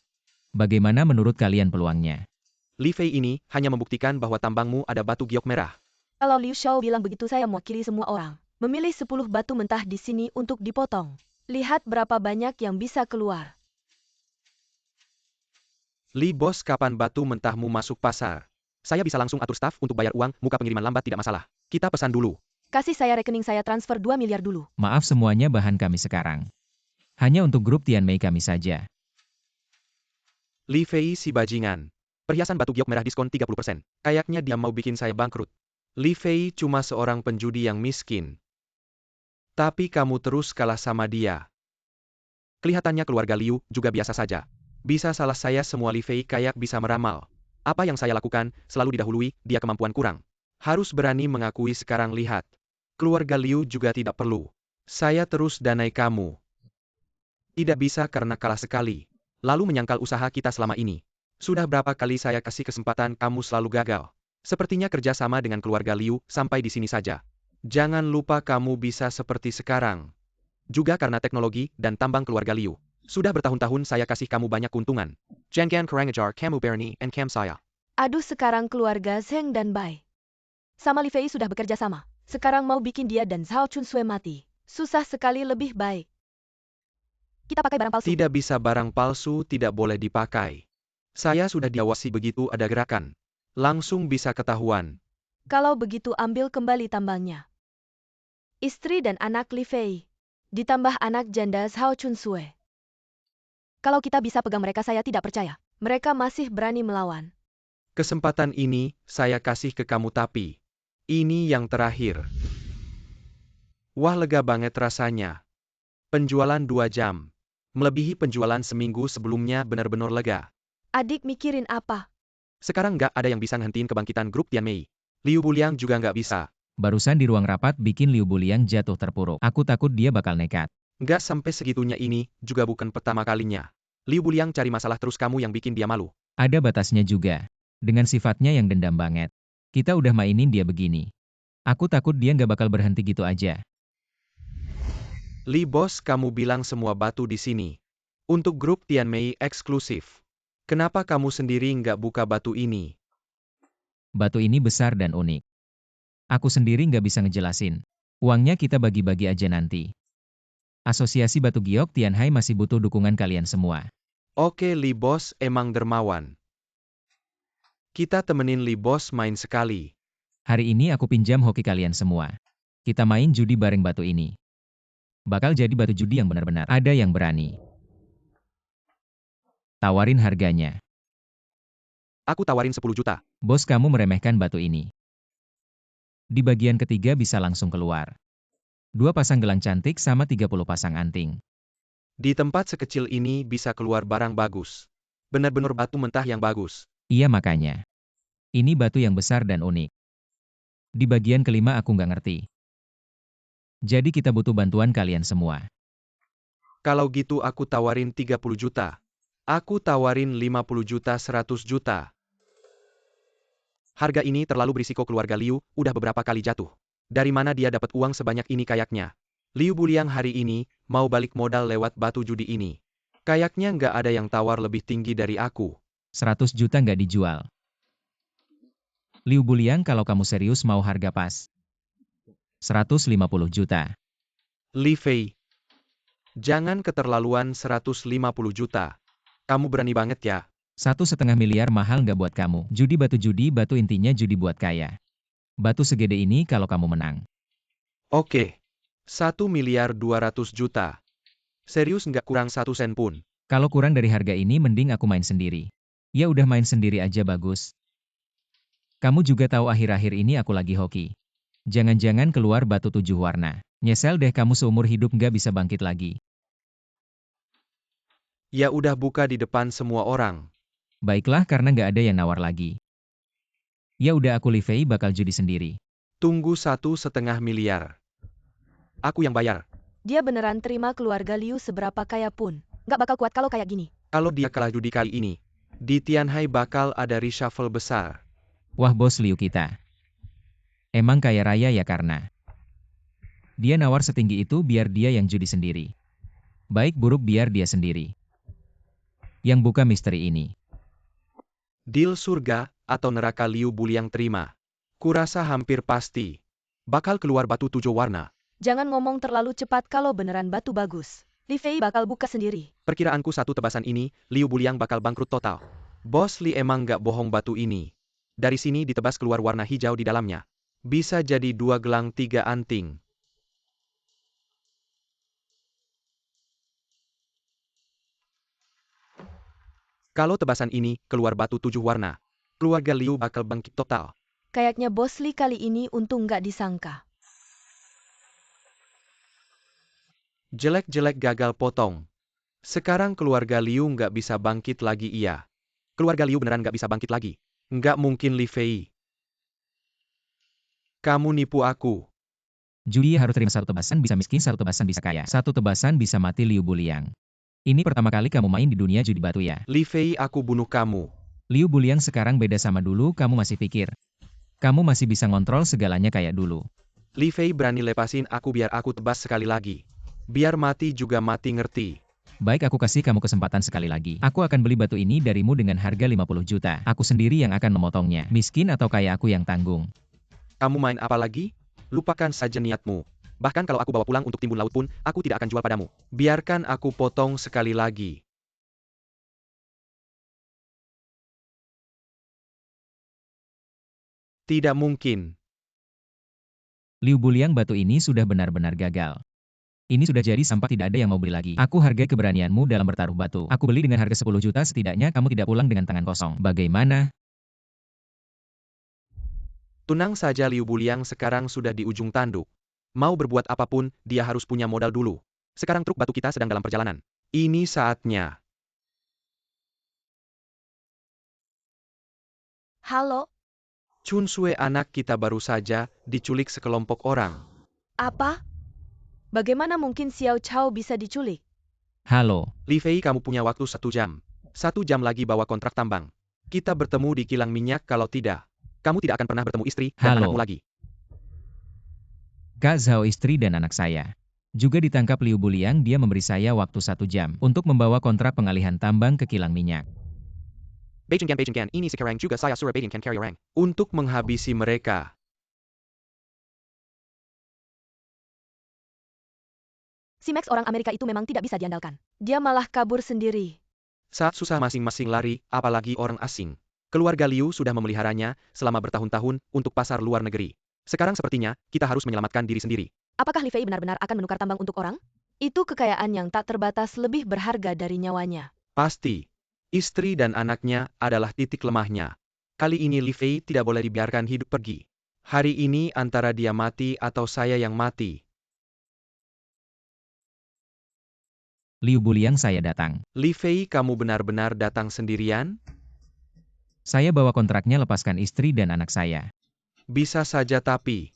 Bagaimana menurut kalian peluangnya? Li Fei ini hanya membuktikan bahwa tambangmu ada batu giok merah. Kalau Liu Xiao bilang begitu, saya mewakili semua orang. Memilih 10 batu mentah di sini untuk dipotong. Lihat berapa banyak yang bisa keluar. Li bos, kapan batu mentahmu masuk pasar? Saya bisa langsung atur staf untuk bayar uang, muka pengiriman lambat tidak masalah. Kita pesan dulu. Kasih saya rekening, saya transfer 2 miliar dulu. Maaf, semuanya bahan kami sekarang. Hanya untuk grup Tianmei kami saja. Li Fei si bajingan. Perhiasan batu giok merah diskon 30%. Kayaknya dia mau bikin saya bangkrut. Li Fei cuma seorang penjudi yang miskin. Tapi kamu terus kalah sama dia. Kelihatannya keluarga Liu juga biasa saja. Bisa salah saya semua. Li Fei kayak bisa meramal. Apa yang saya lakukan selalu didahului dia kemampuan kurang. Harus berani mengakui sekarang. Lihat. Keluarga Liu juga tidak perlu. Saya terus danai kamu. Tidak bisa karena kalah sekali. Lalu menyangkal usaha kita selama ini. Sudah berapa kali saya kasih kesempatan, kamu selalu gagal. Sepertinya kerja sama dengan keluarga Liu sampai di sini saja. Jangan lupa kamu bisa seperti sekarang. Juga karena teknologi dan tambang keluarga Liu. Sudah bertahun-tahun saya kasih kamu banyak keuntungan. Jangan kurang ajar kamu Bernie and Cam saya. Aduh, sekarang keluarga Zheng dan Bai sama Li Fei sudah bekerja sama. Sekarang mau bikin dia dan Zhao Chunsue mati. Susah sekali. Lebih baik kita pakai barang palsu. Tidak bisa, barang palsu tidak boleh dipakai. Saya sudah diawasi, begitu ada gerakan. Langsung bisa ketahuan. Kalau begitu ambil kembali tambangnya. Istri dan anak Li Fei. Ditambah anak janda Zhao Chunsue. Kalau kita bisa pegang mereka, saya tidak percaya. Mereka masih berani melawan. Kesempatan ini saya kasih ke kamu, tapi ini yang terakhir. Wah, lega banget rasanya. Penjualan 2 jam. Melebihi penjualan seminggu sebelumnya, benar-benar lega. Adik mikirin apa? Sekarang nggak ada yang bisa ngehentiin kebangkitan grup Tianmei. Liu Buliang juga nggak bisa. Barusan di ruang rapat bikin Liu Buliang jatuh terpuruk. Aku takut dia bakal nekat. Nggak sampai segitunya, ini juga bukan pertama kalinya. Liu Buliang cari masalah terus, kamu yang bikin dia malu. Ada batasnya juga. Dengan sifatnya yang dendam banget. Kita udah mainin dia begini. Aku takut dia nggak bakal berhenti gitu aja. Li bos, kamu bilang semua batu di sini. Untuk grup Tianmei eksklusif. Kenapa kamu sendiri nggak buka batu ini? Batu ini besar dan unik. Aku sendiri nggak bisa ngejelasin. Uangnya kita bagi-bagi aja nanti. Asosiasi Batu Giok Tianhai masih butuh dukungan kalian semua. Oke, Li bos emang dermawan. Kita temenin Li bos main sekali. Hari ini aku pinjam hoki kalian semua. Kita main judi bareng batu ini. Bakal jadi batu judi yang benar-benar ada yang berani. Tawarin harganya. Aku tawarin 10 juta. Bos, kamu meremehkan batu ini. Di bagian ketiga bisa langsung keluar. 2 pasang gelang cantik sama 30 pasang anting. Di tempat sekecil ini bisa keluar barang bagus. Benar-benar batu mentah yang bagus. Iya, makanya. Ini batu yang besar dan unik. Di bagian kelima aku nggak ngerti. Jadi kita butuh bantuan kalian semua. Kalau gitu aku tawarin 30 juta. Aku tawarin 50 juta, 100 juta. Harga ini terlalu berisiko, keluarga Liu udah beberapa kali jatuh. Dari mana dia dapat uang sebanyak ini kayaknya? Liu Buliang hari ini mau balik modal lewat batu judi ini. Kayaknya nggak ada yang tawar lebih tinggi dari aku. 100 juta nggak dijual. Liu Buliang, kalau kamu serius mau harga pas. 150 juta. Li Fei. Jangan keterlaluan, 150 juta. Kamu berani banget ya. 1,5 miliar mahal nggak buat kamu. Judi batu intinya judi buat kaya. Batu segede ini kalau kamu menang. Oke. 1.200.000.000. Serius nggak kurang 1 sen pun. Kalau kurang dari harga ini mending aku main sendiri. Ya udah main sendiri aja bagus. Kamu juga tahu akhir-akhir ini aku lagi hoki. Jangan-jangan keluar batu 7 warna. Nyesel deh kamu seumur hidup nggak bisa bangkit lagi. Ya udah buka di depan semua orang. Baiklah karena nggak ada yang nawar lagi. Ya udah aku Li Fei bakal judi sendiri. Tunggu 1,5 miliar. Aku yang bayar. Dia beneran terima keluarga Liu seberapa kaya pun. Nggak bakal kuat kalau kayak gini. Kalau dia kalah judi kali ini, di Tianhai bakal ada reshuffle besar. Wah bos Liu kita. Emang kaya raya ya karena. Dia nawar setinggi itu biar dia yang judi sendiri. Baik buruk biar dia sendiri. Yang buka misteri ini. Deal surga atau neraka Liu Buliang terima. Kurasa hampir pasti. Bakal keluar batu 7 warna. Jangan ngomong terlalu cepat kalau beneran batu bagus. Li Fei bakal buka sendiri. Perkiraanku satu tebasan ini, Liu Buliang bakal bangkrut total. Bos Li emang nggak bohong batu ini. Dari sini ditebas keluar warna hijau di dalamnya. Bisa jadi 2 gelang 3 anting. Kalau tebasan ini keluar batu 7 warna, keluarga Liu bakal bangkit total. Kayaknya bos Li kali ini untung nggak disangka. Jelek-jelek gagal potong. Sekarang keluarga Liu nggak bisa bangkit lagi iya. Keluarga Liu beneran nggak bisa bangkit lagi. Nggak mungkin Li Fei. Kamu nipu aku. Judi harus terima satu tebasan bisa miskin, satu tebasan bisa kaya. Satu tebasan bisa mati Liu Buliang. Ini pertama kali kamu main di dunia judi batu ya. Li Fei aku bunuh kamu. Liu Buliang sekarang beda sama dulu kamu masih pikir. Kamu masih bisa ngontrol segalanya kayak dulu. Li Fei berani lepasin aku biar aku tebas sekali lagi. Biar mati juga mati ngerti. Baik aku kasih kamu kesempatan sekali lagi. Aku akan beli batu ini darimu dengan harga 50 juta. Aku sendiri yang akan memotongnya. Miskin atau kaya aku yang tanggung. Kamu main apa lagi? Lupakan saja niatmu. Bahkan kalau aku bawa pulang untuk timbun laut pun, aku tidak akan jual padamu. Biarkan aku potong sekali lagi. Tidak mungkin. Liu Buliang batu ini sudah benar-benar gagal. Ini sudah jadi sampah tidak ada yang mau beli lagi. Aku hargai keberanianmu dalam bertaruh batu. Aku beli dengan harga 10 juta setidaknya kamu tidak pulang dengan tangan kosong. Bagaimana? Tenang saja Liu Buliang sekarang sudah di ujung tanduk. Mau berbuat apapun, dia harus punya modal dulu. Sekarang truk batu kita sedang dalam perjalanan. Ini saatnya. Halo? Chun Sue anak kita baru saja diculik sekelompok orang. Apa? Bagaimana mungkin Xiao Chao bisa diculik? Halo. Li Fei kamu punya waktu 1 jam. 1 jam lagi bawa kontrak tambang. Kita bertemu di kilang minyak kalau tidak. Kamu tidak akan pernah bertemu istri dan Halo. anakmu lagi. Kak Zhao istri dan anak saya. Juga ditangkap Liu Buliang dia memberi saya waktu 1 jam untuk membawa kontrak pengalihan tambang ke kilang minyak. Beijing Gan, ini sekarang juga saya suruh Beijing Gan carry orang. Untuk menghabisi mereka. Si Max orang Amerika itu memang tidak bisa diandalkan. Dia malah kabur sendiri. Saat susah masing-masing lari, apalagi orang asing. Keluarga Liu sudah memeliharanya selama bertahun-tahun untuk pasar luar negeri. Sekarang sepertinya, kita harus menyelamatkan diri sendiri. Apakah Li Fei benar-benar akan menukar tambang untuk orang? Itu kekayaan yang tak terbatas lebih berharga dari nyawanya. Pasti. Istri dan anaknya adalah titik lemahnya. Kali ini Li Fei tidak boleh dibiarkan hidup pergi. Hari ini antara dia mati atau saya yang mati. Liu Buliang saya datang. Li Fei kamu benar-benar datang sendirian? Saya bawa kontraknya lepaskan istri dan anak saya. Bisa saja tapi.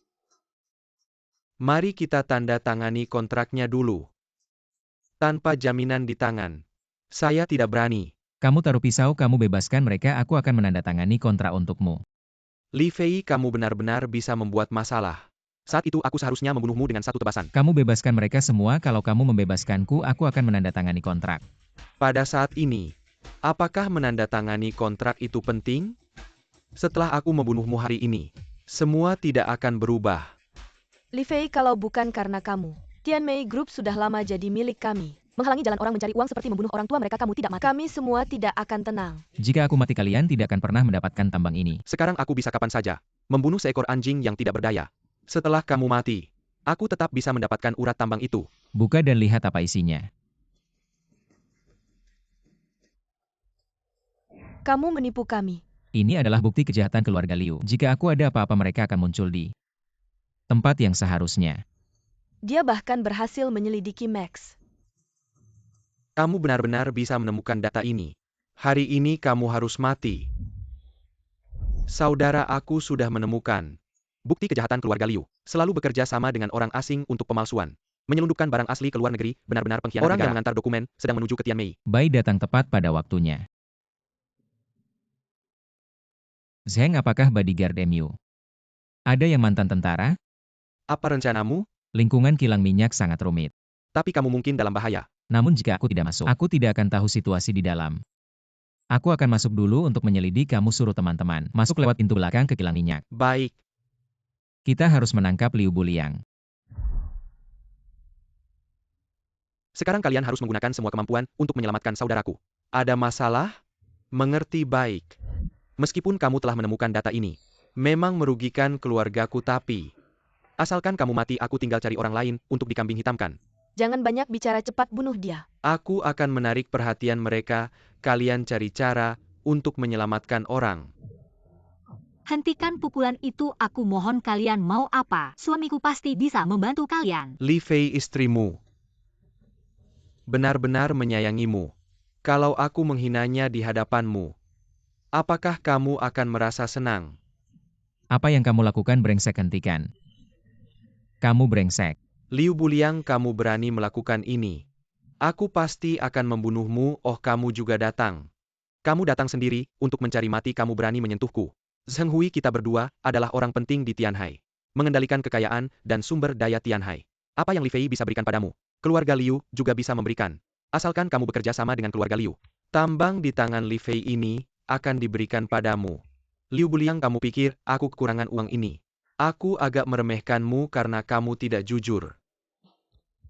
Mari kita tanda tangani kontraknya dulu. Tanpa jaminan di tangan. Saya tidak berani. Kamu taruh pisau kamu bebaskan mereka aku akan menandatangani kontrak untukmu. Li Fei kamu benar-benar bisa membuat masalah. Saat itu aku seharusnya membunuhmu dengan 1 tebasan. Kamu bebaskan mereka semua kalau kamu membebaskanku aku akan menandatangani kontrak. Pada saat ini, apakah menandatangani kontrak itu penting? Setelah aku membunuhmu hari ini, semua tidak akan berubah. Li Fei kalau bukan karena kamu, Tianmei Group sudah lama jadi milik kami. Menghalangi jalan orang mencari uang seperti membunuh orang tua mereka, kamu tidak mati. Kami semua tidak akan tenang. Jika aku mati kalian tidak akan pernah mendapatkan tambang ini. Sekarang aku bisa kapan saja membunuh seekor anjing yang tidak berdaya. Setelah kamu mati, aku tetap bisa mendapatkan urat tambang itu. Buka dan lihat apa isinya. Kamu menipu kami. Ini adalah bukti kejahatan keluarga Liu. Jika aku ada apa-apa mereka akan muncul di tempat yang seharusnya. Dia bahkan berhasil menyelidiki Max. Kamu benar-benar bisa menemukan data ini. Hari ini kamu harus mati. Saudara aku sudah menemukan bukti kejahatan keluarga Liu. Selalu bekerja sama dengan orang asing untuk pemalsuan. Menyelundupkan barang asli ke luar negeri, benar-benar pengkhianat negara. Orang yang mengantar dokumen sedang menuju ke Tianmei. Bai datang tepat pada waktunya. Zheng, apakah bodyguard MU? Ada yang mantan tentara? Apa rencanamu? Lingkungan kilang minyak sangat rumit. Tapi kamu mungkin dalam bahaya. Namun jika aku tidak masuk, aku tidak akan tahu situasi di dalam. Aku akan masuk dulu untuk menyelidik. Kamu suruh teman-teman masuk lewat pintu belakang ke kilang minyak. Baik. Kita harus menangkap Liu Buliang. Sekarang kalian harus menggunakan semua kemampuan untuk menyelamatkan saudaraku. Ada masalah? Mengerti baik. Meskipun kamu telah menemukan data ini, memang merugikan keluargaku, tapi asalkan kamu mati, aku tinggal cari orang lain untuk dikambing hitamkan. Jangan banyak bicara, cepat bunuh dia. Aku akan menarik perhatian mereka. Kalian cari cara untuk menyelamatkan orang. Hentikan pukulan itu, aku mohon. Kalian mau apa? Suamiku pasti bisa membantu kalian. Li Fei, istrimu benar-benar menyayangimu. Kalau aku menghinanya di hadapanmu, apakah kamu akan merasa senang? Apa yang kamu lakukan, brengsek? Hentikan. Kamu brengsek. Liu Buliang, kamu berani melakukan ini. Aku pasti akan membunuhmu. Oh, kamu juga datang. Kamu datang sendiri untuk mencari mati. Kamu berani menyentuhku. Zheng Hui, kita berdua adalah orang penting di Tianhai. Mengendalikan kekayaan dan sumber daya Tianhai. Apa yang Li Fei bisa berikan padamu, keluarga Liu juga bisa memberikan. Asalkan kamu bekerja sama dengan keluarga Liu. Tambang di tangan Li Fei ini akan diberikan padamu. Liu Buliang, kamu pikir aku kekurangan uang ini? Aku agak meremehkanmu karena kamu tidak jujur.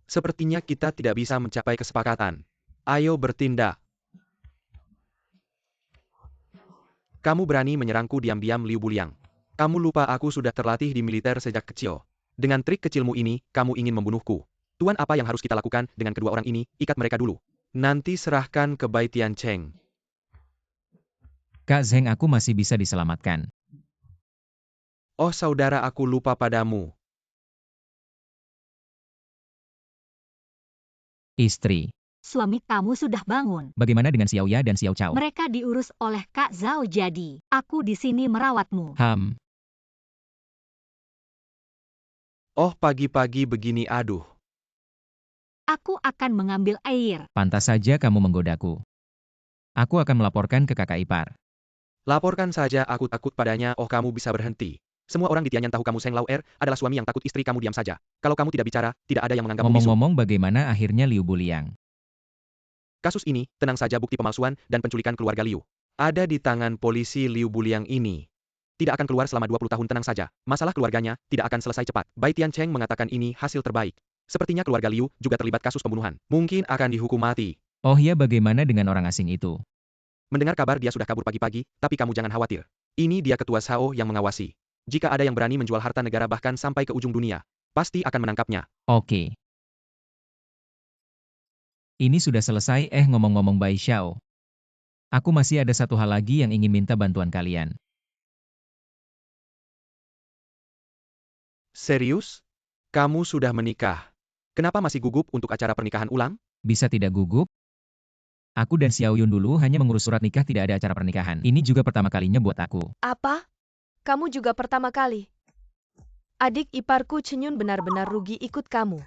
Sepertinya kita tidak bisa mencapai kesepakatan. Ayo bertindak. Kamu berani menyerangku diam-diam, Liu Buliang. Kamu lupa aku sudah terlatih di militer sejak kecil. Dengan trik kecilmu ini, kamu ingin membunuhku. Tuan, apa yang harus kita lakukan dengan kedua orang ini? Ikat mereka dulu. Nanti serahkan ke Bai Tiancheng. Kak Zheng, aku masih bisa diselamatkan. Oh saudara, aku lupa padamu. Istri. Suami kamu sudah bangun. Bagaimana dengan Xiao Ya dan Xiao Chao? Mereka diurus oleh Kak Zhao, jadi aku di sini merawatmu. Oh, pagi-pagi begini, aduh. Aku akan mengambil air. Pantas saja kamu menggodaku. Aku akan melaporkan ke kakak ipar. Laporkan saja, aku takut padanya. Oh, kamu bisa berhenti. Semua orang di Tianyan tahu kamu Seng Lao Er adalah suami yang takut istri. Kamu diam saja. Kalau kamu tidak bicara, tidak ada yang menganggapmu bisu. Ngomong-ngomong, bagaimana akhirnya Liu Buliang? Kasus ini, tenang saja, bukti pemalsuan dan penculikan keluarga Liu ada di tangan polisi. Liu Buliang ini tidak akan keluar selama 20 tahun, tenang saja. Masalah keluarganya tidak akan selesai cepat. Bai Tiancheng mengatakan ini hasil terbaik. Sepertinya keluarga Liu juga terlibat kasus pembunuhan. Mungkin akan dihukum mati. Oh ya, bagaimana dengan orang asing itu? Mendengar kabar dia sudah kabur pagi-pagi, tapi kamu jangan khawatir. Ini dia ketua Shao yang mengawasi. Jika ada yang berani menjual harta negara bahkan sampai ke ujung dunia, pasti akan menangkapnya. Oke. Ini sudah selesai. Ngomong-ngomong Bai Xiao. Aku masih ada satu hal lagi yang ingin minta bantuan kalian. Serius? Kamu sudah menikah? Kenapa masih gugup untuk acara pernikahan ulang? Bisa tidak gugup? Aku dan Xiao Yun dulu hanya mengurus surat nikah, tidak ada acara pernikahan. Ini juga pertama kalinya buat aku. Apa? Kamu juga pertama kali? Adik iparku Chenyun benar-benar rugi ikut kamu.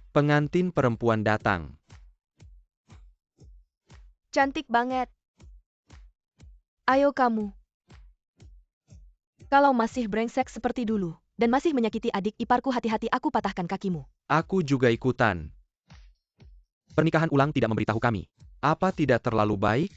Pengantin perempuan datang. Cantik banget. Ayo kamu. Kalau masih brengsek seperti dulu, dan masih menyakiti adik iparku, hati-hati aku patahkan kakimu. Aku juga ikutan. Pernikahan ulang tidak memberitahu kami. Apa tidak terlalu baik?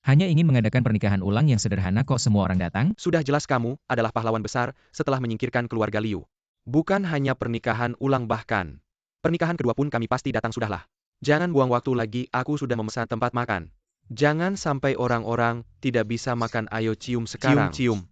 Hanya ingin mengadakan pernikahan ulang yang sederhana kok, semua orang datang? Sudah jelas kamu adalah pahlawan besar setelah menyingkirkan keluarga Liu. Bukan hanya pernikahan ulang, bahkan pernikahan kedua pun kami pasti datang sudahlah. Jangan buang waktu lagi, aku sudah memesan tempat makan. Jangan sampai orang-orang tidak bisa makan, ayo cium sekarang. Cium.